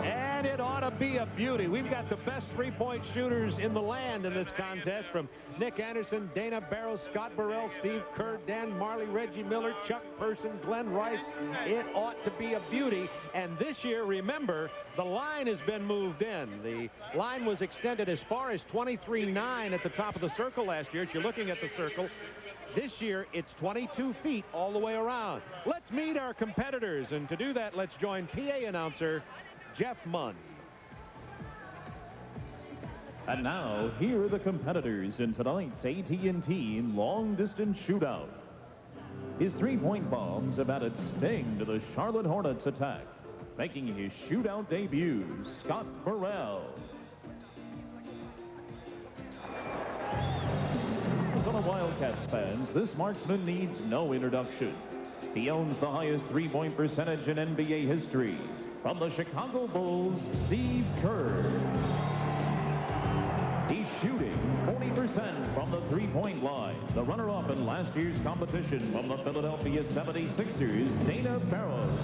F: And it ought to be a beauty. We've got the best three-point shooters in the land in this contest, from Nick Anderson, Dana Barrows, Scott Burrell, Steve Kerr, Dan Marley, Reggie Miller, Chuck Person, Glenn Rice. It ought to be a beauty. And this year, remember, the line has been moved in. The line was extended as far as 23-9 at the top of the circle last year. If you're looking at the circle, this year, it's 22 feet all the way around. Let's meet our competitors. And to do that, let's join PA announcer Jeff Munn.
O: And now, here are the competitors in tonight's AT&T long-distance shootout. His three-point bombs have added sting to the Charlotte Hornets attack. Making his shootout debut, Scott Burrell. For the Wildcats fans, this marksman needs no introduction. He owns the highest three-point percentage in NBA history. From the Chicago Bulls, Steve Kerr. He's shooting 40% from the three-point line. The runner-up in last year's competition from the Philadelphia 76ers, Dana Barrows.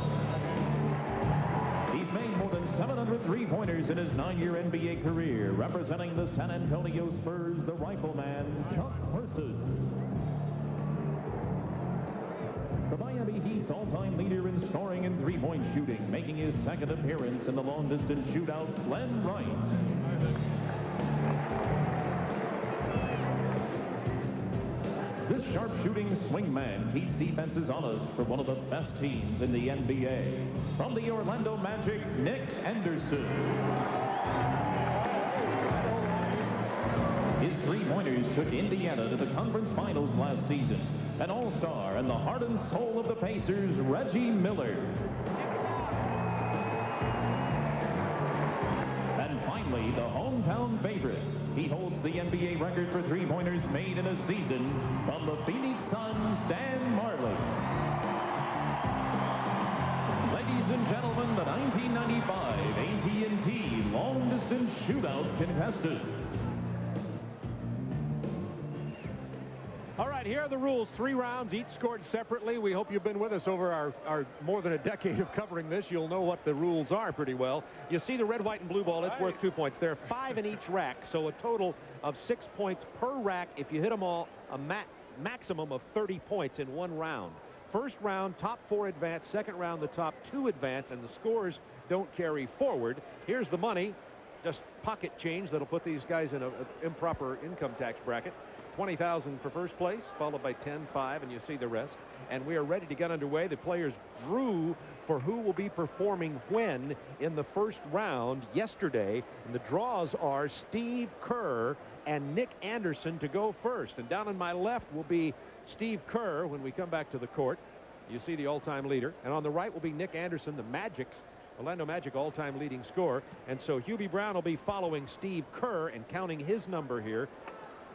O: He's made more than 700 three-pointers in his 9-year NBA career, representing the San Antonio Spurs, the rifleman, Chuck Person. The Miami Heat's all-time leader in scoring and three-point shooting, making his second appearance in the long-distance shootout, Glenn Rice. This sharp-shooting swingman keeps defenses honest for one of the best teams in the NBA. From the Orlando Magic, Nick Anderson. His three-pointers took Indiana to the conference finals last season. An all-star and the heart and soul of the Pacers, Reggie Miller. And finally, the hometown favorite. He holds the NBA record for three-pointers made in a season from the Phoenix Suns, Dan Marley. Ladies and gentlemen, the 1995 AT&T long-distance shootout contestants.
F: All right, here are the rules. 3 rounds, each scored separately. We hope you've been with us over our more than a decade of covering this. You'll know what the rules are pretty well. You see the red, white, and blue ball. It's worth 2 points. There are 5 in each rack, so a total of 6 points per rack. If you hit them all, a maximum of 30 points in 1 round. First round, top 4 advance. Second round, the top 2 advance, and the scores don't carry forward. Here's the money. Just pocket change that'll put these guys in an improper income tax bracket. $20,000 for first place, followed by 10, 5, and you see the rest. And we are ready to get underway. The players drew for who will be performing when in the first round yesterday. And the draws are Steve Kerr and Nick Anderson to go first. And down on my left will be Steve Kerr when we come back to the court. You see the all-time leader. And on the right will be Nick Anderson, the Magic's, Orlando Magic all-time leading scorer. And so Hubie Brown will be following Steve Kerr and counting his number here.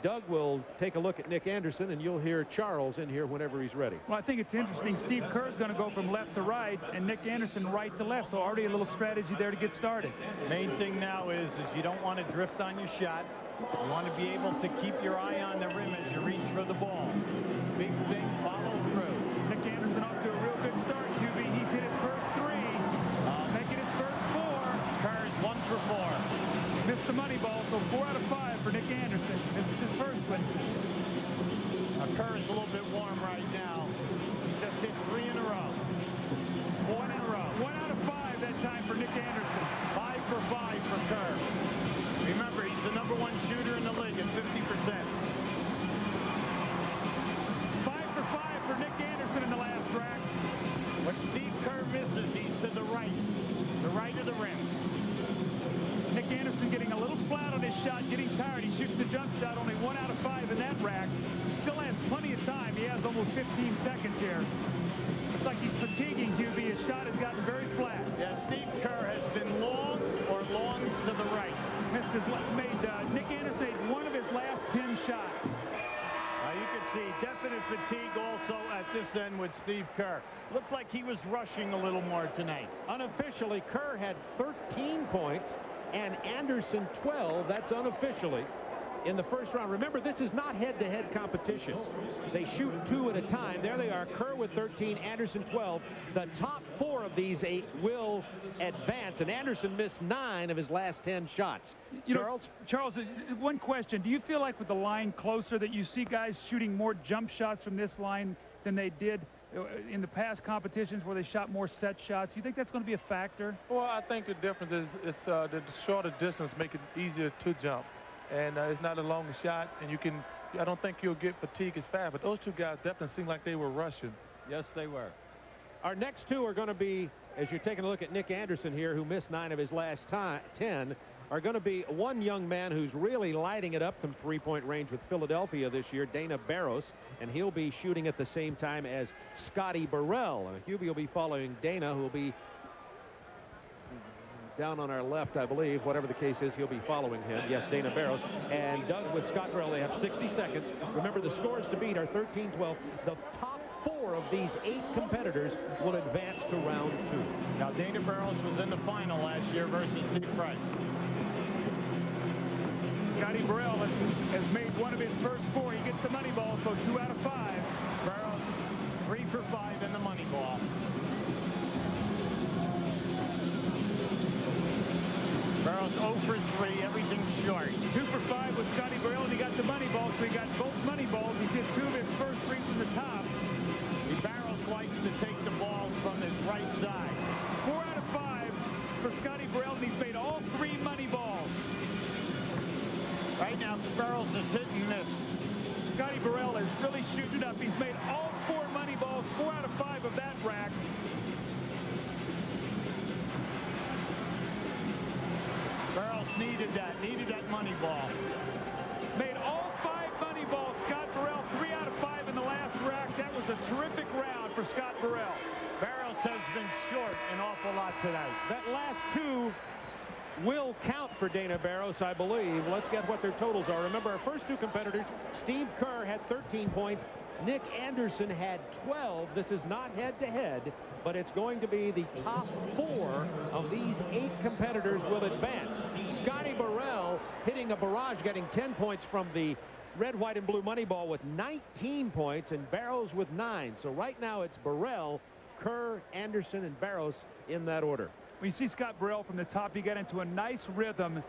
F: Doug will take a look at Nick Anderson, and you'll hear Charles in here whenever he's ready.
B: Well, I think it's interesting. Steve Kerr's going to go from left to right, and Nick Anderson right to left, so already a little strategy there to get started.
P: Main thing now is you don't want to drift on your shot. You want to be able to keep your eye on the rim as you reach for the ball. Big thing, follow through.
B: Nick Anderson off to a real good start, QB. He's hit his first 3, making his first 4.
P: Kerr's 1 for 4.
B: Missed the money ball, so 4 out of 5 for Nick Anderson. This is his first one.
P: Kerr is a little bit warm right now. He just hit 3 in a row.
B: 1 in a row. 1 out of 5 that time for Nick Anderson.
P: 5 for 5 for Kerr. Remember, he's the #1 shooter in the league at 50%.
B: 5 for 5 for Nick Anderson in the last rack.
P: When Steve Kerr misses, he's to the right of the rim.
B: Nick Anderson getting a little flat on his shot, getting tired. He shoots the jump shot, only 1 out of 5 in that rack. Still has plenty of time. He has almost 15 seconds here. Looks like he's fatiguing QB. His shot has gotten very flat.
P: Yeah, Steve Kerr has been long or long to the right.
B: Missed his Nick Anderson made 1 of his last 10 shots.
P: You can see definite fatigue also at this end with Steve Kerr. Looks like he was rushing a little more tonight.
F: Unofficially, Kerr had 13 points and Anderson 12. That's unofficially. in the first round. Remember, this is not head-to-head competition. They shoot 2 at a time. There they are, Kerr with 13, Anderson 12. The top 4 of these 8 will advance, and Anderson missed 9 of his last 10 shots.
B: Charles, one question. Do you feel like with the line closer that you see guys shooting more jump shots from this line than they did in the past competitions where they shot more set shots? Do you think that's going to be a factor?
G: Well, I think the difference is the shorter distance make it easier to jump. And it's not a long shot, and I don't think you'll get fatigue as fast. But those two guys definitely seemed like they were rushing.
P: Yes, they were.
F: Our next 2 are going to be, as you're taking a look at Nick Anderson here, who missed 9 of his last 10, are going to be one young man who's really lighting it up from three-point range with Philadelphia this year, Dana Barros, and he'll be shooting at the same time as Scotty Burrell. And Hubie will be following Dana, who will be down on our left, I believe. Whatever the case is, he'll be following him. Yes, Dana Barros. And Doug with Scott Burrell, they have 60 seconds. Remember, the scores to beat are 13-12. The top 4 of these 8 competitors will advance to round 2.
P: Now, Dana Barros was in the final last year versus Steve Price.
B: Scotty Burrell has made one of his first 4. He gets the money ball, so 2 out of 5.
P: Barros 3 for 5 in the money ball. Barros 0 for 3, everything short.
B: 2 for 5 with Scotty Burrell, and he got the money ball, so he got both money balls. He hit 2 of his first 3 from the top.
P: Barros likes to take the ball from his right side.
B: 4 out of 5 for Scotty Burrell, and he's made all 3 money balls.
P: Right now, Barros is hit and miss.
B: Scotty Burrell is really shooting up. He's made all 4 money balls, 4 out of 5 of that rack.
P: Barros needed that money ball.
B: Made all 5 money balls. Scott Burrell, 3 out of 5 in the last rack. That was a terrific round for Scott Burrell.
P: Barros has been short an awful lot tonight.
F: That last 2 will count for Dana Barros, I believe. Let's get what their totals are. Remember, our first 2 competitors, Steve Kerr had 13 points. Nick Anderson had 12. This is not head-to-head, but it's going to be the top 4 of these 8 competitors will advance. Scotty Burrell hitting a barrage, getting 10 points from the red, white, and blue money ball with 19 points, and Barros with 9. So right now it's Burrell, Kerr, Anderson, and Barros in that order.
B: When you see Scott Burrell from the top, he got into a nice rhythm.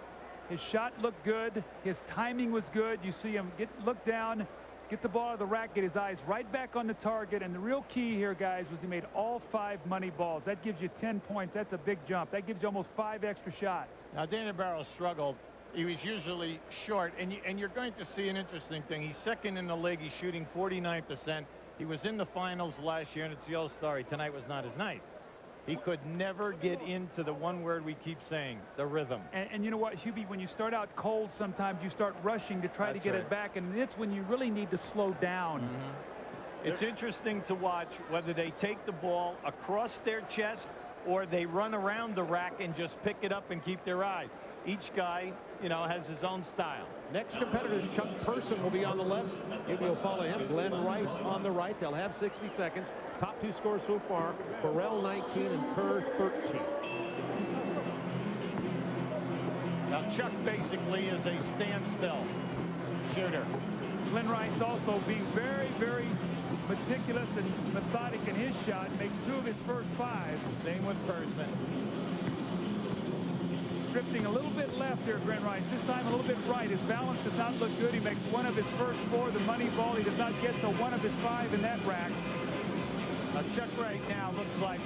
B: His shot looked good. His timing was good. You see him look down, get the ball out of the rack, get his eyes right back on the target. And the real key here, guys, was he made all 5 money balls. That gives you 10 points. That's a big jump. That gives you almost 5 extra shots.
P: Now, Dana Barros struggled. He was usually short. And you're going to see an interesting thing. He's second in the league. He's shooting 49%. He was in the finals last year, and it's the old story. Tonight was not his night. He could never get into the one word we keep saying, the rhythm.
B: And you know what, Hubie, when you start out cold, sometimes you start rushing to try to get it back, and it's when you really need to slow down.
P: It's interesting to watch whether they take the ball across their chest or they run around the rack and just pick it up and keep their eye. Each guy, you know, has his own style.
F: Next competitor, Chuck Person, will be on the left. It will follow him. Glenn Rice on the right. They'll have 60 seconds. Top 2 scores so far, Burrell 19 and Kerr 13.
P: Now, Chuck basically is a standstill shooter.
B: Glenn Rice also being very, very meticulous and methodic in his shot. Makes 2 of his first 5.
P: Same with Persman.
B: Drifting a little bit left here, Glenn Rice. This time a little bit right. His balance does not look good. He makes 1 of his first 4. The money ball, he does not get to 1 of his 5 in that rack.
P: Now, Chuck right now looks like,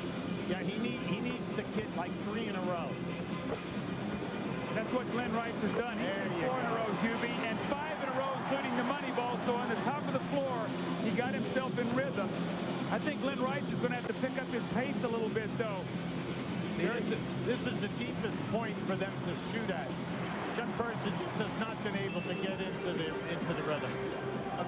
P: yeah, he needs to hit like 3 in a row.
B: That's what Glenn Rice has done. He's hit 4 in a row, Hubie, and 5 in a row, including the money ball. So on the top of the floor, he got himself in rhythm. I think Glenn Rice is going to have to pick up his pace a little bit, though.
P: This is the deepest point for them to shoot at. Chuck Person just has not been able to get into the rhythm.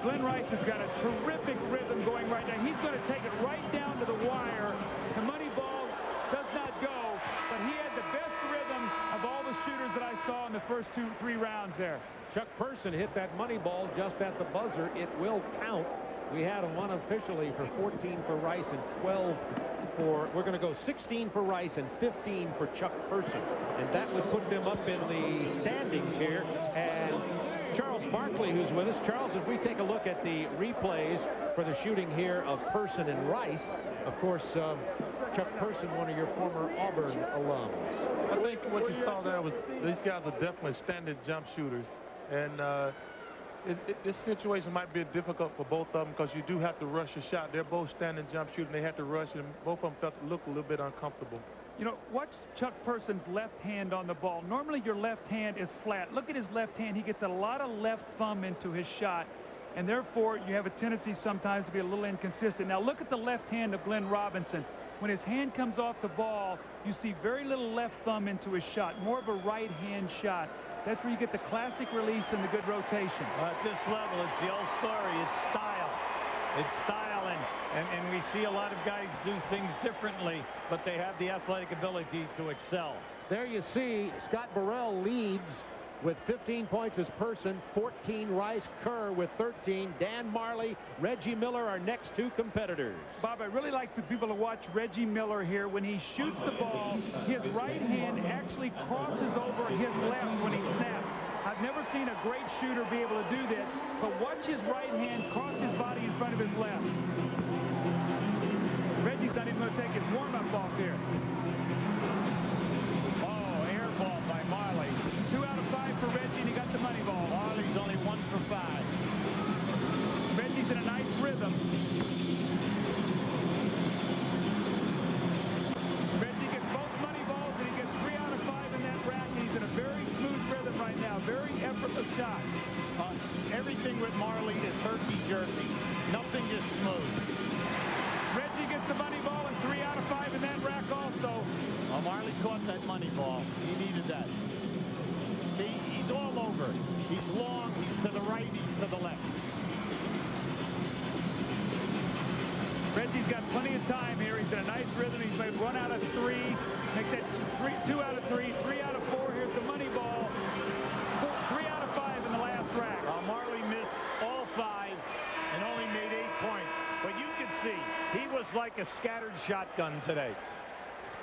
B: Glenn Rice has got a terrific rhythm going right now. He's going to take it right down to the wire. The money ball does not go, but he had the best rhythm of all the shooters that I saw in the first 2-3 rounds there.
F: Chuck Person hit that money ball just at the buzzer. It will count. We had one officially for 14 for Rice and 12 for, we're going to go 16 for Rice and 15 for Chuck Person. And that would put them up in the standings here. And Charles Barkley who's with us. Charles, as we take a look at the replays for the shooting here of Person and Rice, of course, Chuck Person, one of your former Auburn alums.
G: I think what you saw there was these guys are definitely standard jump shooters. And this situation might be difficult for both of them because you do have to rush a shot. They're both standing jump shooting. They had to rush, and both of them look a little bit uncomfortable.
B: You know, watch Chuck Person's left hand on the ball. Normally your left hand is flat. Look at his left hand. He gets a lot of left thumb into his shot, and therefore you have a tendency sometimes to be a little inconsistent. Now look at the left hand of Glenn Robinson. When his hand comes off the ball, you see very little left thumb into his shot, more of a right hand shot. That's where you get the classic release and the good rotation.
P: At this level, it's the old story. It's style. It's style, and we see a lot of guys do things differently, but they have the athletic ability to excel.
F: There you see Scott Burrell leads with 15 points as Person, 14 Rice, Kerr with 13, Dan Marley, Reggie Miller, our next two competitors.
B: Bob, I really like for people to watch Reggie Miller here. When he shoots the ball, his right hand actually crosses over his left when he snaps. I've never seen a great shooter be able to do this, but watch his right hand cross his body in front of his left. Reggie's not even going to take his warm-up off here. Oh, air ball by Marley. 2 out of 5 for Reggie, and he got the money ball.
P: Marley's only 1 for 5.
B: Reggie's in a nice rhythm. Reggie gets both money balls, and he gets 3 out of 5 in that rack, and he's in a very smooth rhythm right now. Very effortless shot.
P: Everything with Marley is herky-jerky. Nothing is smooth.
B: Reggie gets the money ball, and 3 out of 5 in that rack also.
P: Well, Marley caught that money ball. He needed that. See, he's all over. He's long, he's to the right, he's to the left.
B: Reggie's got plenty of time here. He's in a nice rhythm. He's made 1 out of 3. Make that 2 out of 3, 3 out of 4. Here's the money ball. 3 out of 5 in the last rack.
P: Marley missed all 5 and only made 8 points. But you can see, he was like a scattered shotgun today.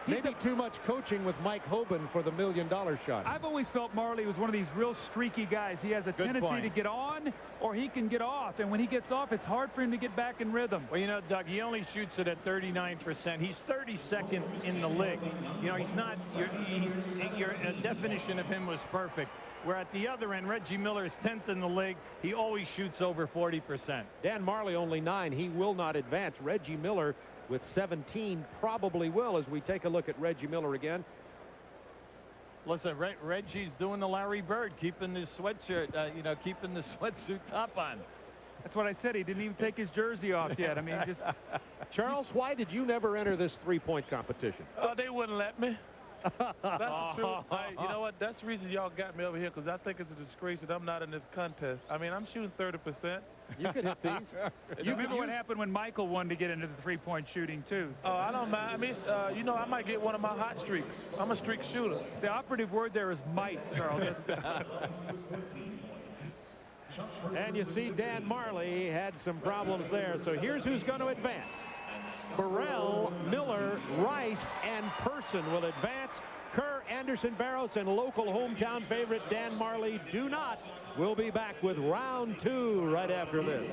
F: Maybe too much coaching with Mike Hoban for the $1 million shot.
B: I've always felt Marley was one of these real streaky guys. He has a tendency to get on, or he can get off. And when he gets off, it's hard for him to get back in rhythm.
P: Well, you know, Doug, he only shoots it at 39%. He's 32nd in the league. You know, he's not, your definition of him was perfect. Where at the other end, Reggie Miller is 10th in the league. He always shoots over 40%.
F: Dan Marley only 9. He will not advance. Reggie Miller with 17 probably will, as we take a look at Reggie Miller again.
P: Listen, Reggie's doing the Larry Bird, keeping his sweatshirt, keeping the sweatsuit top on.
B: That's what I said. He didn't even take his jersey off yet. I mean, just...
F: Charles, why did you never enter this three-point competition?
G: They wouldn't let me. That's the truth. You know what? That's the reason y'all got me over here, because I think it's a disgrace that I'm not in this contest. I mean, I'm shooting 30%.
F: You can hit these.
B: You remember what happened when Michael wanted to get into the three-point shooting, too?
G: Oh, I don't mind. I mean, you know, I might get one of my hot streaks. I'm a streak shooter.
B: The operative word there is might, Charles.
F: And you see Dan Marley had some problems there. So here's who's going to advance. Burrell, Miller, Rice, and Person will advance. Kerr, Anderson, Barros, and local hometown favorite Dan Marley do not. We'll be back with round 2 right after this.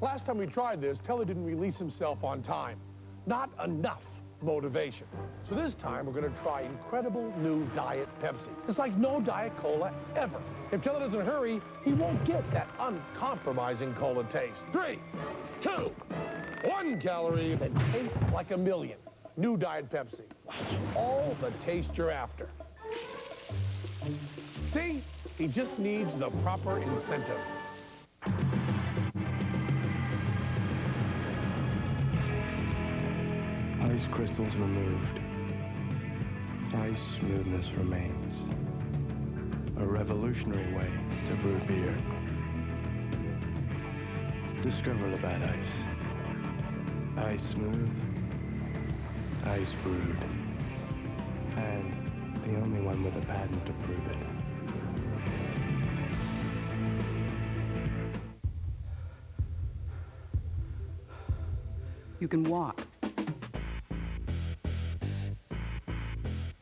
A: Last time we tried this, Teller didn't release himself on time. Not enough motivation. So this time we're going to try incredible new Diet Pepsi. It's like no Diet Cola ever. If Teller doesn't hurry, he won't get that uncompromising cola taste. 3, 2, 1 calorie that tastes like a million. New Diet Pepsi. All the taste you're after. See? He just needs the proper incentive.
V: Ice crystals removed. Ice smoothness remains. A revolutionary way to brew beer. Discover Labatt Ice. Ice smooth. Ice brewed. And the only one with a patent to prove it.
M: You can walk.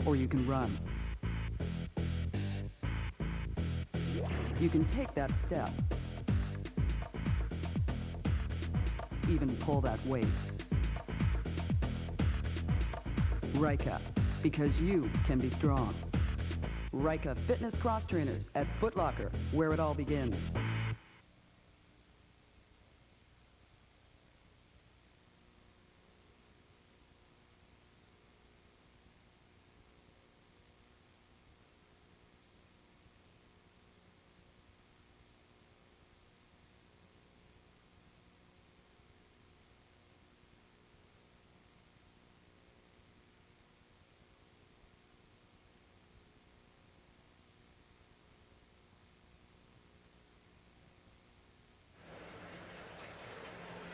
J: or you can run. You can take that step, even pull that weight. Ryka, because you can be strong. Ryka Fitness Cross Trainers at Foot Locker, where it all begins.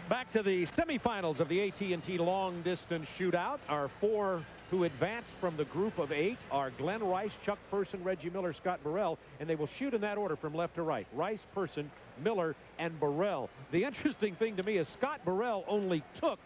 F: Back to the semifinals of the AT&T Long Distance Shootout. Our four who advanced from the group of 8 are Glenn Rice, Chuck Person, Reggie Miller, Scott Burrell, and they will shoot in that order from left to right. Rice, Person, Miller, and Burrell. The interesting thing to me is Scott Burrell only took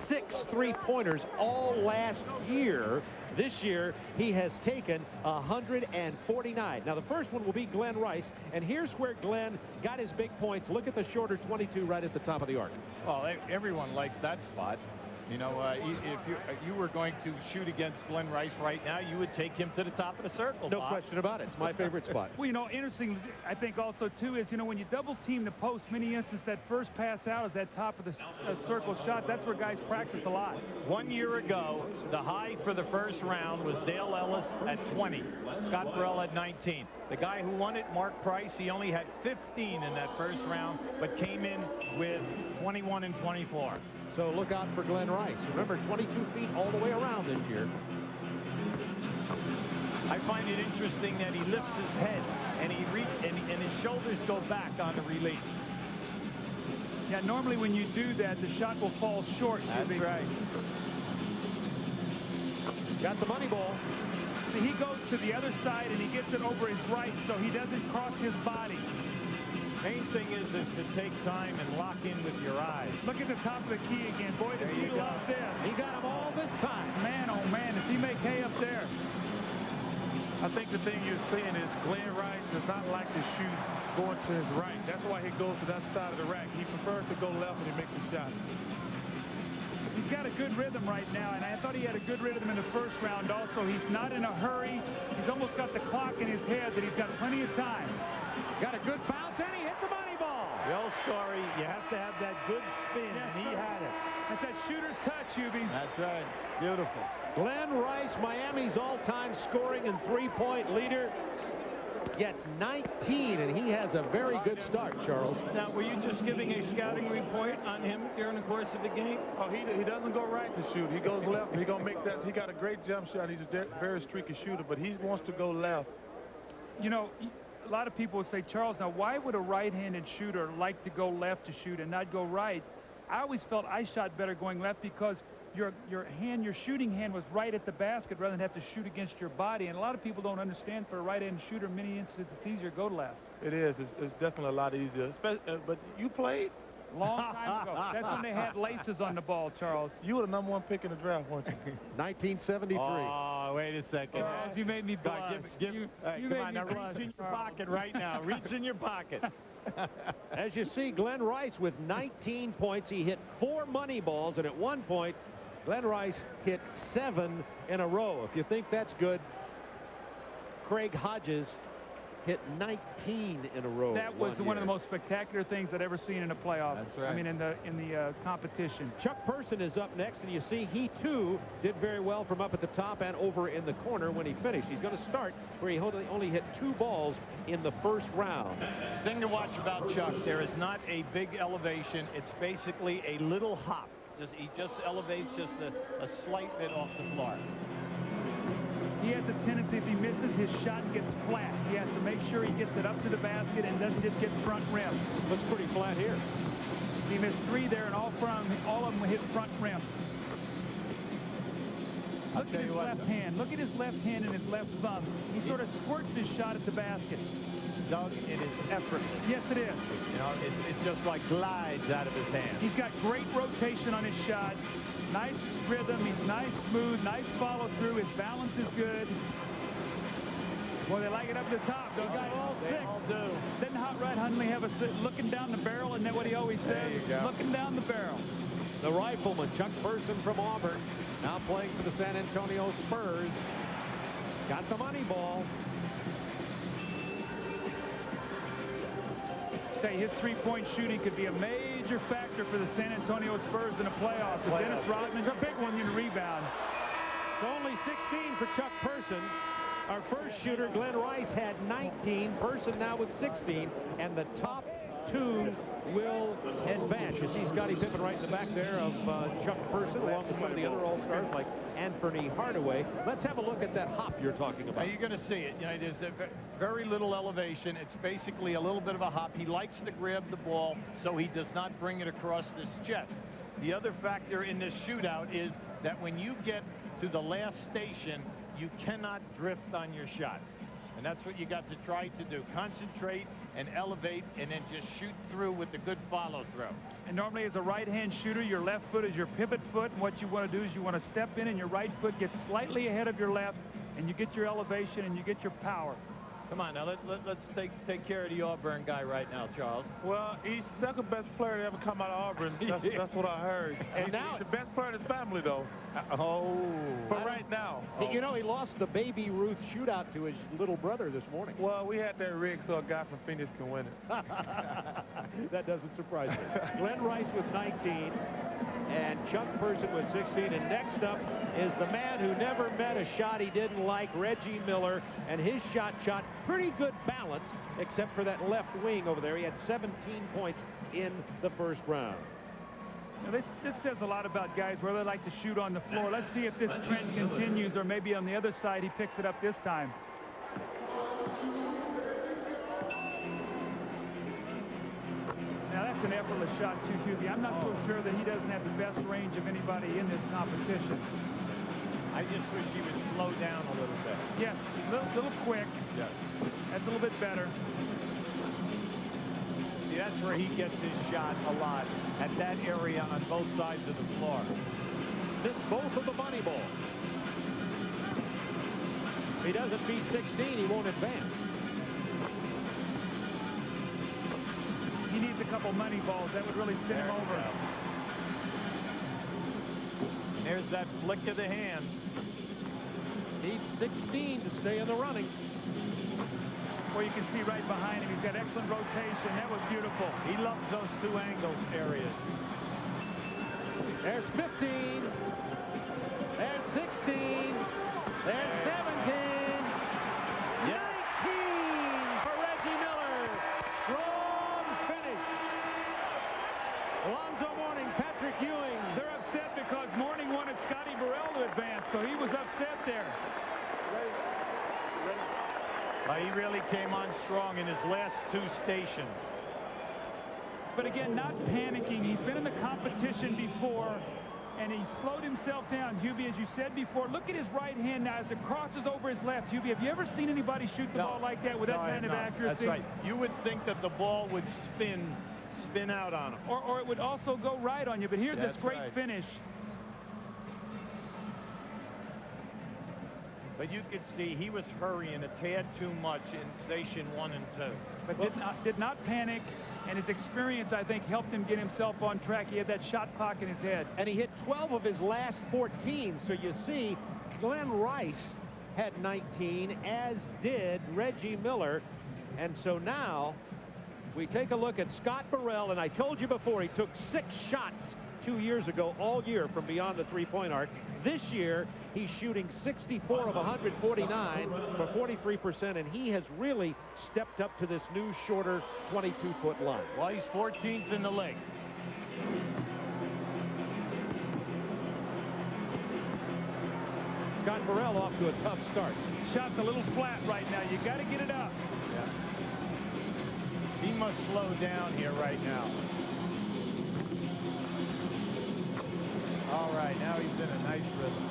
F: 6 3-pointers all last year. This year, he has taken 149. Now, the first one will be Glenn Rice, and here's where Glenn got his big points. Look at the shorter 22 right at the top of the arc.
P: Well, everyone likes that spot. You know, if you were going to shoot against Glenn Rice right now, you would take him to the top of the circle.
F: No
P: Bob.
F: question about it. It's my favorite spot.
B: Well, you know, interesting, I think also, too, is, you know, when you double team the post, many instances that first pass out is that top of the circle shot. That's where guys practice a lot.
P: 1 year ago, the high for the first round was Dale Ellis at 20. Scott Burrell at 19. The guy who won it, Mark Price, he only had 15 in that first round, but came in with 21 and 24.
F: So look out for Glenn Rice. Remember, 22 feet all the way around this year.
P: I find it interesting that he lifts his head and and his shoulders go back on the release.
B: Yeah, normally when you do that, the shot will fall short.
P: That's right.
F: Got the money ball.
B: See, he goes to the other side and he gets it over his right so he doesn't cross his body.
P: Main thing is to take time and lock in with your eyes.
B: Look at the top of the key again. Boy, does he love this.
F: He got him all this time.
B: Man, oh man, does he make hay up there.
G: I think the thing you're seeing is Glenn Rice does not like to shoot going to his right. That's why he goes to that side of the rack. He prefers to go left when he makes the shot.
B: He's got a good rhythm right now, and I thought he had a good rhythm in the first round also. He's not in a hurry. He's almost got the clock in his head that he's got plenty of time.
F: Got a good bounce, and he hit the money ball.
P: The old story, you have to have that good spin, and he had it.
B: That's that shooter's touch, Hubie.
P: That's right. Beautiful.
F: Glenn Rice, Miami's all-time scoring and three-point leader, gets 19, and he has a very good start, Charles.
P: Now, were you just giving a scouting report on him during the course of the game?
G: Oh, he doesn't go right to shoot. He goes left. He's gonna make that. He got a great jump shot. He's a very streaky shooter, but he wants to go left.
B: You know, a lot of people would say, Charles, now why would a right-handed shooter like to go left to shoot and not go right? I always felt I shot better going left because your shooting hand was right at the basket rather than have to shoot against your body. And a lot of people don't understand for a right-handed shooter, in many instances, it's easier to go to left.
G: It is. It's definitely a lot easier. But you played?
B: Long time ago. That's when they had laces on the ball, Charles.
G: You were the #1 pick in the draft, weren't you?
F: 1973.
P: Oh, wait a second.
B: Charles, you made me blush.
P: You come on, now reach in your pocket right now. Reach in your pocket.
F: As you see, Glenn Rice with 19 points. He hit 4 money balls, and at one point, Glenn Rice hit 7 in a row. If you think that's good, Craig Hodges hit 19 in a row.
B: That was one of the most spectacular things I'd ever seen in a playoff.
P: That's right.
B: I mean, in the competition.
F: Chuck Person is up next, and you see he, too, did very well from up at the top and over in the corner when he finished. He's going to start where he only hit 2 balls in the first round.
P: The thing to watch about Chuck, there is not a big elevation. It's basically a little hop. He just elevates just a slight bit off the floor.
B: He has a tendency, if he misses, his shot gets flat. He has to make sure he gets it up to the basket and doesn't just get front rim.
F: Looks pretty flat here.
B: He missed 3 there, and all of them hit front rim. Look at his left hand. Look at his left hand and his left thumb. He sort of squirts his shot at the basket.
F: Doug, it is effortless.
B: Yes, it is.
F: You know, it just like glides out of his hand.
B: He's got great rotation on his shot. Nice rhythm. He's nice, smooth, nice follow through. His balance is good. Boy, they like it up the top. Those guys all
F: They
B: six.
F: all do.
B: Didn't Hot Rod Hundley have a looking down the barrel? Isn't that what he always says?
F: There you go.
B: Looking down the barrel.
F: The rifleman, Chuck Person from Auburn, now playing for the San Antonio Spurs. Got the money ball.
B: Say his three-point shooting could be a major factor for the San Antonio Spurs in the playoffs. If Dennis Rodman's a big one in the rebound.
F: It's only 16 for Chuck Person. Our first shooter, Glenn Rice, had 19. Person now with 16. And the top two will advance. You see Scottie Pippen right in the back there of Chuck Person, along with some of the other All-Stars like Anthony Hardaway. Let's have a look at that hop you're talking about.
P: You're going to see it. You know, there's very little elevation. It's basically a little bit of a hop. He likes to grab the ball, so he does not bring it across his chest. The other factor in this shootout is that when you get to the last station, you cannot drift on your shot. And that's what you got to try to do. Concentrate and elevate and then just shoot through with the good follow through.
B: And normally as a right-hand shooter, your left foot is your pivot foot. And what you want to do is you want to step in and your right foot gets slightly ahead of your left, and you get your elevation and you get your power.
P: Come on, now let's take care of the Auburn guy right now, Charles.
G: Well, he's the second best player to ever come out of Auburn. That's what I heard.
P: And
G: he's
P: now
G: the best player in his family, though. For right now.
F: You know, he lost the Baby Ruth shootout to his little brother this morning.
G: Well, we had that rigged so a guy from Phoenix can win it.
F: That doesn't surprise me. Glenn Rice with 19 and Chuck Person with 16. And next up is the man who never met a shot he didn't like, Reggie Miller. And his shot pretty good balance, except for that left wing over there. He had 17 points in the first round.
B: Now this says a lot about guys where they like to shoot on the floor. Let's see if this trend continues, or maybe on the other side he picks it up this time. Now that's an effortless shot too, Hubie. I'm not so sure that he doesn't have the best range of anybody in this competition.
P: I just wish he would slow down a little bit.
B: Yes, a little quick.
P: Yes.
B: That's a little bit better.
P: See, that's where he gets his shot a lot, at that area on both sides of the floor.
F: Missed both of the money balls. If he doesn't beat 16, he won't advance.
B: He needs a couple money balls. That would really send him over.
P: And there's that flick of the hand.
F: Needs 16 to stay in the running.
B: Well, you can see right behind him, he's got excellent rotation. That was beautiful.
P: He loves those two angle areas.
F: There's 15. There's 16. There's 17. 19 for Reggie Miller. Strong finish. Alonzo Mourning, Patrick Ewing.
B: They're upset because Mourning wanted Scotty Burrell to advance, so he was upset there.
P: He really came on strong in his last two stations.
B: But again, not panicking. He's been in the competition before, and he slowed himself down. Hubie, as you said before, look at his right hand now as it crosses over his left. Hubie, have you ever seen anybody shoot the ball like that with that kind of accuracy?
P: That's right. You would think that the ball would spin out on him.
B: Or it would also go right on you. But here's this great finish.
P: But you could see he was hurrying a tad too much in station 1 and 2.
B: But did not panic, and his experience, I think, helped him get himself on track. He had that shot clock in his head.
F: And he hit 12 of his last 14. So you see, Glenn Rice had 19, as did Reggie Miller. And so now we take a look at Scott Burrell. And I told you before, he took 6 shots 2 years ago all year from beyond the three-point arc. This year, he's shooting 64 of 149 for 43%, and he has really stepped up to this new, shorter 22-foot line.
P: Well, he's 14th in the league.
F: Scott Burrell off to a tough start.
B: Shot's a little flat right now. You got to get it up.
P: Yeah. He must slow down here right now. All right, now he's in a nice rhythm.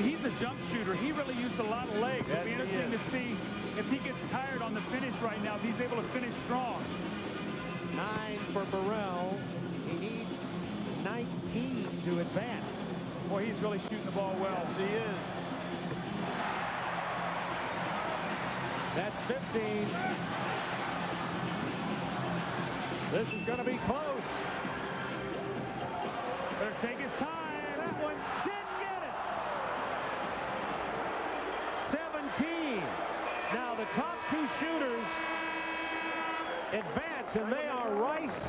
B: he's a jump shooter. He really used a lot of legs. It'll be interesting to see if he gets tired on the finish right now, if he's able to finish strong.
F: 9 for Burrell. He needs 19 to advance.
B: Boy, he's really shooting the ball well.
P: He is.
F: That's 15. This is going to be close.
B: Better take his time. That one didn't get it.
F: 17. Now the top two shooters advance, and they are Rice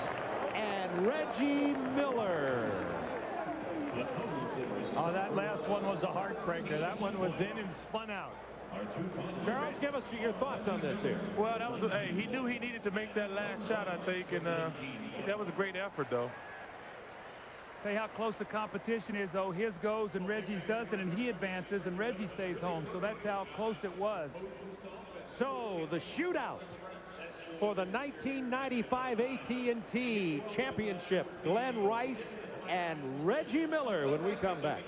F: and Reggie Miller.
P: Oh, that last one was a heartbreaker. That one was in and spun out.
F: Charles, give us your thoughts on this here.
G: Well, that was, hey, he knew he needed to make that last shot, I think, and that was a great effort, though.
B: Say how close the competition is, though. His goes and Reggie's doesn't, and he advances and Reggie stays home. So that's how close it was.
F: So the shootout for the 1995 AT&T Championship, Glenn Rice and Reggie Miller, when we come back.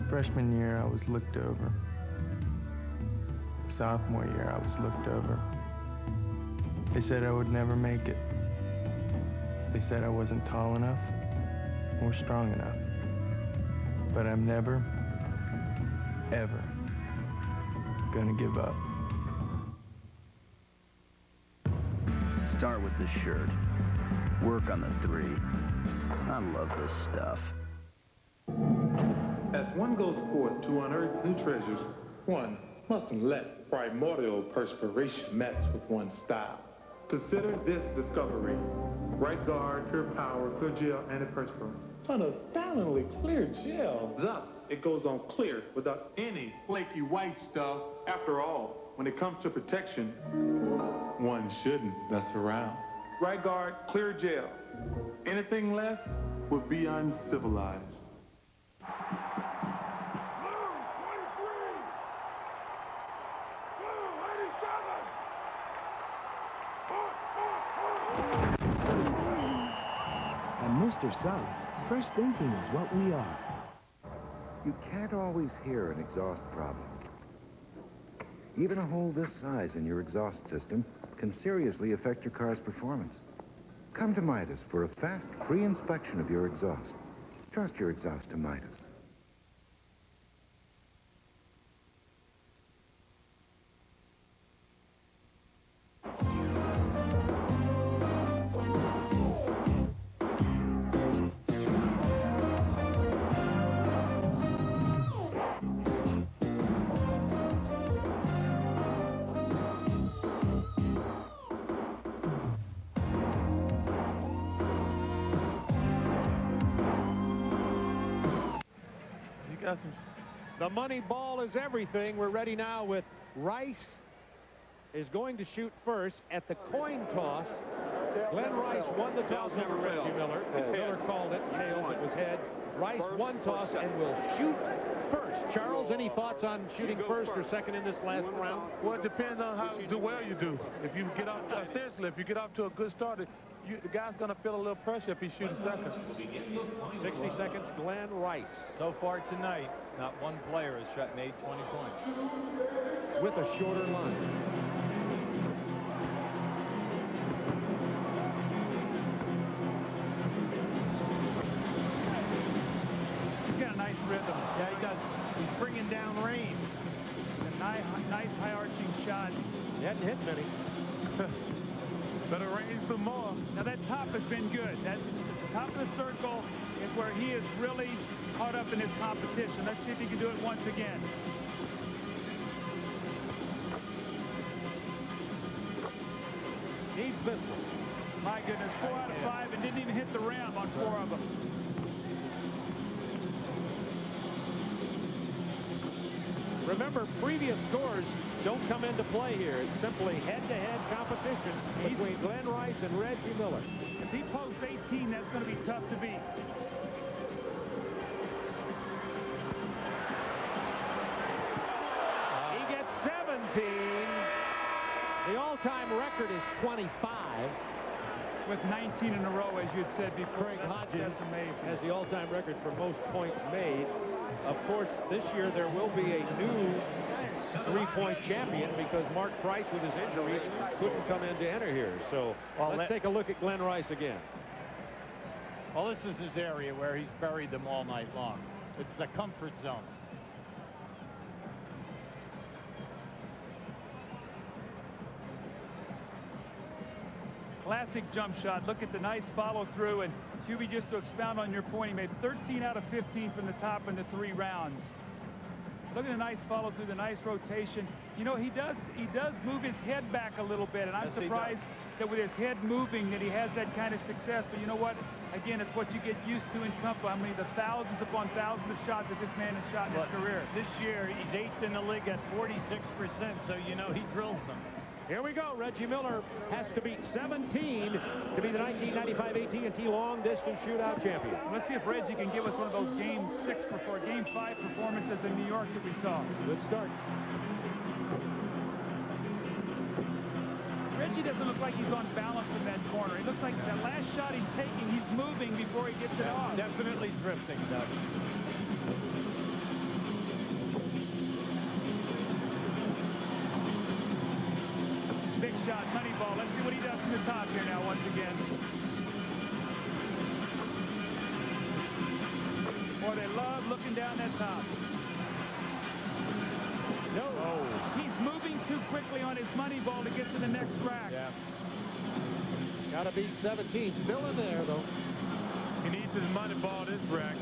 V: Freshman year, I was looked over. Sophomore year, I was looked over. They said I would never make it. They said I wasn't tall enough or strong enough. But I'm never, ever gonna give up.
C: Start with the shirt. Work on the three. I love this stuff.
Q: As one goes forth to unearth new treasures, one mustn't let primordial perspiration mess with one's style. Consider this discovery. Right guard, pure power, clear gel, antiperspirant. An astoundingly clear gel. Thus, it goes on clear without any flaky white stuff. After all, when it comes to protection, one shouldn't mess around. Right guard, clear gel. Anything less would be uncivilized.
S: Mr. Sun, fresh thinking is what we are.
W: You can't always hear an exhaust problem. Even a hole this size in your exhaust system can seriously affect your car's performance. Come to Midas for a fast, free inspection of your exhaust. Trust your exhaust to Midas.
F: The money ball is everything. We're ready now with Rice is going to shoot first at the coin toss. Glenn Rice won the toss over Reggie Miller. Miller called it. Tails, it was heads. Rice won toss and will shoot first. Charles, any thoughts on shooting first or second in this last round?
G: Well, it depends on how well you do. If you get off, seriously, if you get off to a good start, the guy's going to feel a little pressure if he's shooting second.
F: 60 seconds, Glenn Rice.
P: So far tonight, not one player has made 20 points.
F: With a shorter line.
B: He's got a nice rhythm.
P: Yeah, he does. He's bringing down range.
B: A nice high-arching shot.
F: He hadn't hit many.
G: Better range some more.
B: Now that top has been good. That the top of the circle is where he is really caught up in his competition. Let's see if he can do it once again.
F: Needs this one.
B: My goodness, 4 out of 5 and didn't even hit the rim on 4 of them.
F: Remember, previous scores don't come into play here. It's simply head-to-head competition between Glenn Rice and Reggie Miller.
B: If he posts 18, that's going to be tough to beat.
F: He gets 17. The all-time record is 25.
B: with 19 in a row, as you had said before.
F: Craig Hodges
B: That's amazing.
F: has the all-time record for most points made. Of course, this year there will be a new three-point champion because Mark Price, with his injury, couldn't come in to enter here. So let's take a look at Glenn Rice again.
P: Well, this is his area where he's buried them all night long. It's the comfort zone.
B: Classic jump shot. Look at the nice follow-through. And Hubie, just to expound on your point, he made 13 out of 15 from the top in the 3 rounds. Look at the nice follow-through, the nice rotation. You know, he does move his head back a little bit, and I'm surprised that with his head moving that he has that kind of success. But you know what? Again, it's what you get used to in Trump. I mean, the thousands upon thousands of shots that this man has shot in his career.
P: This year, he's 8th in the league at 46%, so you know he drills them.
F: Here we go. Reggie Miller has to beat 17 to be the 1995 AT&T Long Distance Shootout champion.
B: Let's see if Reggie can give us one of those Game 5 performances in New York that we saw.
F: Good start.
B: Reggie doesn't look like he's on balance in that corner. He looks like that last shot he's taking, he's moving before he gets it off.
P: Definitely drifting, Doug.
B: Big shot, money ball. Let's see what he does from the top here now once again. Boy, they love looking down that top.
F: No. Oh.
B: He's moving too quickly on his money ball to get to the next rack.
F: Yeah. Got to beat 17. Still in there, though.
G: He needs his money ball this rack.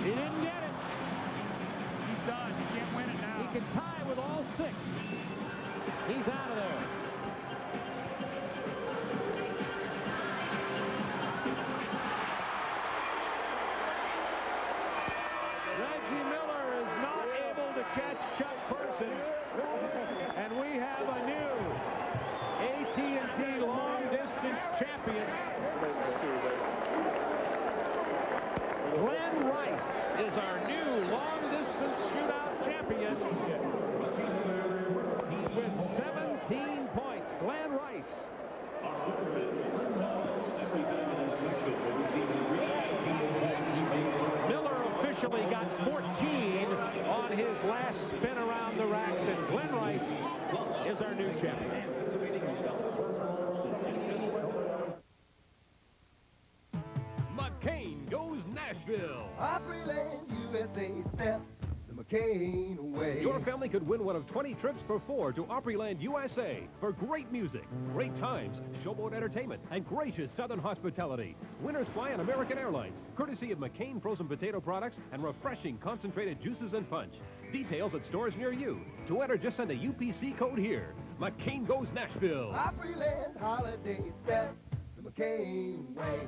B: He didn't get it. He's done. He can't win it now.
F: He can tie with all 6. He's out of there. Reggie Miller is not able to catch Chuck Person, and we have a new AT&T Long Distance champion. Glenn Rice is our new Long Distance Shootout champion with 17 points. Glenn Rice. Miller officially got 14 on his last spin around the racks, and Glenn Rice is our new champion.
L: McCain goes Nashville.
D: Opryland, USA, step the McCain way.
L: Your family could win one of 20 trips for 4 to Opryland, USA for great music, great times, showboat entertainment, and gracious Southern hospitality. Winners fly on American Airlines, courtesy of McCain frozen potato products and refreshing concentrated juices and punch. Details at stores near you. To enter, just send a UPC code here. McCain goes Nashville.
D: Opryland holiday, step the McCain way.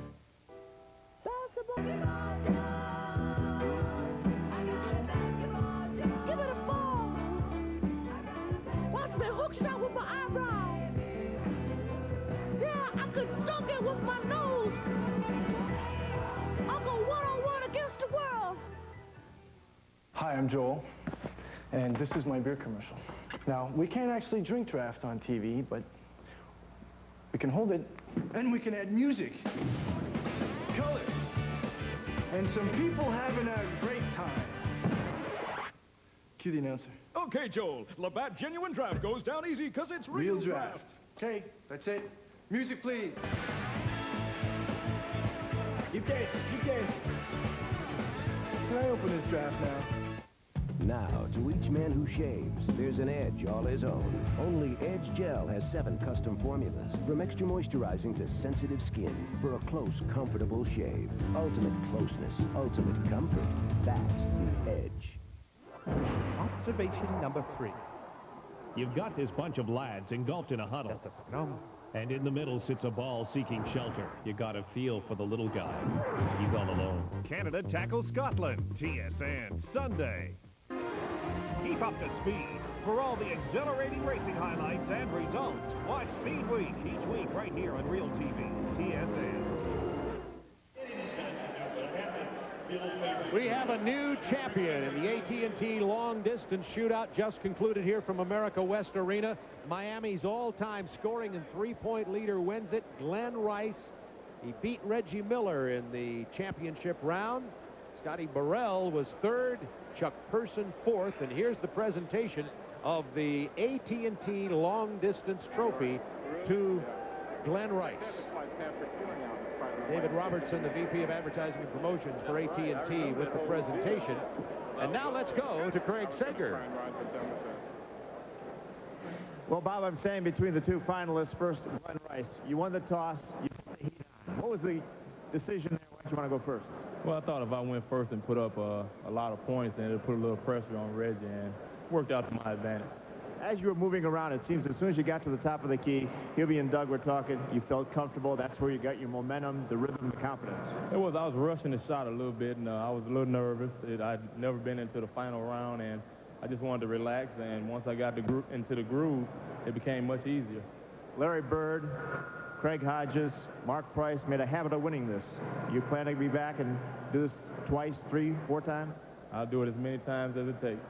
E: Give it a ball. Watch me hook shot with my eyebrow. Yeah, I could dunk it with my nose. I'll go one-on-one against the world.
V: Hi, I'm Joel, and this is my beer commercial. Now, we can't actually drink draft on TV, but we can hold it, and we can add music, color, and some people having a great time. Cue the announcer.
H: Okay, Joel. Labatt Genuine Draft goes down easy because it's real draft.
V: Okay, that's it. Music, please. Keep dancing, keep dancing. Can I open this draft now?
N: Now, to each man who shaves, there's an edge all his own. Only Edge Gel has 7 custom formulas, from extra moisturizing to sensitive skin, for a close, comfortable shave. Ultimate closeness, ultimate comfort. That's the Edge.
L: Observation number 3. You've got this bunch of lads engulfed in a huddle. And in the middle sits a ball seeking shelter. You gotta feel for the little guy. He's all alone. Canada tackles Scotland. TSN, Sunday. Keep up to speed. For all the exhilarating racing highlights and results, watch Speed Week each week right here on Real TV. TSN.
F: We have a new champion in the AT&T long distance shootout just concluded here from America West Arena. Miami's all-time scoring and three-point leader wins it, Glenn Rice. He beat Reggie Miller in the championship round. Scotty Burrell was third, Chuck Person fourth, and here's the presentation of the AT&T long distance trophy to Glenn Rice. David Robertson, the VP of Advertising and Promotions for AT&T, with the presentation. And now let's go to Craig Sager.
K: Well, Bob, I'm saying between the two finalists, first Glenn Rice, you won the toss, you put the heat on. What was the decision there? Why did you want to go first?
R: Well, I thought if I went first and put up a lot of points, then it'd put a little pressure on Reggie, and worked out to my advantage.
K: As you were moving around, it seems as soon as you got to the top of the key, Hubie and Doug were talking, you felt comfortable. That's where you got your momentum, the rhythm, the confidence.
R: I was rushing the shot a little bit, and I was a little nervous. I'd never been into the final round, and I just wanted to relax. And once I got into the groove, it became much easier.
K: Larry Bird, Craig Hodges, Mark Price made a habit of winning this. You plan to be back and do this twice, 3, 4 times?
R: I'll do it as many times as it takes.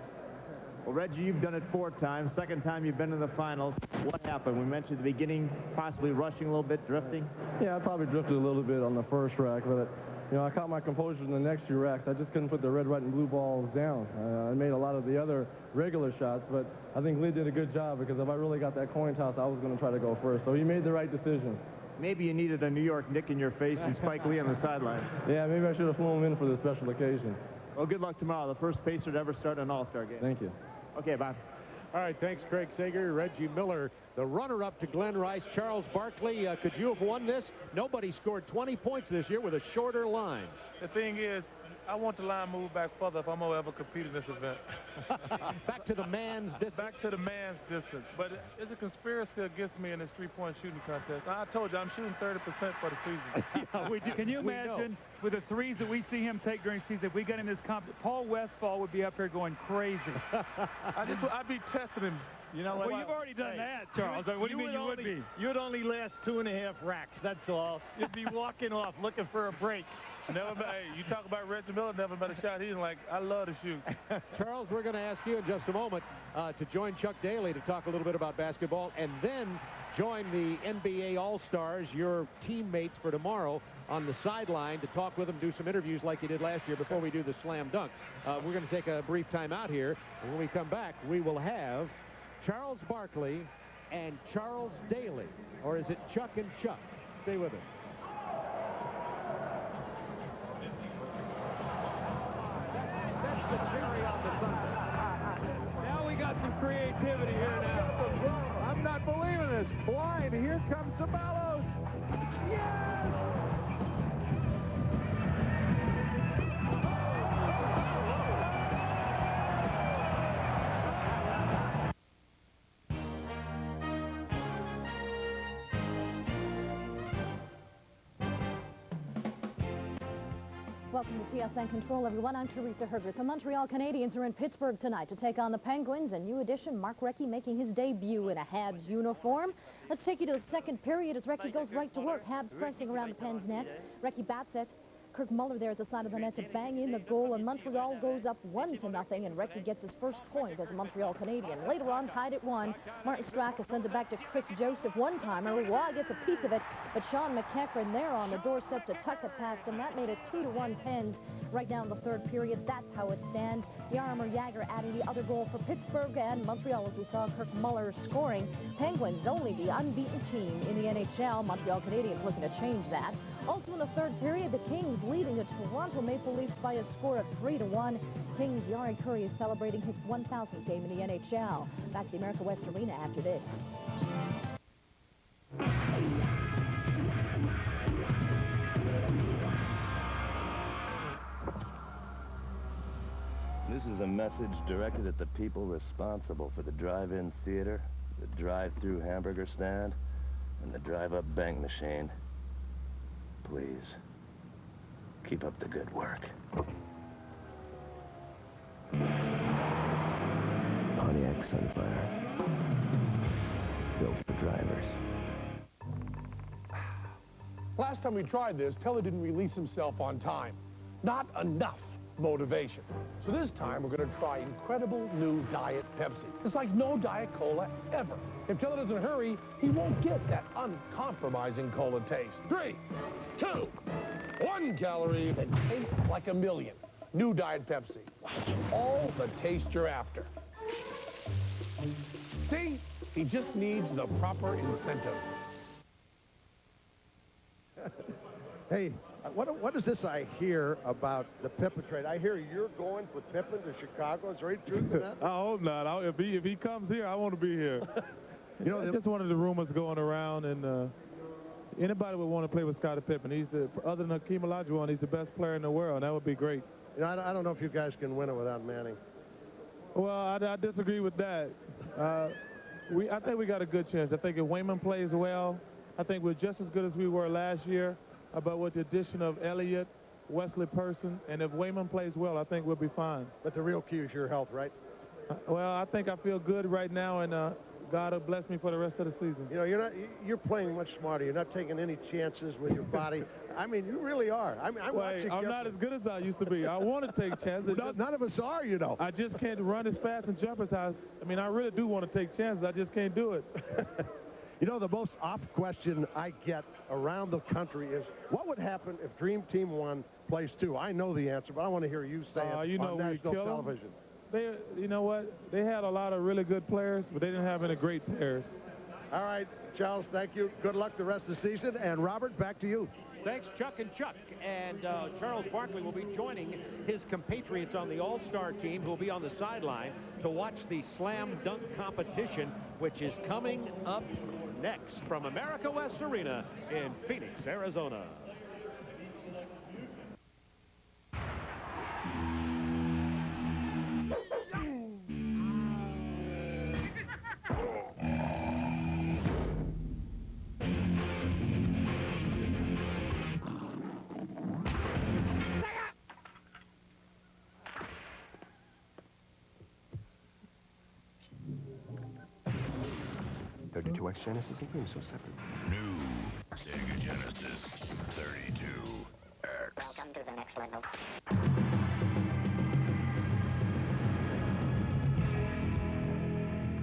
K: Well, Reggie, you've done it 4 times. Second time you've been in the finals. What happened? We mentioned at the beginning, possibly rushing a little bit, drifting.
U: Yeah, I probably drifted a little bit on the first rack, but I caught my composure in the next few racks. I just couldn't put the red, white, and blue balls down. I made a lot of the other regular shots, but I think Lee did a good job, because if I really got that coin toss, I was going to try to go first. So he made the right decision.
K: Maybe you needed a New York Knick in your face and Spike Lee on the sideline.
U: Yeah, maybe I should have flown him in for this special occasion.
K: Well, good luck tomorrow. The first Pacer to ever start an All-Star game.
U: Thank you.
K: Okay, Bob.
F: All right, thanks, Craig Sager. Reggie Miller, the runner-up to Glenn Rice. Charles Barkley, could you have won this? Nobody scored 20 points this year with a shorter line.
G: The thing is, I want the line moved back further if I'm going to ever compete in this event.
F: Back to the man's distance.
G: Back to the man's distance. But it's a conspiracy against me in this three-point shooting contest. I told you, I'm shooting 30% for the season.
B: Yeah, we do. Can you imagine with the threes that we see him take during the season, if we got him this Paul Westphal would be up here going crazy.
G: I'd be testing him.
P: You know what?
B: Well, you've already done that, Charles. What do you mean you would be?
P: You'd only last 2.5 racks, that's all. You'd be walking off looking for a break.
G: Hey, you talk about Reggie Miller, never met a shot. He's like, I love to shoot.
F: Charles, we're going to ask you in just a moment to join Chuck Daly to talk a little bit about basketball, and then join the NBA All-Stars, your teammates for tomorrow, on the sideline to talk with them, do some interviews like you did last year before we do the slam dunk. We're going to take a brief time out here, and when we come back, we will have Charles Barkley and Charles Daly. Or is it Chuck and Chuck? Stay with us. That's the cherry on the side.
B: Now we got some creativity here now.
F: I'm not believing this. Blind, here comes Ceballos. Yeah!
X: Welcome to TSN Control, everyone. I'm Teresa Hergert. The Montreal Canadiens are in Pittsburgh tonight to take on the Penguins. A new addition, Mark Recchi, making his debut in a Habs uniform. Let's take you to the second period as Recchi goes right to work. Habs pressing around the Pens net. Recchi bats it. Kirk Muller there at the side of the net to bang in the goal, and Montreal goes up 1-0, and Recchi gets his first point as a Montreal Canadian. Later on, tied at 1, Martin Straka sends it back to Chris Joseph, one-timer. Roy gets a piece of it, but Sean McEachran there on the doorstep to tuck it past him. That made it 2-1 Pens right now in the third period. That's how it stands. Jaromir Jagr adding the other goal for Pittsburgh, and Montreal, as we saw, Kirk Muller scoring. Penguins only the unbeaten team in the NHL. Montreal Canadiens looking to change that. Also in the third period, the Kings leading the Toronto Maple Leafs by a score of 3-1. Kings' Jari Kurri is celebrating his 1,000th game in the NHL. Back to the America West Arena after this.
Y: This is a message directed at the people responsible for the drive-in theater, the drive-through hamburger stand, and the drive-up bank machine. Please, keep up the good work.
I: Pontiac Sunfire. Built for drivers.
A: Last time we tried this, Teller didn't release himself on time. Not enough motivation. So this time, we're going to try incredible new Diet Pepsi. It's like no Diet Cola ever. If Teller doesn't hurry, he won't get that uncompromising cola taste. 3, 2, 1 calorie that tastes like a million. New Diet Pepsi. All the taste you're after. See? He just needs the proper incentive.
C: Hey, what is this I hear about the Pippen trade? I hear you're going with Pippen to Chicago. Is there any truth to that?
Q: I hope not. If he comes here, I want to be here.
C: You know,
Q: it's just one of the rumors going around, and anybody would want to play with Scottie Pippen. Other than Hakeem Olajuwon, he's the best player in the world. That would be great.
C: You know, I don't know if you guys can win it without Manning.
Q: Well, I disagree with that. I think we got a good chance. I think if Wayman plays well, I think we're just as good as we were last year. But with the addition of Elliott, Wesley Person, and if Wayman plays well, I think we'll be fine.
C: But the real key is your health, right?
Q: Well, I think I feel good right now, and God will bless me for the rest of the season.
C: You know, you're playing much smarter. You're not taking any chances with your body. I mean, you really are. I mean,
Q: I'm not as good as I used to be. I want to take chances.
C: None of us are, you know.
Q: I just can't run as fast and jump as high. I mean, I really do want to take chances. I just can't do it.
C: You know, the most oft question I get around the country is, what would happen if Dream Team 1 plays 2? I know the answer, but I want to hear you say it on national television.
Q: You know what? They had a lot of really good players, but they didn't have any great players.
C: All right, Charles, thank you. Good luck the rest of the season. And Robert, back to you.
F: Thanks, Chuck and Chuck. And Charles Barkley will be joining his compatriots on the All-Star team who will be on the sideline to watch the slam dunk competition, which is coming up next from America West Arena in Phoenix, Arizona.
I: Genesis and Cream, so separate.
L: New Sega Genesis 32X.
J: Welcome to the next level.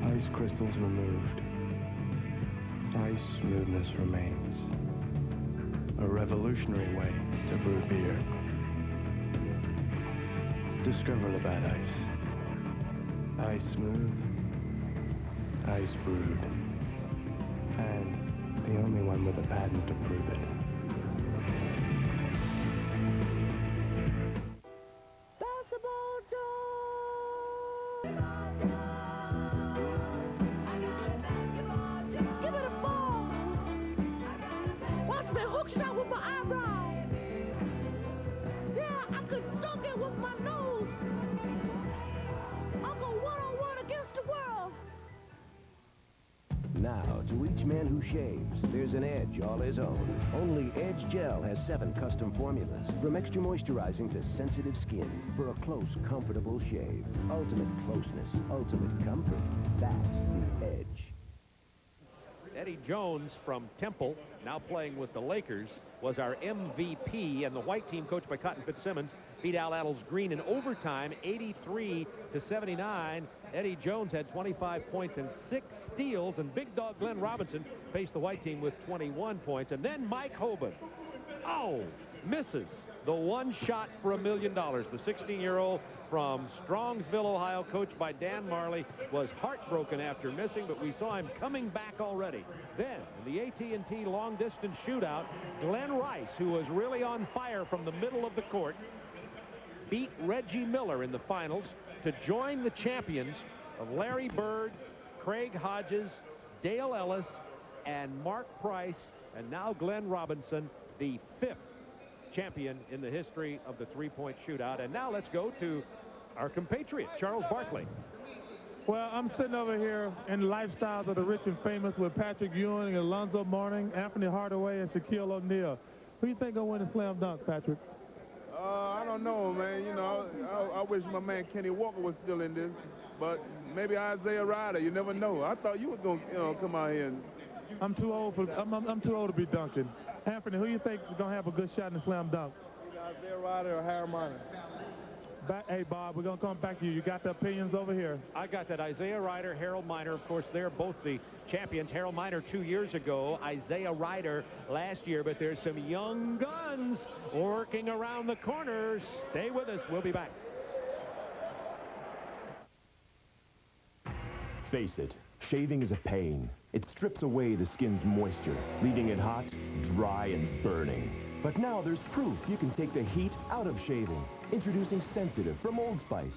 V: Ice crystals removed. Ice smoothness remains. A revolutionary way to brew beer. Discover Labatt Ice. Ice smooth. Ice brewed. And the only one with a patent to prove it.
E: Basketball Give it a ball. Watch me hook shot with my eyebrow. Yeah, I could dunk it with my nose. I'll go one-on-one against the world.
N: Now, to each man who shaves, there's an edge all his own. Only Edge Gel has 7 custom formulas, from extra moisturizing to sensitive skin, for a close, comfortable shave. Ultimate closeness, ultimate comfort. That's the Edge.
F: Eddie Jones from Temple, now playing with the Lakers, was our MVP, and the white team, coached by Cotton Fitzsimmons, beat Al Attles Green in overtime, 83-79. Eddie Jones had 25 points and 6 steals, and big dog Glenn Robinson faced the white team with 21 points. And then Mike Hoban, misses the one shot for $1 million. The 16-year-old from Strongsville, Ohio, coached by Dan Marley, was heartbroken after missing, but we saw him coming back already. Then, in the AT&T long-distance shootout, Glenn Rice, who was really on fire from the middle of the court, beat Reggie Miller in the finals to join the champions of Larry Bird, Craig Hodges, Dale Ellis, and Mark Price, and now Glenn Robinson, the 5th champion in the history of the three-point shootout. And now let's go to our compatriot, Charles Barkley.
Q: Well, I'm sitting over here in the lifestyles of the rich and famous with Patrick Ewing, Alonzo Mourning, Anthony Hardaway, and Shaquille O'Neal. Who do you think gonna win the slam dunk, Patrick?
M: I don't know, man. You know, I wish my man Kenny Walker was still in this, but maybe Isaiah Ryder. You never know. I thought you were gonna, come out here and.
Q: I'm too old to be dunking. Anthony, who do you think is gonna have a good shot in the slam dunk?
M: Isaiah Ryder or Harry Martin. Hey, Bob, we're going to come back to you. You got the opinions over here.
F: I got that. Isaiah Ryder, Harold Miner, of course, they're both the champions. Harold Miner 2 years ago, Isaiah Ryder last year, but there's some young guns working around the corner. Stay with us. We'll be back.
J: Face it, shaving is a pain. It strips away the skin's moisture, leaving it hot, dry, and burning. But now there's proof you can take the heat out of shaving. Introducing Sensitive from Old Spice.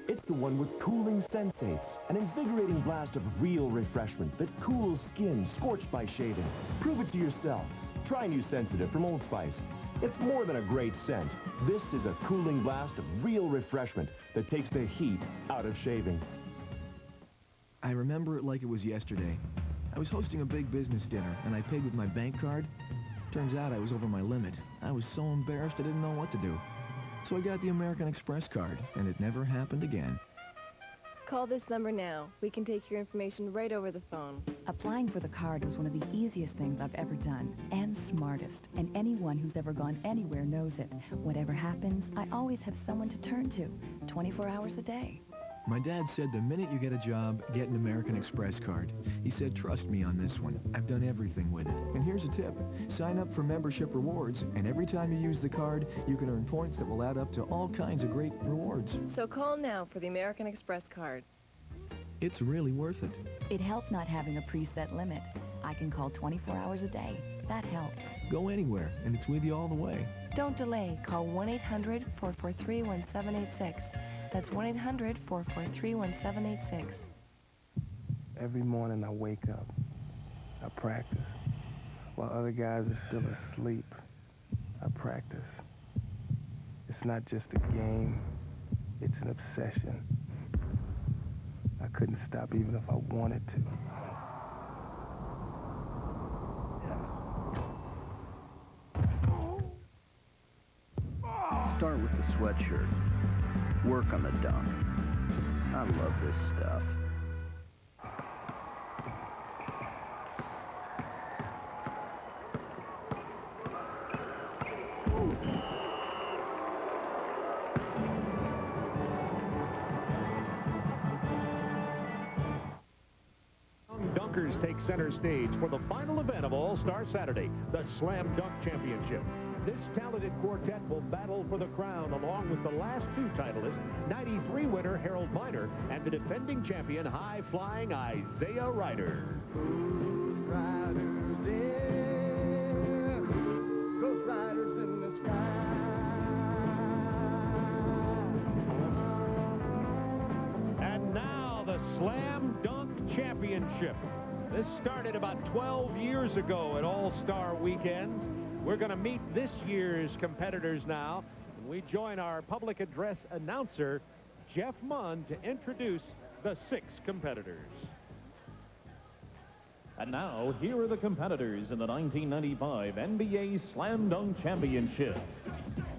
J: It's the one with cooling sensates, an invigorating blast of real refreshment that cools skin scorched by shaving. Prove it to yourself. Try new Sensitive from Old Spice. It's more than a great scent. This is a cooling blast of real refreshment that takes the heat out of shaving.
O: I remember it like it was yesterday. I was hosting a big business dinner, and I paid with my bank card. Turns out I was over my limit. I was so embarrassed I didn't know what to do. So I got the American Express card, and it never happened again.
S: Call this number now. We can take your information right over the phone.
T: Applying for the card was one of the easiest things I've ever done, and smartest. And anyone who's ever gone anywhere knows it. Whatever happens, I always have someone to turn to, 24 hours a day.
O: My dad said the minute you get a job, get an American Express card. He said, trust me on this one. I've done everything with it. And here's a tip. Sign up for membership rewards, and every time you use the card, you can earn points that will add up to all kinds of great rewards.
S: So call now for the American Express card.
O: It's really worth it.
T: It helps not having a preset limit. I can call 24 hours a day. That helps.
O: Go anywhere, and it's with you all the way.
S: Don't delay. Call 1-800-443-1786. That's 1-800-443-1786.
V: Every morning I wake up, I practice. While other guys are still asleep, I practice. It's not just a game, it's an obsession. I couldn't stop even if I wanted to.
W: Start with the sweatshirt. Work on the dunk. I love this stuff.
F: Dunkers take center stage for the final event of All-Star Saturday, the Slam Dunk Championship. This talented quartet will battle for the crown along with the last two titleists, 93 winner Harold Miner and the defending champion, high-flying Isaiah Ryder.
D: Ghost riders in, ghost riders in the sky.
F: And now the Slam Dunk Championship. This started about 12 years ago at All-Star Weekends. We're going to meet this year's competitors now. And we join our public address announcer, Jeff Munn, to introduce the 6 competitors.
Z: And now, here are the competitors in the 1995 NBA Slam Dunk Championship.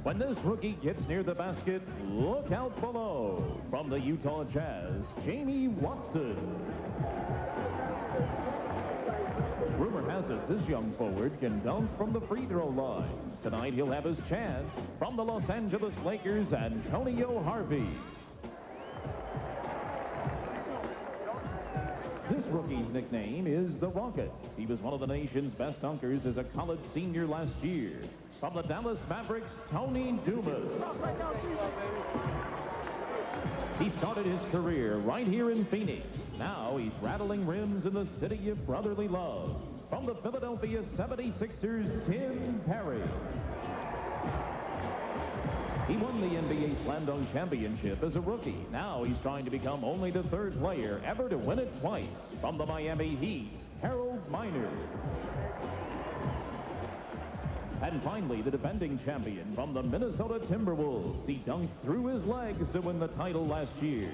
Z: When this rookie gets near the basket, look out below. From the Utah Jazz, Jamie Watson. Rumor has it this young forward can dunk from the free throw line. Tonight he'll have his chance. From the Los Angeles Lakers, Antonio Harvey. This rookie's nickname is the Rocket. He was one of the nation's best dunkers as a college senior last year. From the Dallas Mavericks, Tony Dumas. He started his career right here in Phoenix. Now he's rattling rims in the city of brotherly love. From the Philadelphia 76ers, Tim Perry. He won the NBA Slam Dunk Championship as a rookie. Now he's trying to become only the 3rd player ever to win it twice. From the Miami Heat, Harold Miner. And finally, the defending champion from the Minnesota Timberwolves. He dunked through his legs to win the title last year.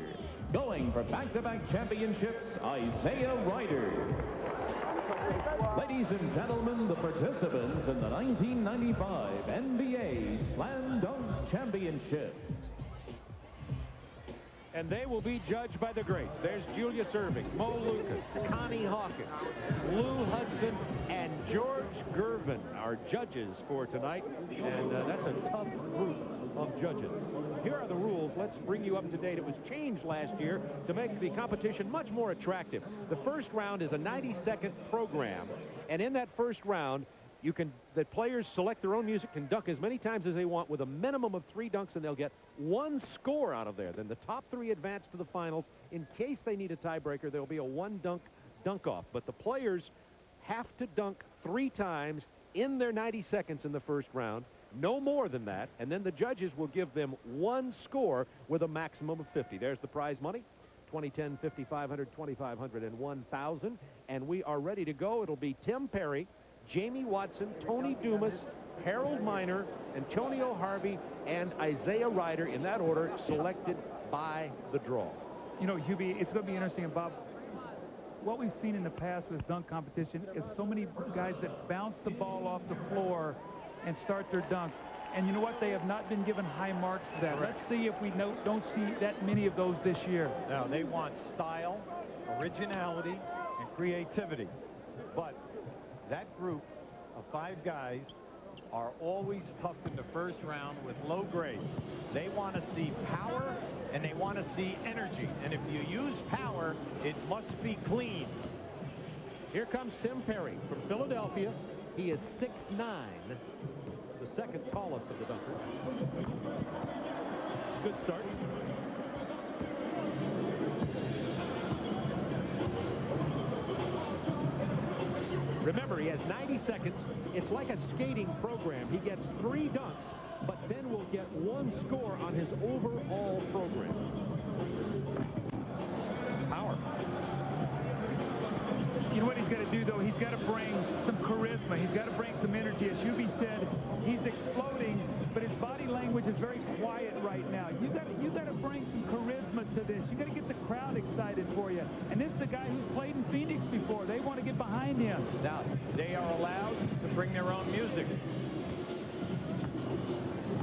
Z: Going for back-to-back championships, Isaiah Ryder. Ladies and gentlemen, the participants in the 1995 NBA Slam Dunk Championship.
F: And they will be judged by the greats. There's Julius Erving, Mo Lucas, Connie Hawkins, Lou Hudson, and George Gervin, our judges for tonight. And that's a tough group of judges. Here are the rules. bring you up to date. It was changed last year to make the competition much more attractive. The first round is a 90-second program, and in that first round, the players select their own music, can dunk as many times as they want with a minimum of 3 dunks, and they'll get 1 score out of there. Then the top 3 advance to the finals. In case they need a tiebreaker, there will be a 1 dunk-off. But the players have to dunk 3 times in their 90 seconds in the first round, no more than that, and then the judges will give them 1 score with a maximum of 50. There's the prize money. 2010, 5,500, 2,500, and 1,000. And we are ready to go. It'll be Tim Perry, Jamie Watson, Tony Dumas, Harold Miner, Antonio Harvey, and Isaiah Ryder in that order, selected by the draw.
B: You know, Hubie, it's going to be interesting, Bob. What we've seen in the past with dunk competition is so many guys that bounce the ball off the floor and start their dunks. And you know what? They have not been given high marks for that. Let's see if we don't see that many of those this year.
G: Now, they want style, originality, and creativity. But that group of 5 guys are always tough in the first round with low grades. They want to see power and they want to see energy. And if you use power, it must be clean.
F: Here comes Tim Perry from Philadelphia. He is 6'9", the second tallest of the dunkers. Good start. Remember, he has 90 seconds. It's like a skating program. He gets 3 dunks, but then will get 1 score on his overall program. Power.
B: You know what he's got to do, though? He's got to bring some charisma. He's got to bring some energy. As Hubie said, he's exploding, but his body language is very quiet right now. You got to bring some charisma to this. You got to get the crowd excited for you. And this is the guy who's played in Phoenix before. They want to get behind him.
G: Now, they are allowed to bring their own music.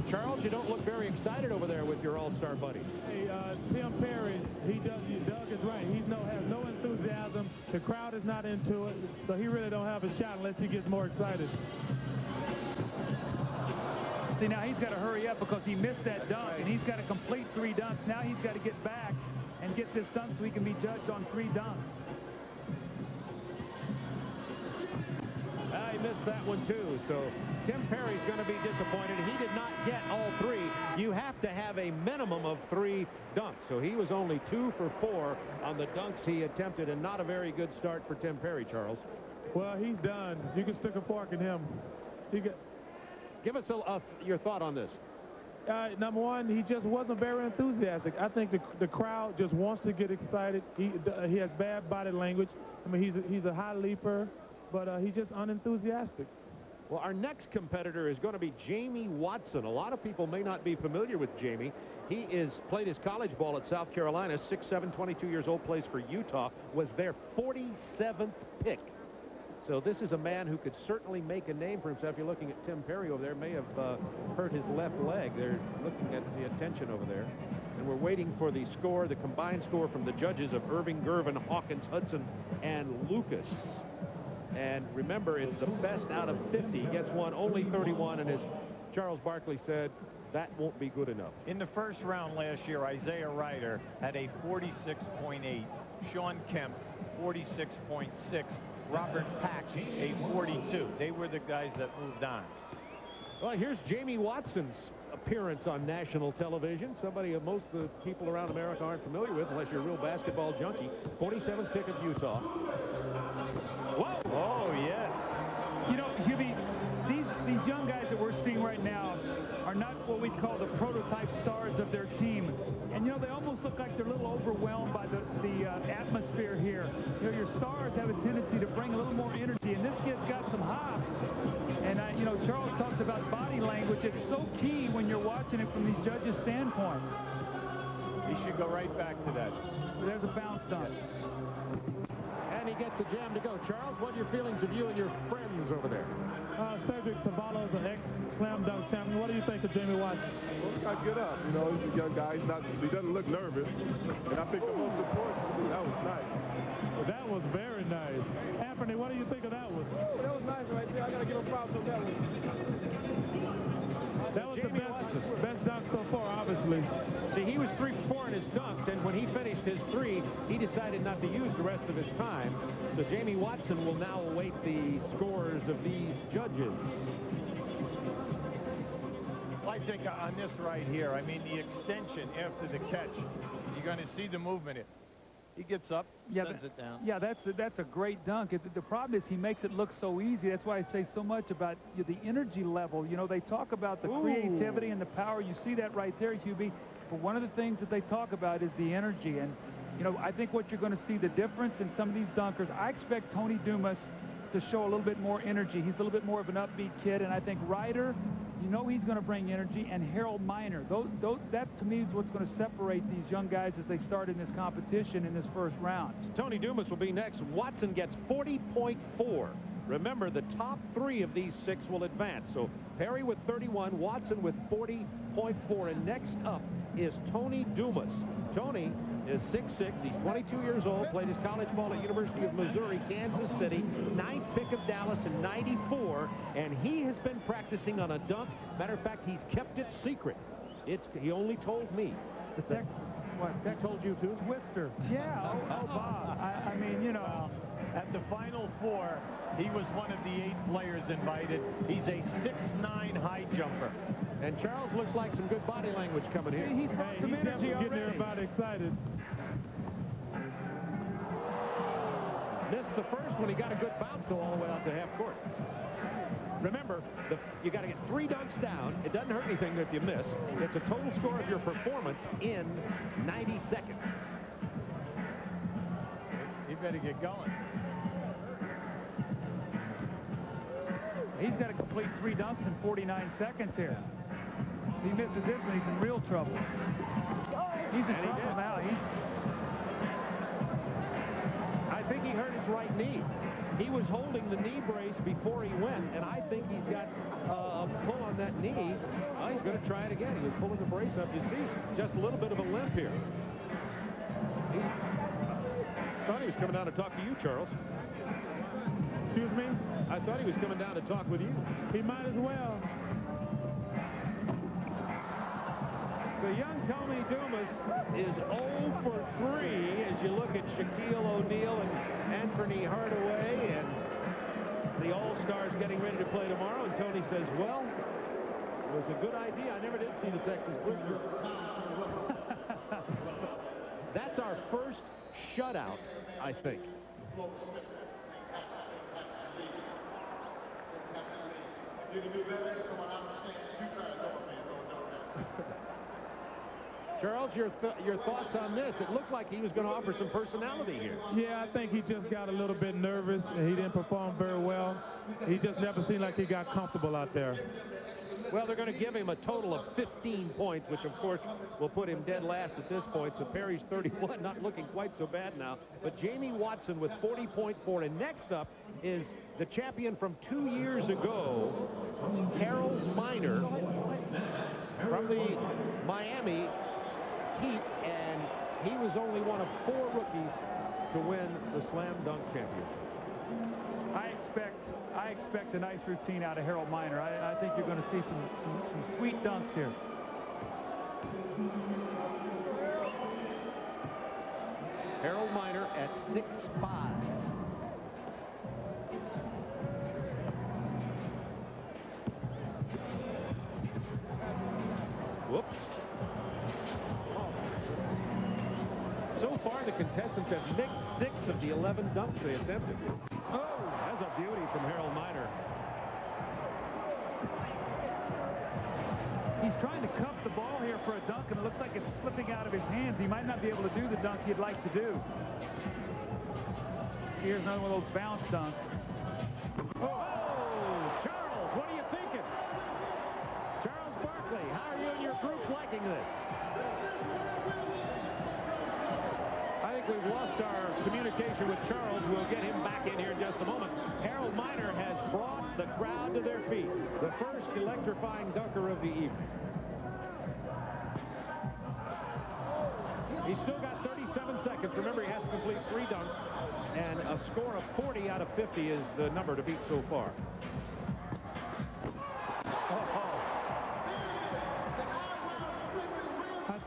F: Charles, you don't look very excited over there with your all-star buddy.
H: Hey, Tim Perry, Doug is right. He has no enthusiasm. The crowd is not into it, so he really don't have a shot unless he gets more excited.
B: See, now he's got to hurry up because he missed that dunk, and he's got to complete 3 dunks. Now he's got to get back and get this dunk so he can be judged on 3 dunks.
F: He missed that one, too, so Tim Perry's going to be disappointed. He did not get all 3. You have to have a minimum of 3 dunks, so he was only 2 for 4 on the dunks he attempted, and not a very good start for Tim Perry, Charles.
H: Well, he's done. You can stick a fork in him.
F: Give us your thought on this.
H: Number one, he just wasn't very enthusiastic. I think the crowd just wants to get excited. He has bad body language. I mean, he's a high leaper, but he's just unenthusiastic.
F: Well, our next competitor is going to be Jamie Watson. A lot of people may not be familiar with Jamie. He played his college ball at South Carolina, 6'7", 22 years old, plays for Utah, was their 47th pick. So this is a man who could certainly make a name for himself. You're looking at Tim Perry over there. May have hurt his left leg. They're looking at the attention over there. And we're waiting for the score, the combined score from the judges of Irving, Gervin, Hawkins, Hudson, and Lucas. And remember, it's the best out of 50. He gets one, only 31, and as Charles Barkley said, that won't be good enough.
G: In the first round last year, Isaiah Ryder had a 46.8. Sean Kemp, 46.6. Robert Pack, a 42. They were the guys that moved on.
F: Well, here's Jamie Watson's appearance on national television. Somebody most of the people around America aren't familiar with, unless you're a real basketball junkie. 47th pick of Utah.
B: Whoa!
G: Oh, yes.
B: You know, Hubie, these young guys that we're seeing right now are not what we call the prototype stars of their team. And, you know, they almost look like they're a little overwhelmed by the atmosphere here. You know, your stars have a tendency to bring a little more energy, and this kid's got some hops. And, you know, Charles talks about body language. It's so key when you're watching it from these judges' standpoint.
G: He should go right back to that.
B: There's a bounce dunk.
F: And he gets the jam to go. Charles, what are your feelings of you and your friends over there?
H: Cedric Ceballos, an ex-slam dunk champion. What do you think of Jamie Watson?
M: Well, he's got to get up. You know, he's a young guy. He doesn't look nervous. And I think the most important, that was nice.
H: That was very nice. Anthony, what do you think of that one?
M: That was nice right there. I got to give him props on that one.
H: That was the best dunk so far, obviously.
F: See, he was 3 for 4 in his dunks, and when he finished his 3, he decided not to use the rest of his time. So Jamie Watson will now await the scores of these judges.
G: Well, I think on this right here, I mean, the extension after the catch, you're going to see the movement. He gets up, sends it down.
B: Yeah, that's a great dunk. The problem is he makes it look so easy. That's why I say so much about the energy level. You know, they talk about the creativity and the power. You see that right there, Hubie. But one of the things that they talk about is the energy. And, you know, I think what you're going to see the difference in some of these dunkers, I expect Tony Dumas to show a little bit more energy. He's a little bit more of an upbeat kid. And I think Ryder, you know he's going to bring energy, and Harold Miner. That, to me, is what's going to separate these young guys as they start in this competition in this first round.
F: Tony Dumas will be next. Watson gets 40.4. Remember, the top 3 of these 6 will advance. So Perry with 31, Watson with 40.4. And next up is Tony Dumas. Tony is 6'6". He's 22 years old, played his college ball at University of Missouri, Kansas City, 9th pick of Dallas in ~94, and he has been practicing on a dunk. Matter of fact, he's kept it secret. He only told me.
B: That
F: told you too?
B: Twister. Yeah, Bob. I mean, you know.
G: At the Final Four, he was one of the 8 players invited. He's a 6'9" high jumper.
F: And Charles looks like some good body language coming here.
B: He's got some energy
H: getting
B: already.
H: everybody excited.
F: Missed the first one. He got a good bounce though all the way out to half court. Remember, you got to get 3 dunks down. It doesn't hurt anything if you miss. It's a total score of your performance in 90 seconds.
G: You better get going.
B: He's got to complete 3 dunks in 49 seconds here. If he misses this one, he's in real trouble. He's in trouble now.
F: I think he hurt his right knee. He was holding the knee brace before he went, and I think he's got a pull on that knee. Oh, he's going to try it again. He was pulling the brace up. You see just a little bit of a limp here. I thought he was coming down to talk to you, Charles.
H: Excuse me?
F: I thought he was coming down to talk with you.
H: He might as well.
F: So young Tony Dumas is 0 for 3 as you look at Shaquille O'Neal and Anthony Hardaway and the All-Stars getting ready to play tomorrow. And Tony says, well, it was a good idea. I never did see the Texas Blue. That's our first shutout, I think. Charles, your thoughts on this? It looked like he was going to offer some personality here.
H: Yeah, I think he just got a little bit nervous, and he didn't perform very well. He just never seemed like he got comfortable out there.
F: Well, they're going to give him a total of 15 points, which, of course, will put him dead last at this point. So Perry's 31, not looking quite so bad now. But Jamie Watson with 40.4. And next up is the champion from 2 years ago, Harold Miner, from the Miami Heat. And he was only one of 4 rookies to win the Slam Dunk Championship.
B: I expect a nice routine out of Harold Miner. I think you're going to see some sweet dunks here.
F: Harold Miner at 6'5". Whoops. So far, the contestants have mixed 6 of the 11 dunks they attempted. Oh, that's a beauty from Harold Miner.
B: He's trying to cuff the ball here for a dunk, and it looks like it's slipping out of his hands. He might not be able to do the dunk he'd like to do. Here's another one of those bounce dunks.
F: Oh, Charles, what are you thinking? Charles Barkley, how are you and your group liking this? I think we've lost our communication with Charles. We'll get him back in here in just a moment. Harold Miner has brought the crowd to their feet. The first electrifying dunker of the evening. He's still got 37 seconds. Remember, he has to complete 3 dunks. And a score of 40 out of 50 is the number to beat so far.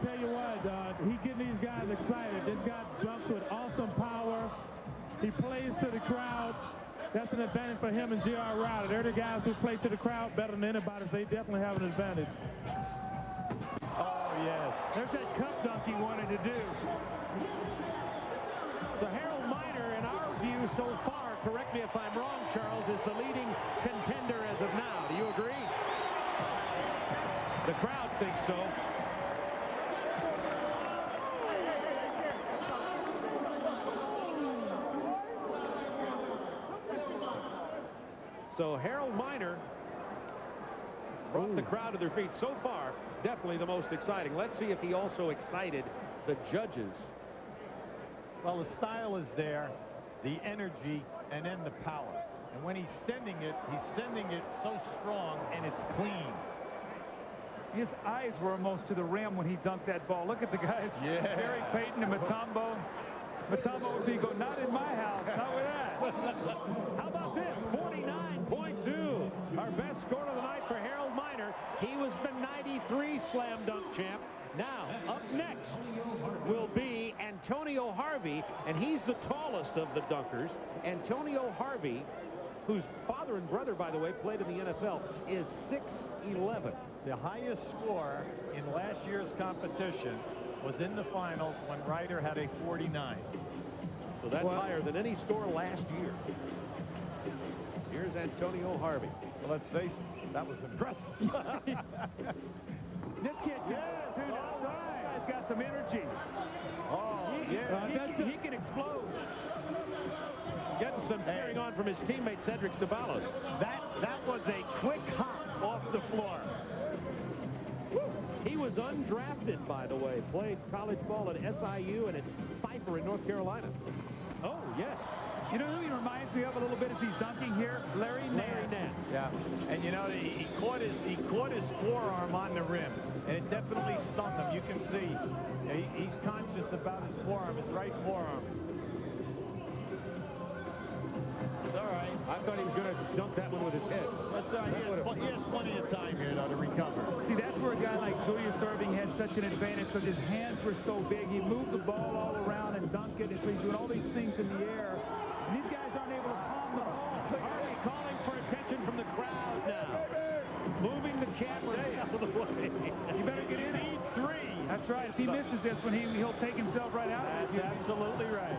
H: tell you what, he getting these guys excited. This guy jumps with awesome power. He plays to the crowd. That's an advantage for him and J.R. Riley. They're the guys who play to the crowd better than anybody, so they definitely have an advantage.
G: Oh, yes.
B: There's that cup dunk he wanted to do.
F: So Harold Miner, in our view so far, correct me if I'm wrong, Charles, is the leading contender as of now. Do you agree? The crowd thinks so. So Harold Miner brought the crowd to their feet. So far, definitely the most exciting. Let's see if he also excited the judges.
G: Well, the style is there, the energy, and then the power. And when he's sending it so strong, and it's clean.
B: His eyes were almost to the rim when he dunked that ball. Look at the guys.
G: Yeah.
B: Gary Payton and Mutombo. Mutombo would be going, not in my house, not with that.
F: How about this? 49.2. Our best score of the night for Harold Miner. He was the 93 slam dunk champ. Now, up next will be Antonio Harvey, and he's the tallest of the dunkers. Antonio Harvey, whose father and brother, by the way, played in the NFL, is 6'11".
G: The highest score in last year's competition was in the finals when Ryder had a 49.
F: So that's higher than any score last year. Here's Antonio Harvey.
G: Well, let's face it, that was impressive.
B: This kid, guy's got some energy.
G: Oh,
B: He can explode.
F: Getting some cheering on from his teammate Cedric Ceballos.
G: That was a quick hop off the floor.
F: He was undrafted, by the way. Played college ball at SIU and at Pfeiffer in North Carolina. Oh, yes.
B: You know who he reminds me of a little bit as he's dunking here? Larry Nance.
G: Yeah, and you know, he caught his forearm on the rim, and it definitely stung him. You can see he's conscious about his forearm, his right forearm.
F: It's all right. I thought he was going to dunk that one with his head.
G: That's all right. He has plenty of time here, though, to recover.
B: See, that's where a guy like Julius Erving had such an advantage because his hands were so big. He moved the ball all around and dunked it. And so he's doing all these things in the air. And these guys aren't able to palm the ball.
F: Harvey calling for attention from the crowd now. Moving the camera out of the way.
B: You better get in.
G: Need three.
B: That's right. If he misses this one, he'll take himself right out.
G: That's absolutely right.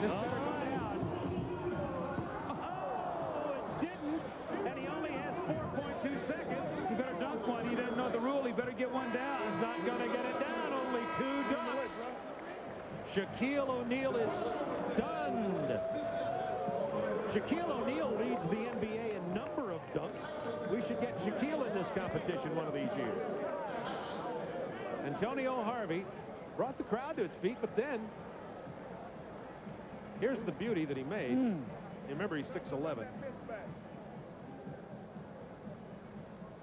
B: This better go down.
F: Oh, it didn't. And he only has 4.2 seconds.
B: He better dunk one. He doesn't know the rule. He better get one down.
F: He's not going to get it down. Only 2 dunks. Shaquille O'Neal is stunned. Shaquille O'Neal leads the NBA in number of dunks. We should get Shaquille in this competition one of these years. Antonio Harvey brought the crowd to its feet, but then here's the beauty that he made. You remember, he's 6'11".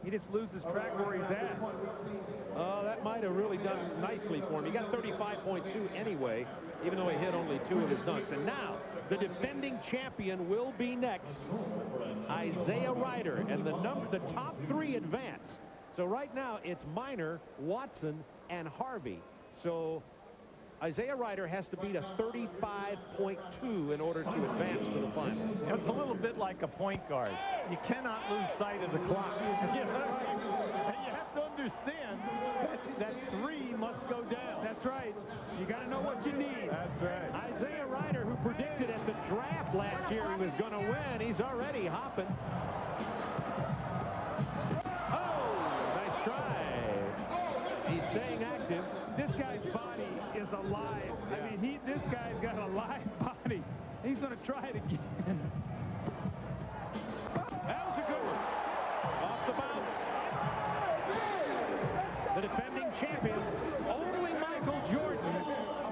B: He just loses track where he's at.
F: Oh, that might have really done nicely for him. He got 35.2 anyway, even though he hit only 2 of his dunks. And now, the defending champion will be next. Isaiah Ryder, and the top 3 advance. So right now, it's Miner, Watson, and Harvey. So Isaiah Ryder has to beat a 35.2 in order to advance to the final.
G: You know, it's a little bit like a point guard. You cannot lose sight of the clock. And you have to understand that 3 must go down.
B: That's right. You got to know what you need.
G: That's right.
F: Isaiah Ryder, who predicted at the draft last year he was going to win, he's already hopping. Oh, nice try. He's staying active.
B: This guy's body is alive. I mean, this guy's got a live body. He's going to try it again.
F: That was a good one. Off the bounce. The defending champion, only Michael Jordan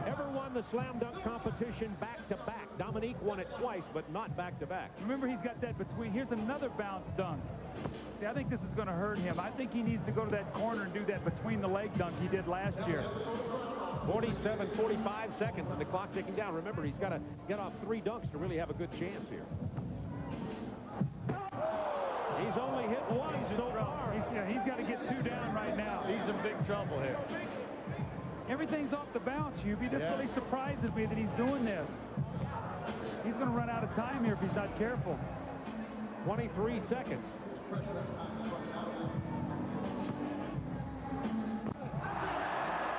F: ever won the slam dunk competition back-to-back. Dominique won it twice, but not back-to-back.
B: Remember, he's got that between. Here's another bounce dunk. See, I think this is going to hurt him. I think he needs to go to that corner and do that between-the-leg dunk he did last year.
F: 47, 45 seconds, and the clock ticking down. Remember, he's got to get off 3 dunks to really have a good chance here. He's only hit 1 so far.
B: He's got to get 2 down right now.
G: He's in big trouble here.
B: Everything's off the bounce, Hubie. This really surprises me that he's doing this. He's going to run out of time here if he's not careful.
F: 23 seconds.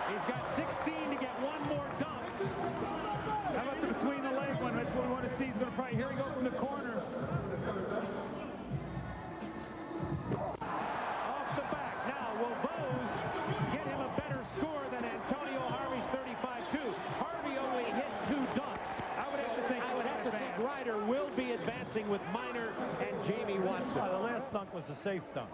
F: He's got 16 to get one more dunk.
B: How about the between the leg one? That's what we want to see. He's going to probably, here he goes from the corner.
F: Off the back. Now, will Bose get him a better score than Antonio Harvey's 35-2? Harvey only hit 2 dunks. I would have to think Ryder will be advancing with Minor and Jamie Watson.
G: The last dunk was a safe dunk.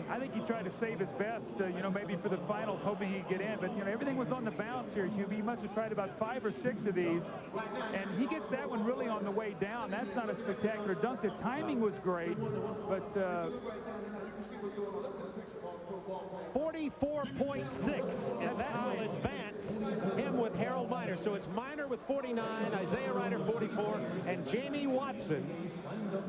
B: I think he tried to save his best, you know, maybe for the finals, hoping he'd get in. But, you know, everything was on the bounce here, Hubie. He must have tried about 5 or 6 of these. And he gets that one really on the way down. That's not a spectacular dunk. The timing was great, but...
F: 44.6, and that will advance him with Harold Minor. So it's Minor with 49, Isaiah Ryder 44, and Jamie Watson,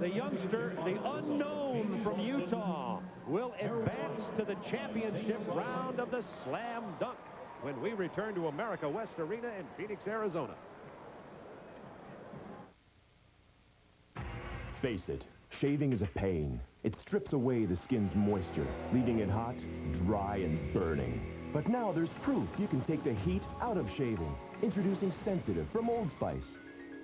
F: the youngster, the unknown from Utah, will advance to the championship round of the Slam Dunk when we return to America West Arena in Phoenix, Arizona.
J: Face it, shaving is a pain. It strips away the skin's moisture, leaving it hot, dry, and burning. But now there's proof you can take the heat out of shaving. Introducing Sensitive from Old Spice.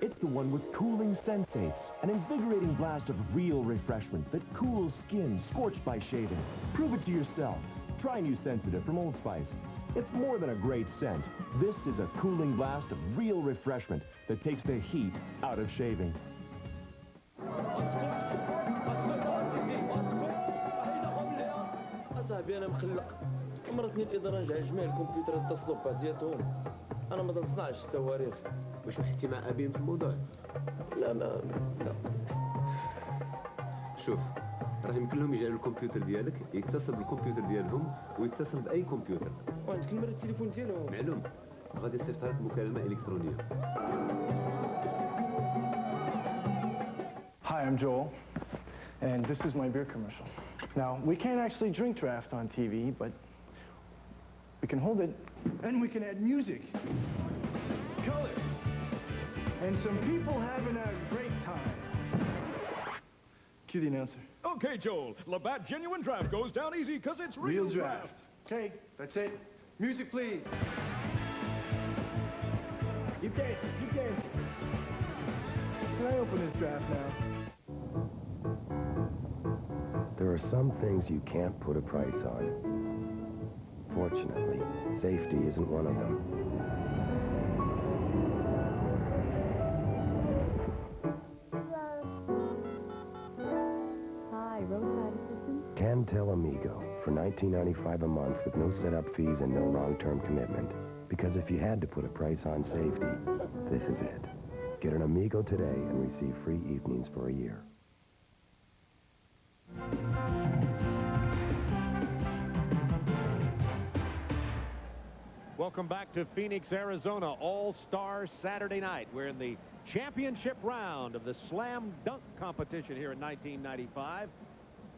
J: It's the one with cooling sensates, an invigorating blast of real refreshment that cools skin scorched by shaving. Prove it to yourself. Try new Sensitive from Old Spice. It's more than a great scent. This is a cooling blast of real refreshment that takes the heat out of shaving.
K: صاحبي انا مخلق مرتني الاداره نرجع جميع الكمبيوتر اتصلوا ببعضياتهم انا ما نصنعش الصواريخ. واش وحدتي مع ابيم في الموضوع؟ لا لا.
P: شوف راه يمكن لهم يجعلوا الكمبيوتر ديالك يتصل بالكمبيوتر ديالهم ويتصل باي كمبيوتر.
K: وعندك نمره التليفون ديالهم؟
P: معلوم غادي تصيفط لك مكالمه الكترونيه.
R: Hi, I'm Joel, and this is my beer commercial. Now, we can't actually drink draft on TV, but we can hold it, and we can add music, color, and some people having a great time. Cue the announcer.
U: Okay, Joel, Labatt Genuine Draft goes down easy because it's real draft.
R: Okay, that's it. Music, please. Keep dancing, keep dancing. Can I open this draft now?
I: There are some things you can't put a price on. Fortunately, safety isn't one of them.
T: Hi, roadside assistance?
I: Cantel Amigo for $19.95 a month with no setup fees and no long-term commitment. Because if you had to put a price on safety, this is it. Get an Amigo today and receive free evenings for a year.
F: Welcome back to Phoenix, Arizona. All-Star Saturday night. We're in the championship round of the Slam Dunk competition here in 1995.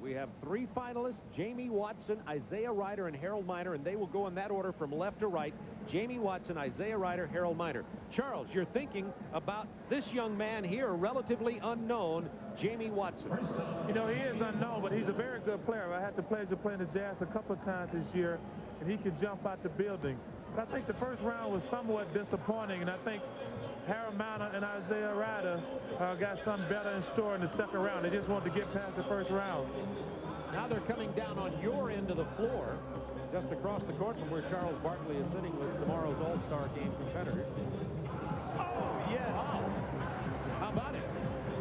F: We have 3 finalists, Jamie Watson, Isaiah Ryder, and Harold Minor, and they will go in that order from left to right. Jamie Watson, Isaiah Ryder, Harold Minor. Charles, you're thinking about this young man here, relatively unknown, Jamie Watson.
H: You know, he is unknown, but he's a very good player. I had the pleasure of playing the Jazz a couple of times this year, and he can jump out the building. But I think the first round was somewhat disappointing, and I think Harold Minor and Isaiah Ryder got something better in store in the second round. They just wanted to get past the first round.
F: Now they're coming down on your end of the floor, just across the court from where Charles Barkley is sitting with tomorrow's All-Star Game competitors. Oh, yeah. Oh. How about it?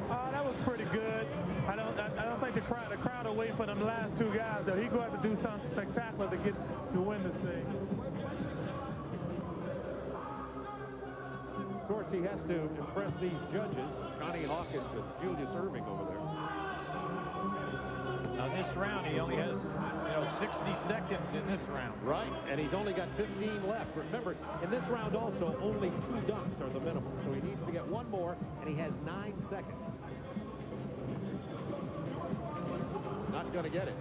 H: That was pretty good. I don't think the crowd will wait for them last 2 guys, though. He's going to have to do something spectacular to win this thing.
F: Of course, he has to impress these judges, Connie Hawkins and Julius Irving over there.
G: Now, this round, he only has, 60 seconds in this round.
F: Right, and he's only got 15 left. Remember, in this round also, only 2 dunks are the minimum. So he needs to get 1 more, and he has 9 seconds. Not going to get it.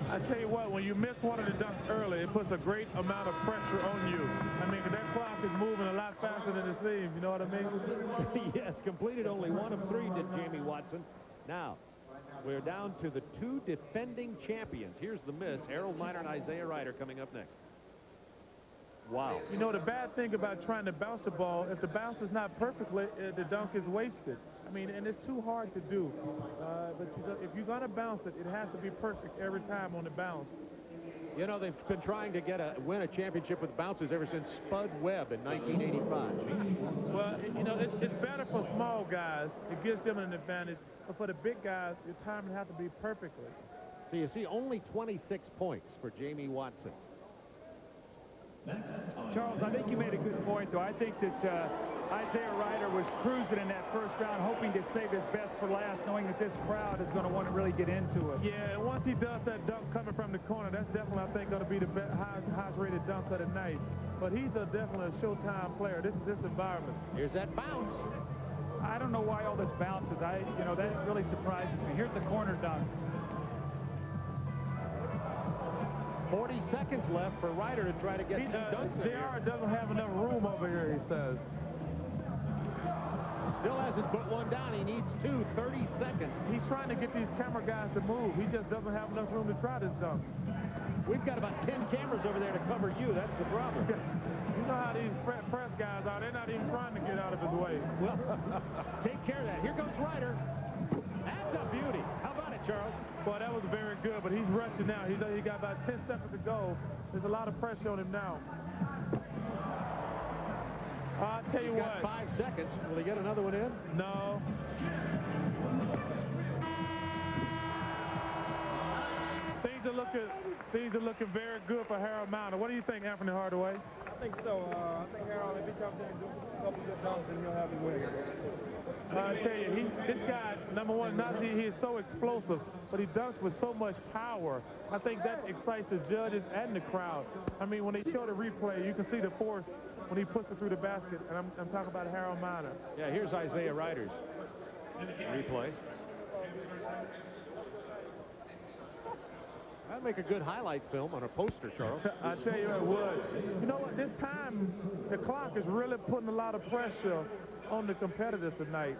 H: I tell you what, when you miss one of the dunks early, it puts a great amount of pressure on you. I mean, 'cause that clock is moving a lot faster than it seems, you know what I mean?
F: Yes, completed only 1 of 3 did Jamie Watson. Now, we're down to the 2 defending champions. Here's the miss. Harold Miner and Isaiah Ryder coming up next. Wow.
H: You know, the bad thing about trying to bounce the ball, if the bounce is not perfectly, the dunk is wasted. I mean, and it's too hard to do. But if you're going to bounce it, it has to be perfect every time on the bounce.
F: You know, they've been trying to win a championship with bounces ever since Spud Webb in 1985.
H: Well, you know, it's better for small guys. It gives them an advantage. But for the big guys, your timing has to be perfectly.
F: So you see only 26 points for Jamie Watson.
B: Charles, I think you made a good point, though. I think that Isaiah Ryder was cruising in that first round, hoping to save his best for last, knowing that this crowd is going to want to really get into it.
H: Yeah, and once he does that dunk coming from the corner, that's definitely, I think, going to be the highest-rated dunk of the night. But he's definitely a Showtime player. This environment.
F: Here's that bounce.
B: I don't know why all this bounces. You know, that really surprises me. Here's the corner dunk.
F: 40 seconds left for Ryder to try to get 2 dunks.
H: JR doesn't have enough room over here, he says.
F: Still hasn't put one down. He needs 2, 30 seconds.
H: He's trying to get these camera guys to move. He just doesn't have enough room to try this dunk.
F: We've got about 10 cameras over there to cover you. That's the problem.
H: You know how these press guys are. They're not even trying to get out of his way.
F: Well, take care of that. Here goes Ryder. That's a beauty. How about it, Charles?
H: Boy, that was very good, but he's rushing now. He got about 10 seconds to go. There's a lot of pressure on him now. I'll tell you what.
F: He's got 5 seconds. Will he get another one in?
H: No. Things are looking very good for Harold Miner. What do you think, Anthony Hardaway?
A: I think so. I think Harold, if he comes in and do a couple good dunks, then he'll have his win.
H: I tell you, this guy, number one, he is so explosive, but he dunks with so much power. I think that excites the judges and the crowd. I mean, when they show the replay, you can see the force when he puts it through the basket, and I'm talking about Harold Miner.
F: Yeah, here's Isaiah Ryder's replay. That'd make a good highlight film on a poster, Charles.
H: I tell you, it would. You know what? This time, the clock is really putting a lot of pressure on the competitors tonight.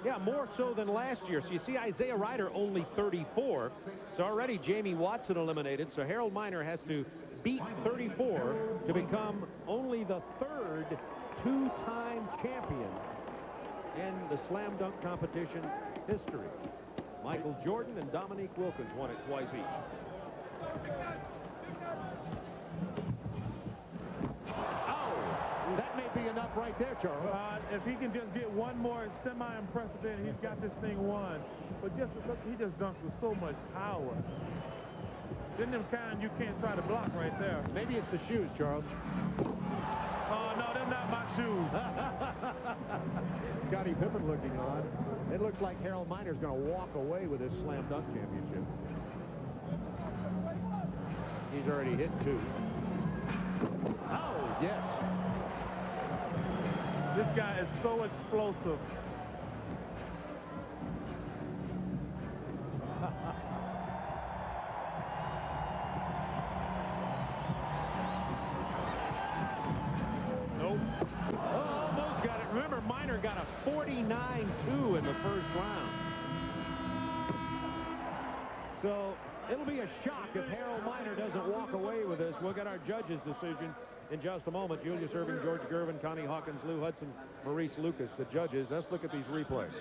F: Yeah, more so than last year. So you see Isaiah Ryder only 34. So already Jamie Watson eliminated. So Harold Miner has to beat 34 to become only the 3rd 2-time champion in the slam dunk competition history. Michael Jordan and Dominique Wilkins won it twice each. Oh, that may be enough right there, Charles.
H: If he can just get one more semi-impressive in, he's got this thing won. But just look, he just dunks with so much power. Then them kind you can't try to block right there.
F: Maybe it's the shoes, Charles.
H: Oh, no, they're not my shoes.
F: Scottie Pippen looking on. It looks like Harold Miner's going to walk away with his slam dunk championship. He's already hit 2. Oh, yes.
H: This guy is so explosive.
F: Nope. Oh, almost got it. Remember, Miner got a 49-2 in the first round. So it'll be a shock if Harold Miner doesn't walk away with this. We'll get our judges' decision in just a moment. Julius Erving, George Gervin, Connie Hawkins, Lou Hudson, Maurice Lucas, the judges. Let's look at these replays.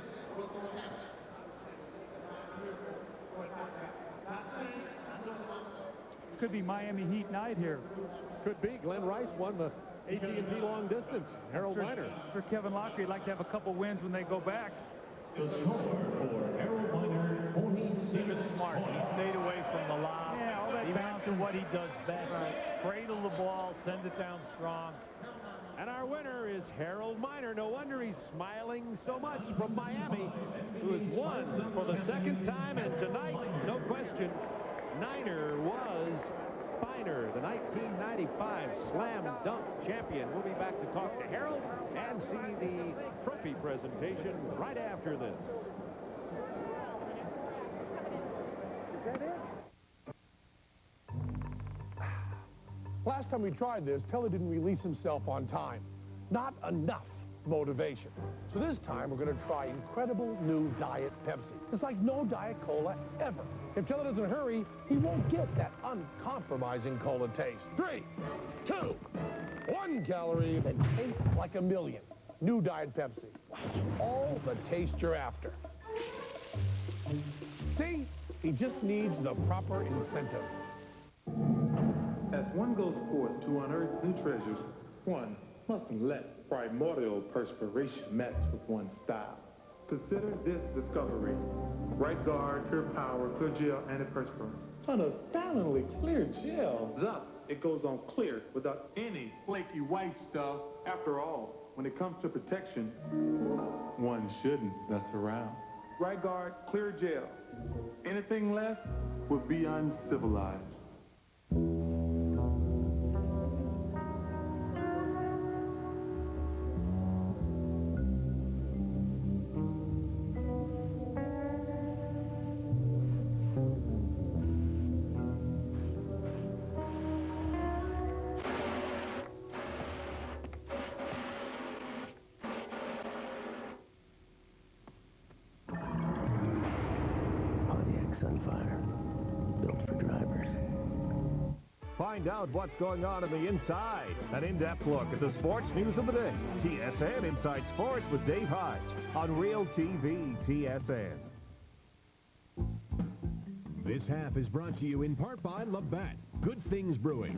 B: Could be Miami Heat night here.
F: Could be. Glenn Rice won the AT&T long distance. Harold Miner.
B: For Kevin Lockyer, he'd like to have a couple wins when they go back.
Z: The score for Harold Miner, Tony
G: Smart. He stayed away from the lob.
B: Yeah, all that
G: he went to what he does best. Cradle the ball, send it down strong.
F: And our winner is Harold Miner. No wonder he's smiling so much from Miami, who has won for the 2nd time. And tonight, no question, Niner was Finer, the 1995 Slam Dunk champion. We'll be back to talk to Harold and see the trophy presentation right after this.
H: Is that it?
C: Last time we tried this, Kelly didn't release himself on time. Not enough motivation. So this time, we're going to try incredible new Diet Pepsi. It's like no Diet Cola ever. If Kelly doesn't hurry, he won't get that uncompromising cola taste. 3, 2, 1 calorie that tastes like a million. New Diet Pepsi. All the taste you're after. See? He just needs the proper incentive.
Q: As one goes forth to unearth new treasures, one mustn't let primordial perspiration mess with one's style. Consider this discovery. Right guard, pure power, clear gel, antiperspirant. An astoundingly clear gel. Thus, it goes on clear without any flaky white stuff. After all, when it comes to protection, one shouldn't mess around. Right guard, clear gel. Anything less would be uncivilized.
I: Sunfire, built for drivers.
Z: Find out what's going on in the inside. An in-depth look at the sports news of the day. TSN Inside Sports with Dave Hodge on Real TV TSN.
F: This half is brought to you in part by Labatt, Good Things Brewing.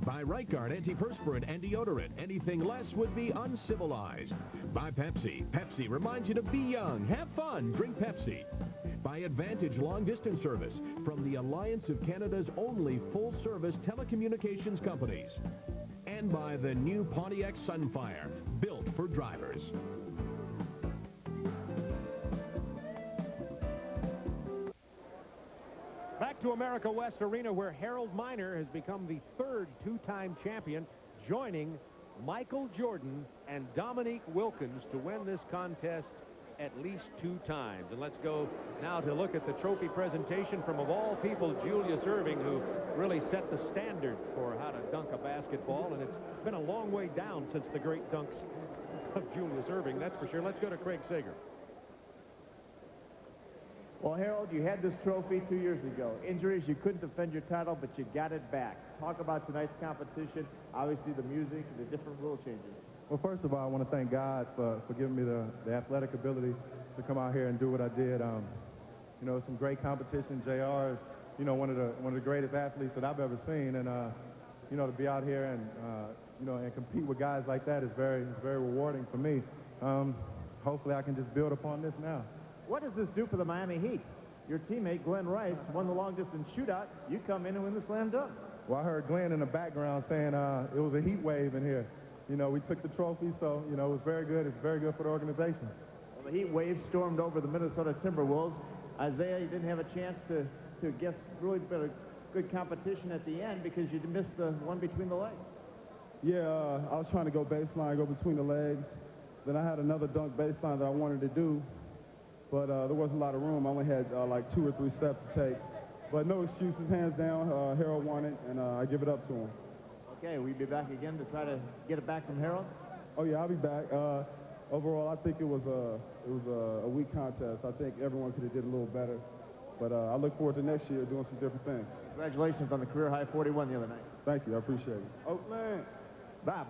F: By Right Guard Antiperspirant and Deodorant, anything less would be uncivilized. By Pepsi, Pepsi reminds you to be young, have fun, drink Pepsi. By Advantage Long Distance Service, from the Alliance of Canada's only full-service telecommunications companies. And by the new Pontiac Sunfire, built for drivers. Back to America West Arena, where Harold Miner has become the third two-time champion, joining Michael Jordan and Dominique Wilkins to win this contest at least 2 times. And let's go now to look at the trophy presentation from, of all people, Julius Erving, who really set the standard for how to dunk a basketball. And it's been a long way down since the great dunks of Julius Erving, that's for sure. Let's go to Craig Sager.
E: Well, Harold, you had this trophy 2 years ago. Injuries, you couldn't defend your title, but you got it back. Talk about tonight's competition, obviously the music, the different rule changes.
A: Well, first of all, I want to thank God for giving me the athletic ability to come out here and do what I did. You know, some great competition. JR is, you know, one of the greatest athletes that I've ever seen, and you know, to be out here and you know, and compete with guys like that is very rewarding for me. Hopefully, I can just build upon this now.
E: What does this do for the Miami Heat? Your teammate, Glenn Rice, won the long-distance shootout. You come in and win the slam dunk.
A: Well, I heard Glenn in the background saying it was a heat wave in here. You know, we took the trophy, so, you know, it was very good. It's very good for the organization.
E: Well, the heat wave stormed over the Minnesota Timberwolves. Isaiah, you didn't have a chance to guess really better good competition at the end because you missed the one between the legs.
A: Yeah, I was trying to go baseline, go between the legs. Then I had another dunk baseline that I wanted to do, but there wasn't a lot of room. I only had like 2 or 3 steps to take. But no excuses, hands down. Harold won it, and I give it up to him.
E: Okay, will you be back again to try to get it back from Harold?
A: Oh yeah, I'll be back. Overall, I think it was a weak contest. I think everyone could have did a little better, but I look forward to next year doing some different things.
E: Congratulations on the career high 41 the other night.
A: Thank you, I appreciate it.
E: Oakland, Bob.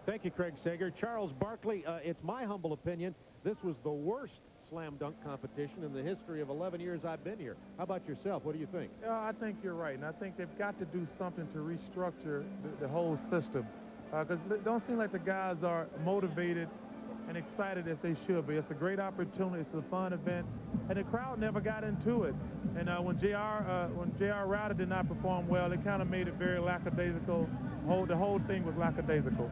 F: Thank you, Craig Sager. Charles Barkley, it's my humble opinion, this was the worst slam dunk competition in the history of 11 years I've been here. How about yourself? What do you think?
H: I think you're right, and I think they've got to do something to restructure the whole system, because it don't seem like the guys are motivated and excited as they should be. It's a great opportunity. It's a fun event, and the crowd never got into it. And when J.R. Ryder did not perform well, it kind of made it very lackadaisical. The whole thing was lackadaisical.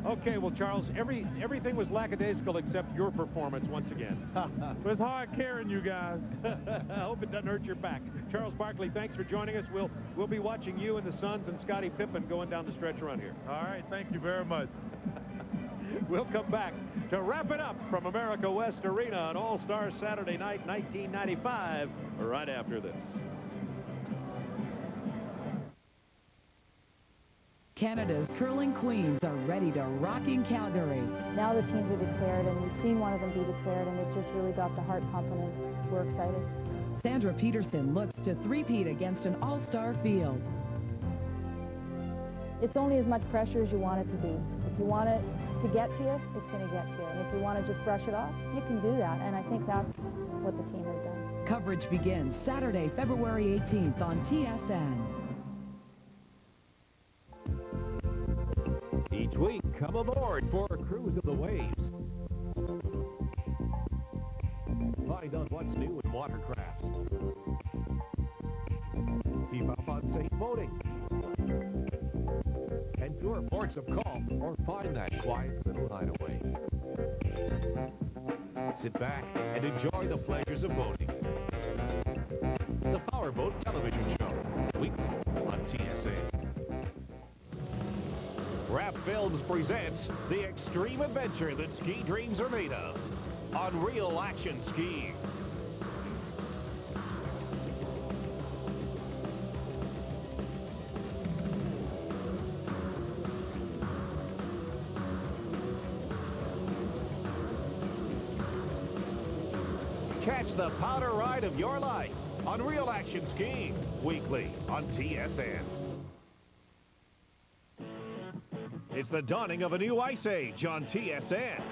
F: Okay, well, Charles, everything was lackadaisical except your performance once again.
H: But it's hard carrying you guys.
F: I hope it doesn't hurt your back. Charles Barkley, thanks for joining us. We'll be watching you and the Suns and Scottie Pippen going down the stretch run here.
H: All right, thank you very much.
F: We'll come back to wrap it up from America West Arena on All-Star Saturday Night 1995 right after this.
L: Canada's curling queens are ready to rock in Calgary.
N: Now the teams are declared, and we've seen one of them be declared, and it just really got the heart pumping, and we're excited.
L: Sandra Peterson looks to three-peat against an all-star field.
N: It's only as much pressure as you want it to be. If you want it to get to you, it's going to get to you. And if you want to just brush it off, you can do that. And I think that's what the team has done.
L: Coverage begins Saturday, February 18th on TSN.
F: Each week, come aboard for a cruise of the waves. Find out what's new in watercrafts. Keep up on safe boating. Endure ports of calm or find that quiet little hideaway. Sit back and enjoy the pleasures of boating. The Powerboat Television Show, weekly on TSN. Rap Films presents the extreme adventure that ski dreams are made of. Unreal Action Skiing. Catch the powder ride of your life. Unreal Action Skiing, weekly on TSN. It's the dawning of a new ice age on TSN.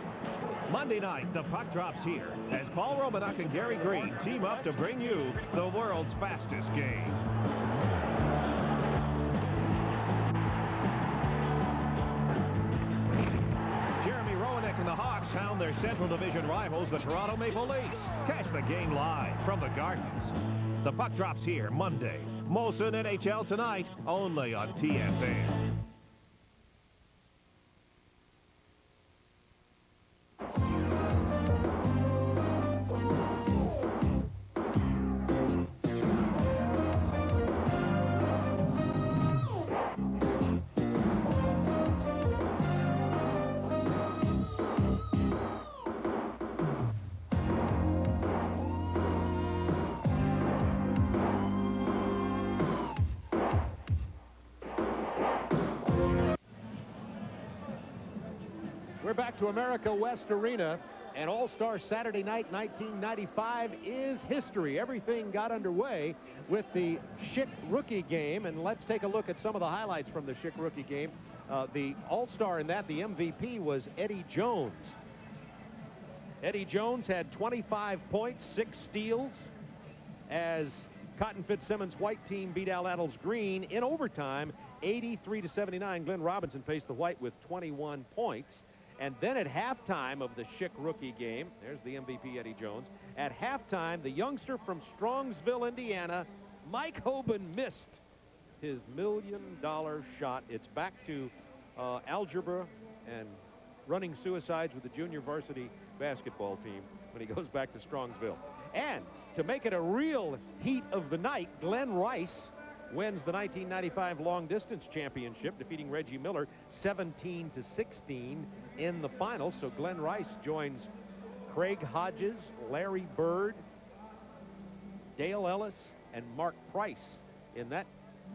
F: Monday night, the puck drops here as Paul Romanuk and Gary Green team up to bring you the world's fastest game. Jeremy Roenick and the Hawks hound their Central Division rivals, the Toronto Maple Leafs. Catch the game live from the Gardens. The puck drops here Monday. Molson NHL tonight, only on TSN. We're back to America West Arena, and All-Star Saturday Night 1995 is history. Everything got underway with the Schick Rookie Game, and let's take a look at some of the highlights from the Schick Rookie Game. The All-Star in that, the MVP, was Eddie Jones. Eddie Jones had 25 points, 6 steals, as Cotton Fitzsimmons' white team beat Al Attles Green in overtime, 83-79. Glenn Robinson faced the white with 21 points. And then at halftime of the Schick Rookie Game, there's the MVP, Eddie Jones. At halftime, the youngster from Strongsville, Indiana, Mike Hoban, missed his $1 million shot. It's back to algebra and running suicides with the junior varsity basketball team when he goes back to Strongsville. And to make it a real heat of the night, Glenn Rice wins the 1995 long distance championship, defeating Reggie Miller 17-16 in the final. So Glenn Rice joins Craig Hodges, Larry Bird, Dale Ellis, and Mark Price in that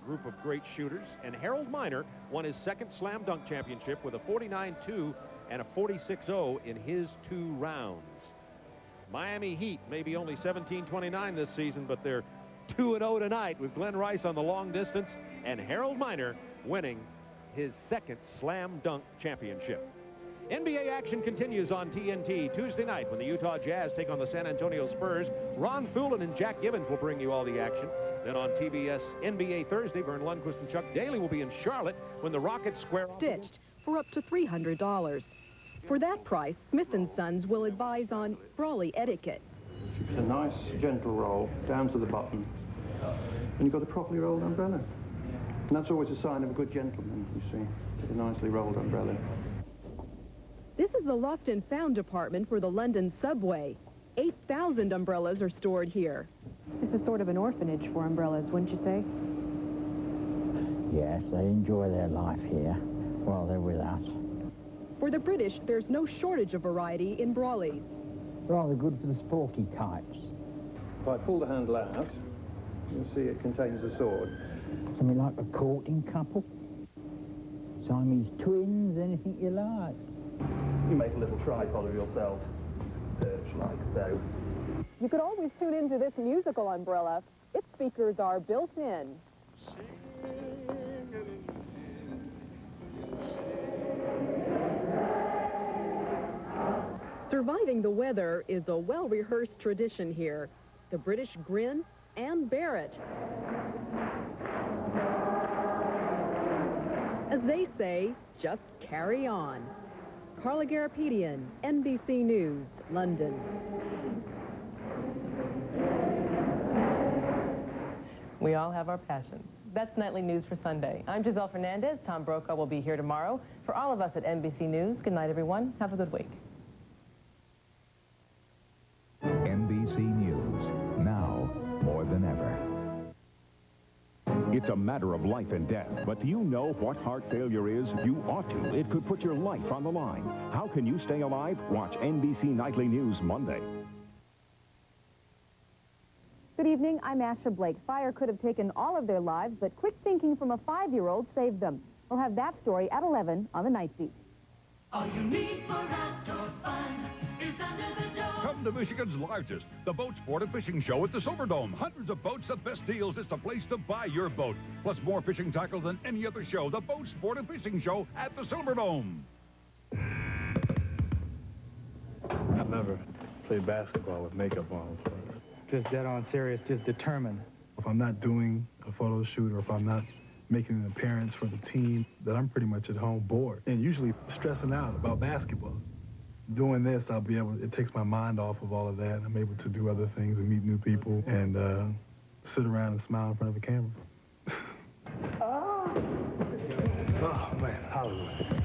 F: group of great shooters. And Harold Miner won his second slam dunk championship with a 49-2 and a 46-0 in his 2 rounds. Miami Heat maybe only 17-29 this season, but they're 2-0 tonight with Glenn Rice on the long distance and Harold Miner winning his second slam dunk championship. NBA action continues on TNT Tuesday night when the Utah Jazz take on the San Antonio Spurs. Ron Foulin and Jack Gibbons will bring you all the action. Then on TBS NBA Thursday, Vern Lundquist and Chuck Daly will be in Charlotte when the Rockets square off.
O: Stitched for up to $300. For that price, Smith & Sons will advise on brawly etiquette.
R: It's a nice, gentle roll, down to the bottom. And you've got a properly rolled umbrella. And that's always a sign of a good gentleman, you see. A nicely rolled umbrella.
O: This is the Lost and Found department for the London subway. 8,000 umbrellas are stored here.
N: This is sort of an orphanage for umbrellas, wouldn't you say?
S: Yes, they enjoy their life here while they're with us.
O: For the British, there's no shortage of variety in brawlies.
S: Rather good for the sporty types.
R: If I pull the handle out, you'll see it contains a sword.
S: Something like a courting couple. Siamese twins, anything you like.
R: You make a little tripod of yourself, like so.
O: You could always tune into this musical umbrella. Its speakers are built in. Surviving the weather is a well-rehearsed tradition here. The British grin and bear it. As they say, just carry on. Carla Garapetian, NBC News, London.
D: We all have our passions. That's Nightly News for Sunday. I'm Giselle Fernandez. Tom Brokaw will be here tomorrow. For all of us at NBC News, good night, everyone. Have a good week.
M: NBC News, now more than ever.
U: It's a matter of life and death, but do you know what heart failure is? You ought to. It could put your life on the line. How can you stay alive? Watch NBC Nightly News Monday.
V: Good evening, I'm Asher Blake. Fire could have taken all of their lives, but quick thinking from a 5-year-old saved them. We'll have that story at 11 on the Night Beat.
W: All you need for outdoor fun is under the dome.
U: Come to Michigan's largest, the Boat Sport and Fishing Show at the Silverdome. Hundreds of boats at best deals. It's the place to buy your boat. Plus more fishing tackle than any other show. The Boat Sport and Fishing Show at the Silverdome.
R: I've never played basketball with makeup on. Just dead on serious, just determined. If I'm not doing a photo shoot or if I'm not making an appearance for the team, then I'm pretty much at home bored and usually stressing out about basketball. Doing this, I'll be able, it takes my mind off of all of that. I'm able to do other things and meet new people and sit around and smile in front of a camera. Oh, man, Hollywood.